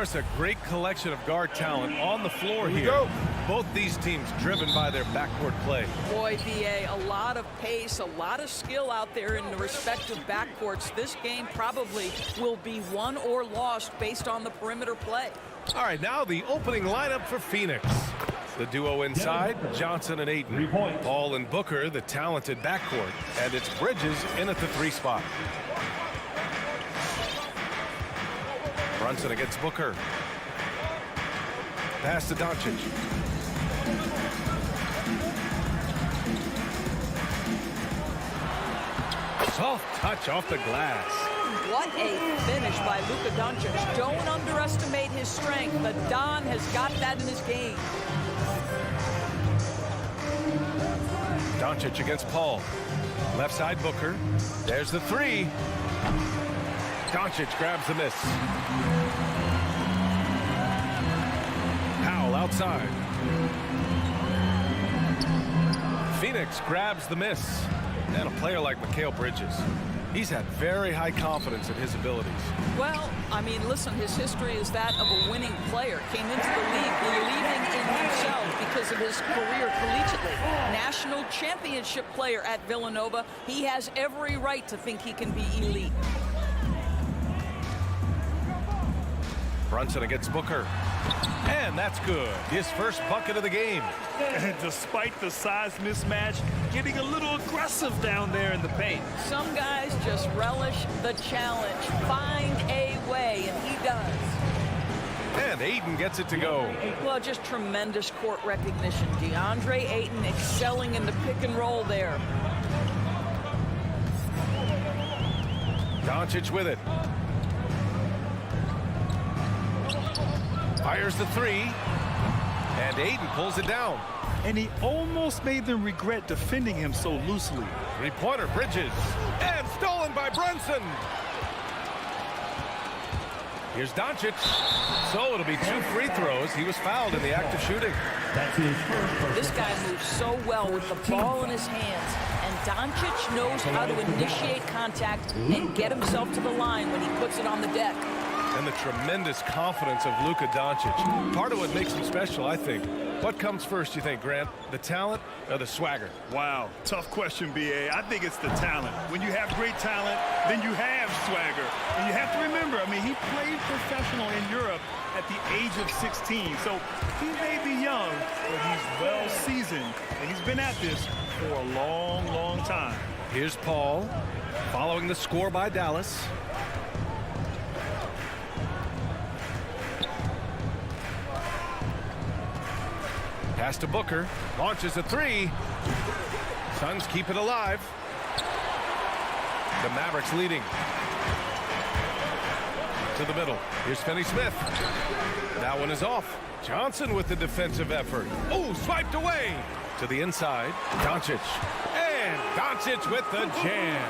course, a great collection of guard talent on the floor here. Both these teams driven by their backcourt play. Boy, DA, a lot of pace, a lot of skill out there in the respective backcourts. This game probably will be won or lost based on the perimeter play. All right, now the opening lineup for Phoenix. The duo inside, Johnson and Ayton. Paul and Booker, the talented backcourt. And it's Bridges in at the 3 spot. Brunson against Booker. Pass to Doncic. Soft touch off the glass. What a finish by Luka Doncic. Don't underestimate his strength. The Don has got that in his game. Doncic against Paul. Left side Booker. There's the 3. Doncic grabs the miss. Powell outside. Phoenix grabs the miss. And a player like Mikal Bridges, he's had very high confidence in his abilities. Well, I mean, listen, his history is that of a winning player. Came into the league believing in himself because of his career collegiately. National championship player at Villanova. He has every right to think he can be elite. Brunson against Booker. And that's good. His first bucket of the game. And despite the size mismatch, getting a little aggressive down there in the paint. Some guys just relish the challenge. Find a way, and he does. And Ayton gets it to go. Well, just tremendous court recognition. Deandre Ayton excelling in the pick and roll there. Doncic with it. Fires the 3. And Ayton pulls it down. And he almost made them regret defending him so loosely. 3-pointer Bridges. And stolen by Brunson. Here's Doncic. So it'll be 2 free throws. He was fouled in the act of shooting. This guy moves so well with the ball in his hands. And Doncic knows how to initiate contact and get himself to the line when he puts it on the deck. And the tremendous confidence of Luka Doncic. Part of what makes him special, I think. What comes first, you think, Grant? The talent or the swagger? Wow, tough question, B.A. I think it's the talent. When you have great talent, then you have swagger. And you have to remember, I mean, he played professional in Europe at the age of 16. So he may be young, but he's well seasoned. And he's been at this for a long, long time. Here's Paul, following the score by Dallas. Pass to Booker, launches a 3. Suns keep it alive. The Mavericks leading. To the middle. Here's Finney Smith. That one is off. Johnson with the defensive effort. Oh, swiped away. To the inside. Doncic. And Doncic with the jam.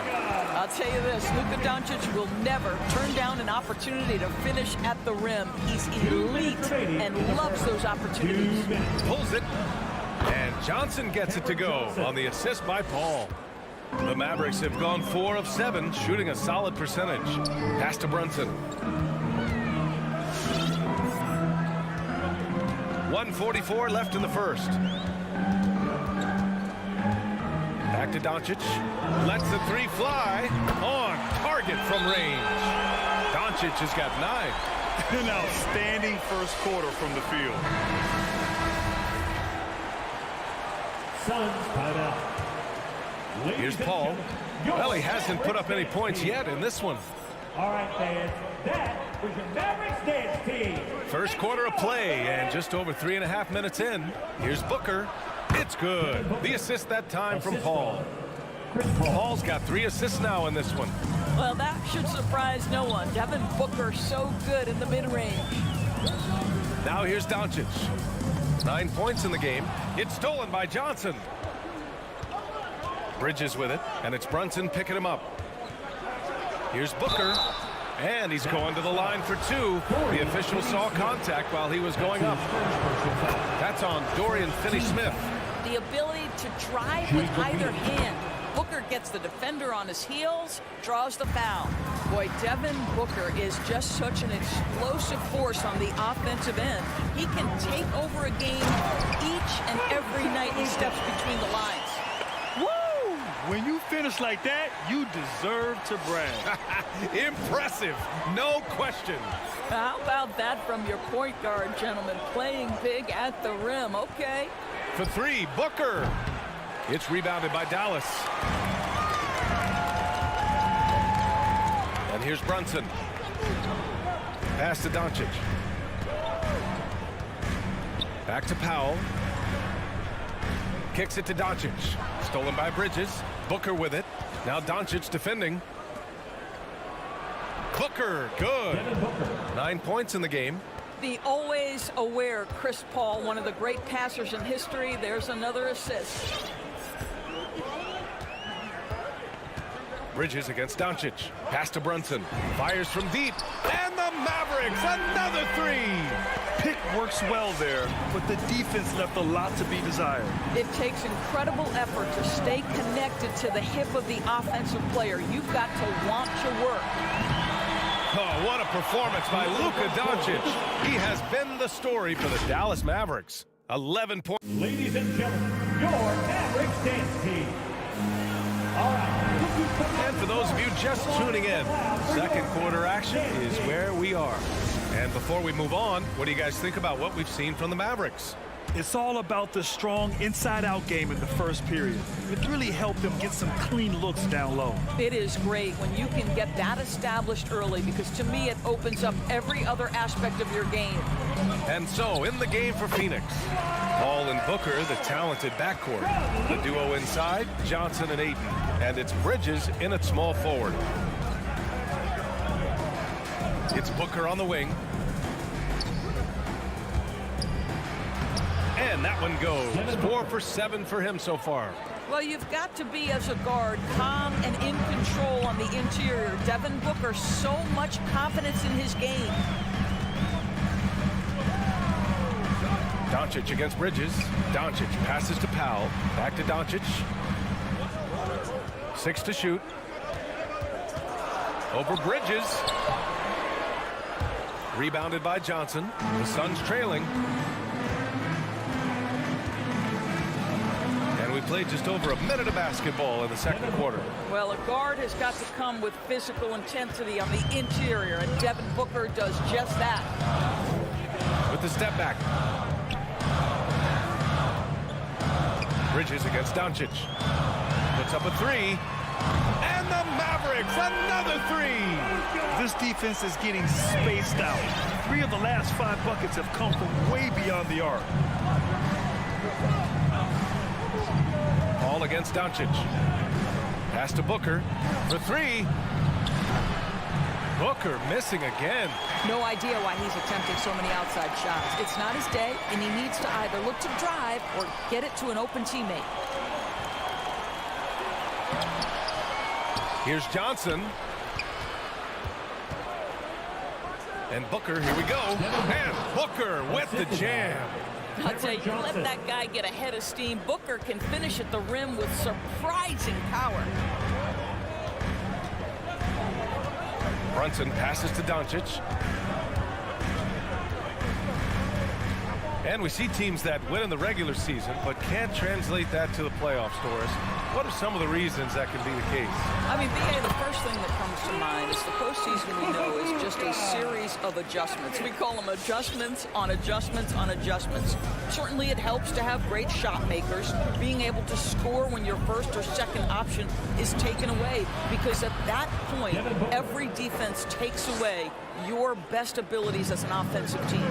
I'll tell you this, Luka Doncic will never turn down an opportunity to finish at the rim. He's elite and loves those opportunities. Pulls it. And Johnson gets it to go on the assist by Paul. The Mavericks have gone 4 of 7, shooting a solid percentage. Pass to Brunson. 1:44 left in the first. Back to Doncic. Lets the 3 fly. On target from range. Doncic has got 9. An outstanding first quarter from the field. Suns timeout. Here's Paul. Well, he hasn't put up any points yet in this one. All right, fans. That was your Mavericks dance team. First quarter of play and just over 3.5 minutes in. Here's Booker. It's good. The assist that time from Paul. Paul's got 3 assists now in this one. Well, that should surprise no one. Devin Booker so good in the mid-range. Now here's Doncic. 9 points in the game. It's stolen by Johnson. Bridges with it, and it's Brunson picking him up. Here's Booker, and he's going to the line for 2. The official saw contact while he was going up. That's on Dorian Finney-Smith. The ability to drive with either hand. Booker gets the defender on his heels, draws the foul. Boy, Devin Booker is just such an explosive force on the offensive end. He can take over a game each and every night he steps between the lines. Woo! When you finish like that, you deserve to brag. Impressive, no question. How about that from your point guard, gentlemen? Playing big at the rim. Okay. For three, Booker. It's rebounded by Dallas. And here's Brunson. Pass to Doncic. Back to Powell. Kicks it to Doncic. Stolen by Bridges. Booker with it. Now Doncic defending. Booker, good. 9 points in the game. The always aware Chris Paul, one of the great passers in history. There's another assist. Bridges against Doncic. Pass to Brunson. Fires from deep. And the Mavericks, another three. Pick works well there, but the defense left a lot to be desired. It takes incredible effort to stay connected to the hip of the offensive player. You've got to want to work. Oh, what a performance by Luka Doncic. He has been the story for the Dallas Mavericks. 11 points. Ladies and gentlemen, your Mavericks dance team. All right. And for those of you just tuning in, second quarter action is where we are. And before we move on, what do you guys think about what we've seen from the Mavericks? It's all about the strong inside-out game in the first period. It really helped them get some clean looks down low. It is great when you can get that established early, because to me it opens up every other aspect of your game. And so in the game for Phoenix, Paul and Booker, the talented backcourt. The duo inside, Johnson and Ayton. And it's Bridges in at small forward. It's Booker on the wing. And that one goes. 4 for 7 for him so far. Well, you've got to be, as a guard, calm and in control on the interior. Devin Booker, so much confidence in his game. Doncic against Bridges. Doncic passes to Powell. Back to Doncic. 6 to shoot. Over Bridges. Rebounded by Johnson. The Suns trailing. And we played just over a minute of basketball in the second quarter. Well, a guard has got to come with physical intensity on the interior, and Devin Booker does just that. With the step back. Bridges against Doncic. Puts up a three. And the Mavericks, another three. This defense is getting spaced out. 3 of the last 5 buckets have come from way beyond the arc. All against Doncic. Pass to Booker for 3. Booker missing again. No idea why he's attempting so many outside shots. It's not his day, and he needs to either look to drive or get it to an open teammate. Here's Johnson. And Booker, here we go. And Booker with the jam. I'll tell you, let that guy get a head of steam. Booker can finish at the rim with surprising power. Brunson passes to Doncic. And we see teams that win in the regular season but can't translate that to the playoffs, Doris. What are some of the reasons that can be the case? I mean, BA, the first thing that comes to mind is the postseason, we know, is just a series of adjustments. We call them adjustments on adjustments on adjustments. Certainly it helps to have great shot makers, being able to score when your first or second option is taken away, because at that point, every defense takes away your best abilities as an offensive team.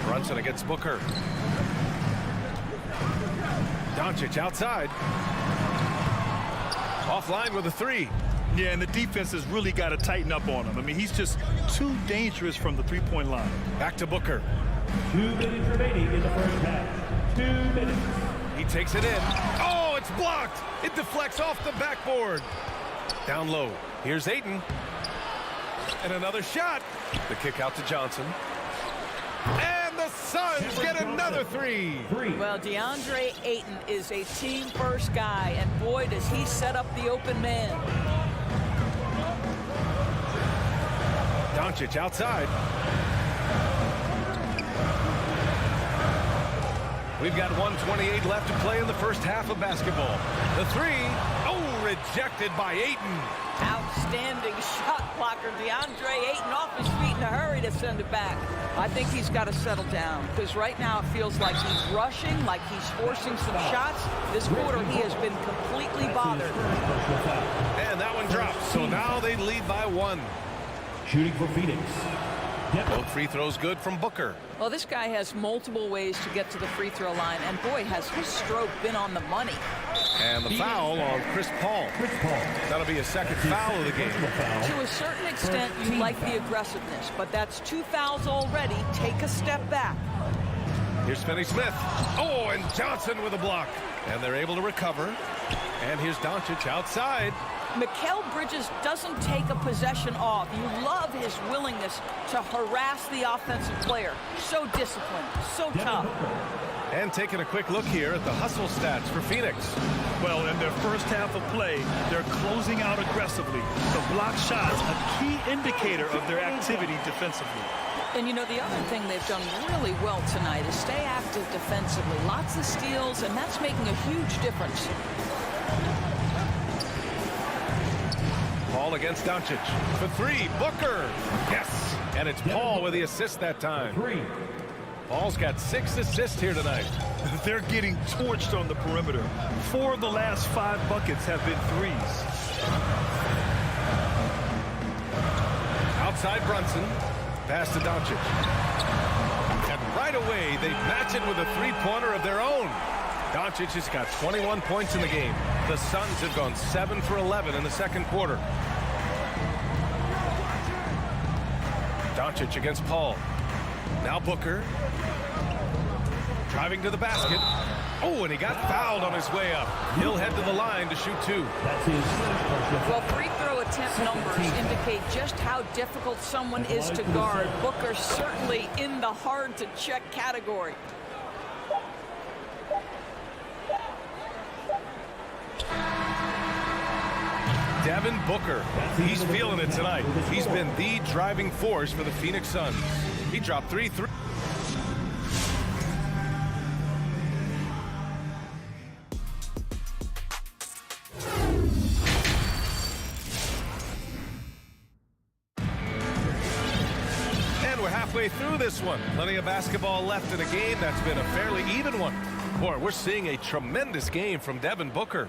Brunson against Booker. Doncic outside. Offline with a 3. Yeah, and the defense has really got to tighten up on him. I mean, he's just too dangerous from the three-point line. Back to Booker. 2 minutes remaining in the first half. 2 minutes. He takes it in. Oh, it's blocked. It deflects off the backboard. Down low. Here's Ayton. And another shot. The kick out to Johnson. And the Suns get another three. Well, Deandre Ayton is a team-first guy, and boy, does he set up the open man. Doncic outside. We've got 1:28 left to play in the first half of basketball. The three, rejected by Ayton. Outstanding shot blocker. Deandre Ayton off his feet in a hurry to send it back. I think he's got to settle down, because right now it feels like he's rushing, like he's forcing some shots. This quarter he has been completely bothered. And that one drops, so now they lead by one. Shooting for Phoenix. Both free throws good from Booker. Well, this guy has multiple ways to get to the free throw line, and boy, has his stroke been on the money. And the foul on Chris Paul. That'll be a second foul of the game. To a certain extent, you like the aggressiveness, but that's 2 fouls already. Take a step back. Here's Finney Smith. Oh, and Johnson with a block. And they're able to recover. And here's Doncic outside. Mikal Bridges doesn't take a possession off. You love his willingness to harass the offensive player. So disciplined, so tough. And taking a quick look here at the hustle stats for Phoenix. Well, in their first half of play, they're closing out aggressively. The block shots, a key indicator of their activity defensively. And you know, the other thing they've done really well tonight is stay active defensively. Lots of steals, and that's making a huge difference. Paul against Doncic. For three, Booker. Yes. And it's Paul with the assist that time. Paul's got 6 assists here tonight. They're getting torched on the perimeter. 4 of the last 5 buckets have been threes. Outside Brunson. Pass to Doncic. And right away, they match it with a three-pointer of their own. Doncic has got 21 points in the game. The Suns have gone 7 for 11 in the second quarter. Doncic against Paul. Now Booker. Driving to the basket. Oh, and he got fouled on his way up. He'll head to the line to shoot 2. Well, free throw attempt numbers indicate just how difficult someone is to guard. Booker's certainly in the hard-to-check category. Devin Booker, he's feeling it tonight. He's been the driving force for the Phoenix Suns. He dropped 3 threes. And we're halfway through this one. Plenty of basketball left in a game that's been a fairly even one. Boy, we're seeing a tremendous game from Devin Booker.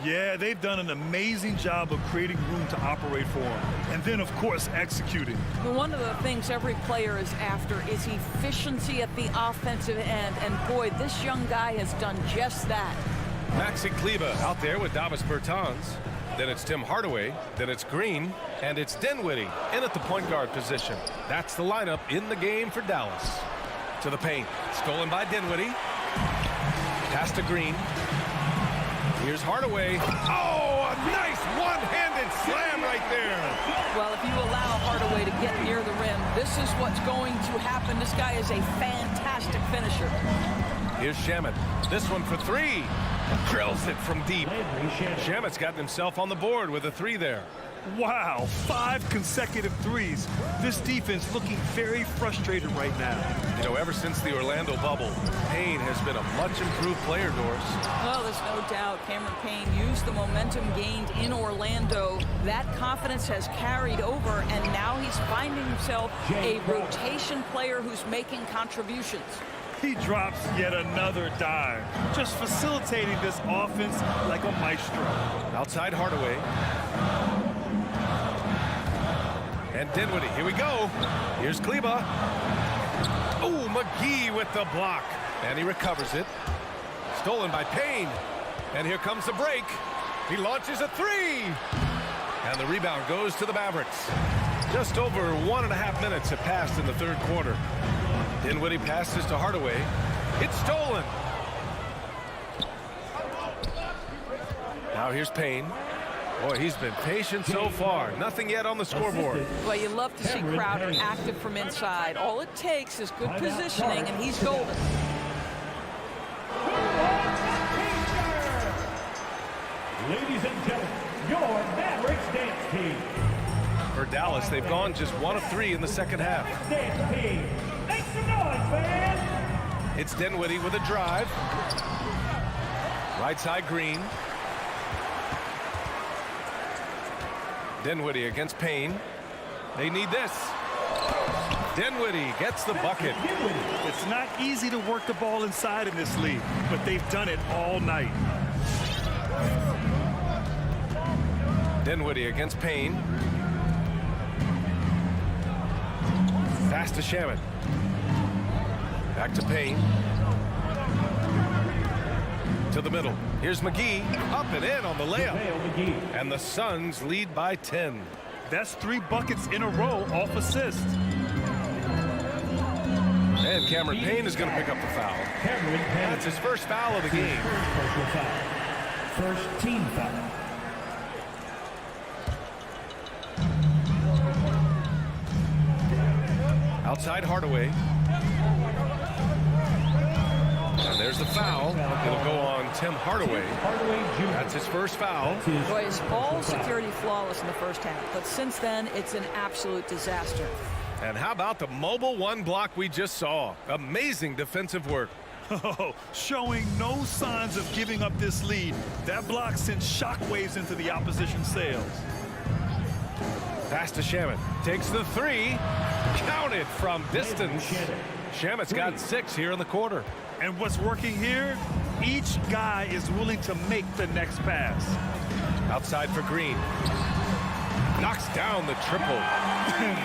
Yeah, they've done an amazing job of creating room to operate for him. And then, of course, executing. Well, one of the things every player is after is efficiency at the offensive end. And, boy, this young guy has done just that. Maxi Kleber out there with Davis Bertans. Then it's Tim Hardaway. Then it's Green. And it's Dinwiddie in at the point guard position. That's the lineup in the game for Dallas. To the paint. Stolen by Dinwiddie. Pass to Green. Here's Hardaway. Oh, a nice one-handed slam right there. Well, if you allow Hardaway to get near the rim, this is what's going to happen. This guy is a fantastic finisher. Here's Shamet. This one for 3. Drills it from deep. Shamet's gotten himself on the board with a 3 there. Wow, 5 consecutive threes. This defense looking very frustrated right now. You know, ever since the Orlando bubble, Payne has been a much improved player, Doris. Well, there's no doubt Cameron Payne used the momentum gained in Orlando. That confidence has carried over, and now he's finding himself a rotation player who's making contributions. He drops yet another dime, just facilitating this offense like a maestro. Outside Hardaway. And Dinwiddie, here we go. Here's Kleber. Oh, McGee with the block. And he recovers it. Stolen by Payne. And here comes the break. He launches a 3. And the rebound goes to the Mavericks. Just over 1.5 minutes have passed in the third quarter. Dinwiddie passes to Hardaway. It's stolen. Now here's Payne. Boy, he's been patient so far. Nothing yet on the scoreboard. Well, you love to see Crowder active from inside. All it takes is good positioning, and he's golden. Ladies and gentlemen, your Mavericks dance team. For Dallas, they've gone just 1 of 3 in the second half. Dance team. Make some noise, man. It's Dinwiddie with a drive. Right side Green. Dinwiddie against Payne. They need this. Dinwiddie gets the bucket. It's not easy to work the ball inside in this league, but they've done it all night. Dinwiddie against Payne. Pass to Shaman. Back to Payne. To the middle. Here's McGee. Up and in on the layup. And the Suns lead by 10. That's 3 buckets in a row off assist. And Cameron Payne is going to pick up the foul. That's his first foul of the game. First team foul. Outside Hardaway. And there's the foul. It'll go on Tim Hardaway. That's his first foul. Boy, his ball security flawless in the first half, but since then, it's an absolute disaster. And how about the mobile 1 block we just saw? Amazing defensive work. Oh, showing no signs of giving up this lead. That block sent shockwaves into the opposition sails. Pass to Shaman. Takes the 3. Counted from distance. Shamit's got 6 here in the quarter. And what's working here? Each guy is willing to make the next pass. Outside for Green. Knocks down the triple.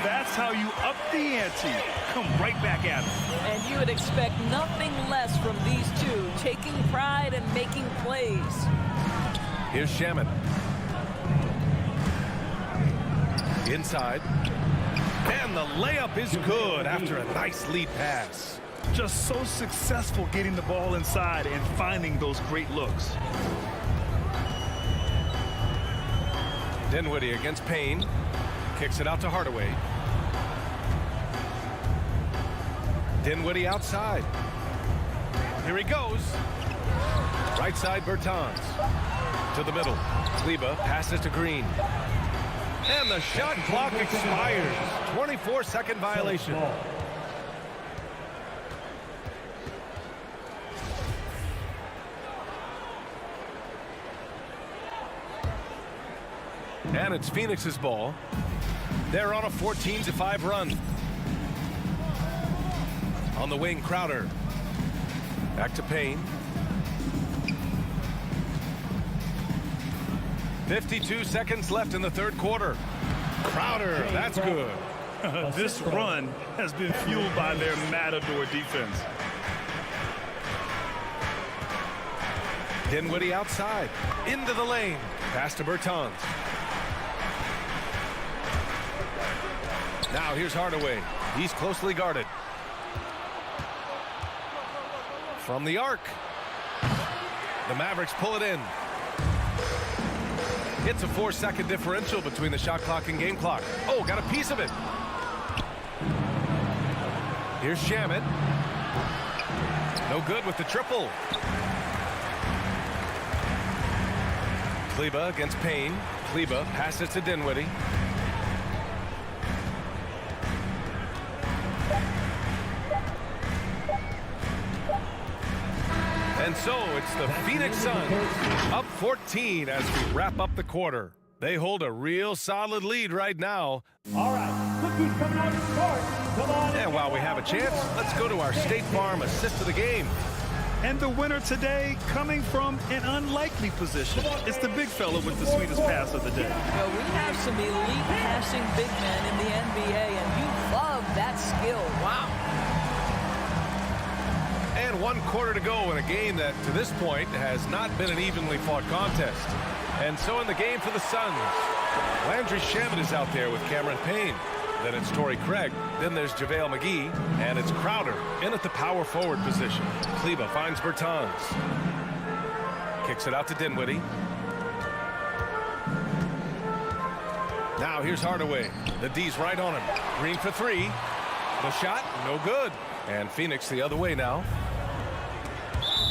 That's how you up the ante. Come right back at him. And you would expect nothing less from these two, taking pride and making plays. Here's Shaman. Inside. And the layup is good after a nice lead pass. Just so successful getting the ball inside and finding those great looks. Dinwiddie against Payne. Kicks it out to Hardaway. Dinwiddie outside. Here he goes. Right side Bertans. To the middle. Kleba passes to Green. And the shot clock expires. 24-second violation. And it's Phoenix's ball. They're on a 14-5 run. On the wing, Crowder. Back to Payne. 52 seconds left in the third quarter. Crowder, that's good. This run has been fueled by their Matador defense. Dinwiddie outside. Into the lane. Pass to Bertans. Now here's Hardaway. He's closely guarded. From the arc. The Mavericks pull it in. It's a 4-second differential between the shot clock and game clock. Oh, got a piece of it. Here's Shamet. No good with the triple. Kleba against Payne. Kleba passes to Dinwiddie. And so it's the Phoenix Suns up 14 as we wrap up the quarter. They hold a real solid lead right now. All right, look who's coming out to start. Come on. And while we have a chance, let's go to our State Farm assist of the game. And the winner today coming from an unlikely position. It's the big fella with the sweetest pass of the day. Well, we have some elite passing big men in the NBA, and you love that skill. Wow. And 1 quarter to go in a game that, to this point, has not been an evenly fought contest. And so in the game for the Suns, Landry Shamet is out there with Cameron Payne. Then it's Torrey Craig. Then there's JaVale McGee. And it's Crowder in at the power forward position. Kleba finds Bertans. Kicks it out to Dinwiddie. Now here's Hardaway. The D's right on him. Green for three. The shot, no good. And Phoenix the other way now.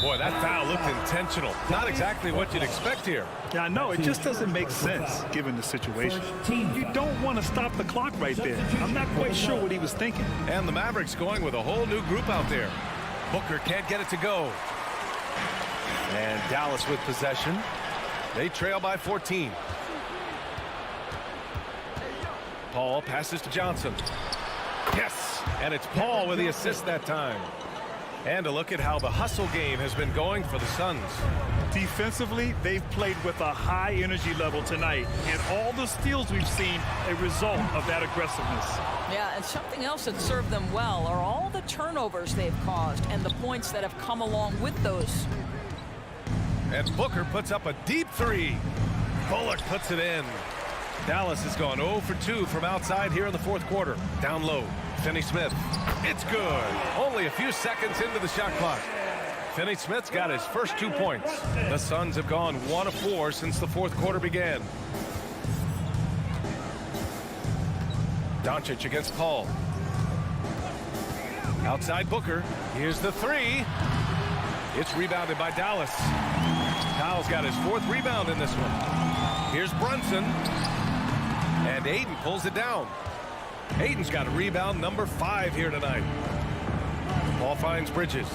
Boy, that foul looked intentional. Not exactly what you'd expect here. Yeah, I know. It just doesn't make sense given the situation. You don't want to stop the clock right there. I'm not quite sure what he was thinking. And the Mavericks going with a whole new group out there. Booker can't get it to go. And Dallas with possession. They trail by 14. Paul passes to Johnson. Yes, and it's Paul with the assist that time. And a look at how the hustle game has been going for the Suns. Defensively, they've played with a high energy level tonight, and all the steals we've seen a result of that aggressiveness. Yeah, and something else that served them well are all the turnovers they've caused and the points that have come along with those. And Booker puts up a deep three. Bullock puts it in. Dallas has gone 0 for 2 from outside here in the fourth quarter. Down low, Finney Smith. It's good. Only a few seconds into the shot clock. Finney Smith's got his first 2 points. The Suns have gone 1 of 4 since the fourth quarter began. Doncic against Paul. Outside Booker. Here's the three. It's rebounded by Dallas. Powell's got his 4th rebound in this one. Here's Brunson. And Ayton pulls it down. Ayton's got a rebound number 5 here tonight. Paul finds Bridges.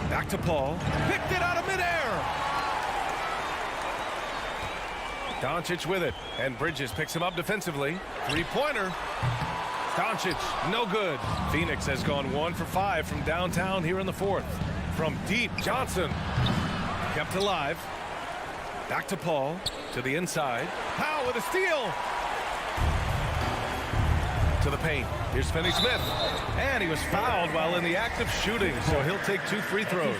Back to Paul. Picked it out of midair. Doncic with it. And Bridges picks him up defensively. Three-pointer. Doncic, no good. Phoenix has gone 1 for 5 from downtown here in the fourth. From deep, Johnson. Kept alive. Back to Paul. To the inside. Powell with a steal. To the paint. Here's Finney Smith. And he was fouled while in the act of shooting, so he'll take 2 free throws.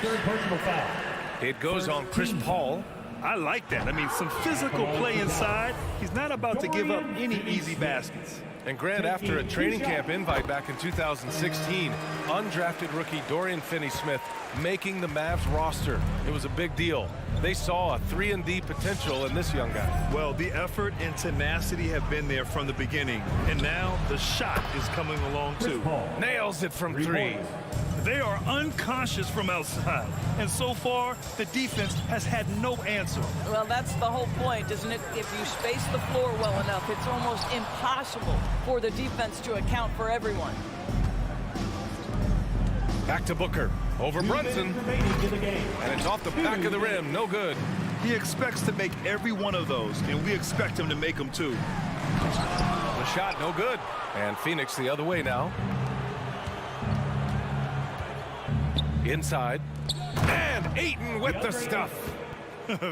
It goes on Chris Paul. I like that. I mean, some physical play inside. He's not about to give up any easy baskets. And Grant, after a training camp invite back in 2016, undrafted rookie Dorian Finney-Smith making the Mavs roster. It was a big deal. They saw a 3-and-D potential in this young guy. Well, the effort and tenacity have been there from the beginning, and now the shot is coming along too. Nails it from 3. They are unconscious from outside, and so far the defense has had no answer. Well, that's the whole point, isn't it? If you space the floor well enough, it's almost impossible for the defense to account for everyone. Back to Booker. Over Brunson. And it's off the back of the rim. No good. He expects to make every one of those, and we expect him to make them too. The shot, no good. And Phoenix the other way now. Inside. And Ayton with the stuff.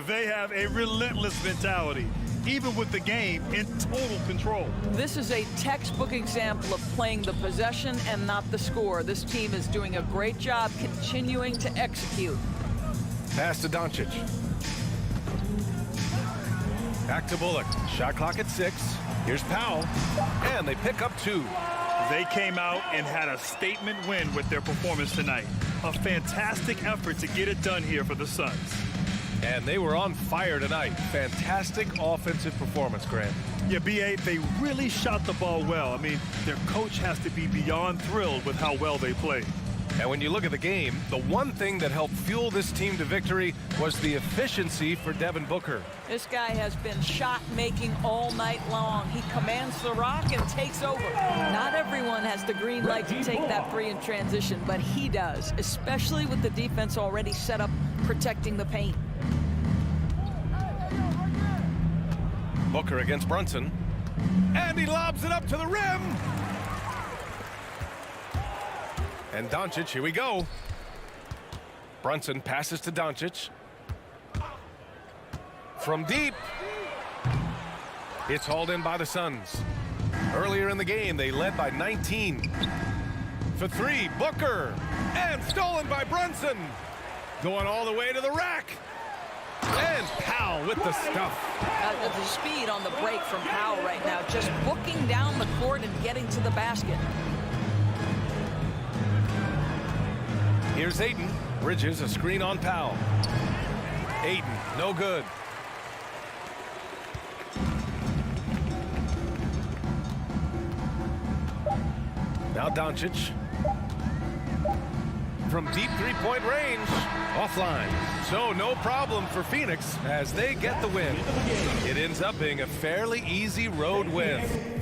They have a relentless mentality, even with the game in total control. This is a textbook example of playing the possession and not the score. This team is doing a great job continuing to execute. Pass to Doncic. Back to Bullock. Shot clock at 6. Here's Powell. And they pick up 2. They came out and had a statement win with their performance tonight. A fantastic effort to get it done here for the Suns. And they were on fire tonight. Fantastic offensive performance, Grant. Yeah, B.A., they really shot the ball well. I mean, their coach has to be beyond thrilled with how well they played. And when you look at the game, the one thing that helped fuel this team to victory was the efficiency for Devin Booker. This guy has been shot-making all night long. He commands the rock and takes over. Not everyone has the green light to take that 3 in transition, but he does, especially with the defense already set up protecting the paint. Booker against Brunson. And he lobs it up to the rim. And Doncic, here we go. Brunson passes to Doncic. From deep. It's hauled in by the Suns. Earlier in the game, they led by 19. For 3, Booker. And stolen by Brunson. Going all the way to the rack. And Powell with the stuff. The speed on the break from Powell right now, just booking down the court and getting to the basket. Here's Ayton. Bridges, a screen on Powell. Ayton, no good. Now Doncic. From deep three-point range. Offline. So no problem for Phoenix as they get the win. It ends up being a fairly easy road win.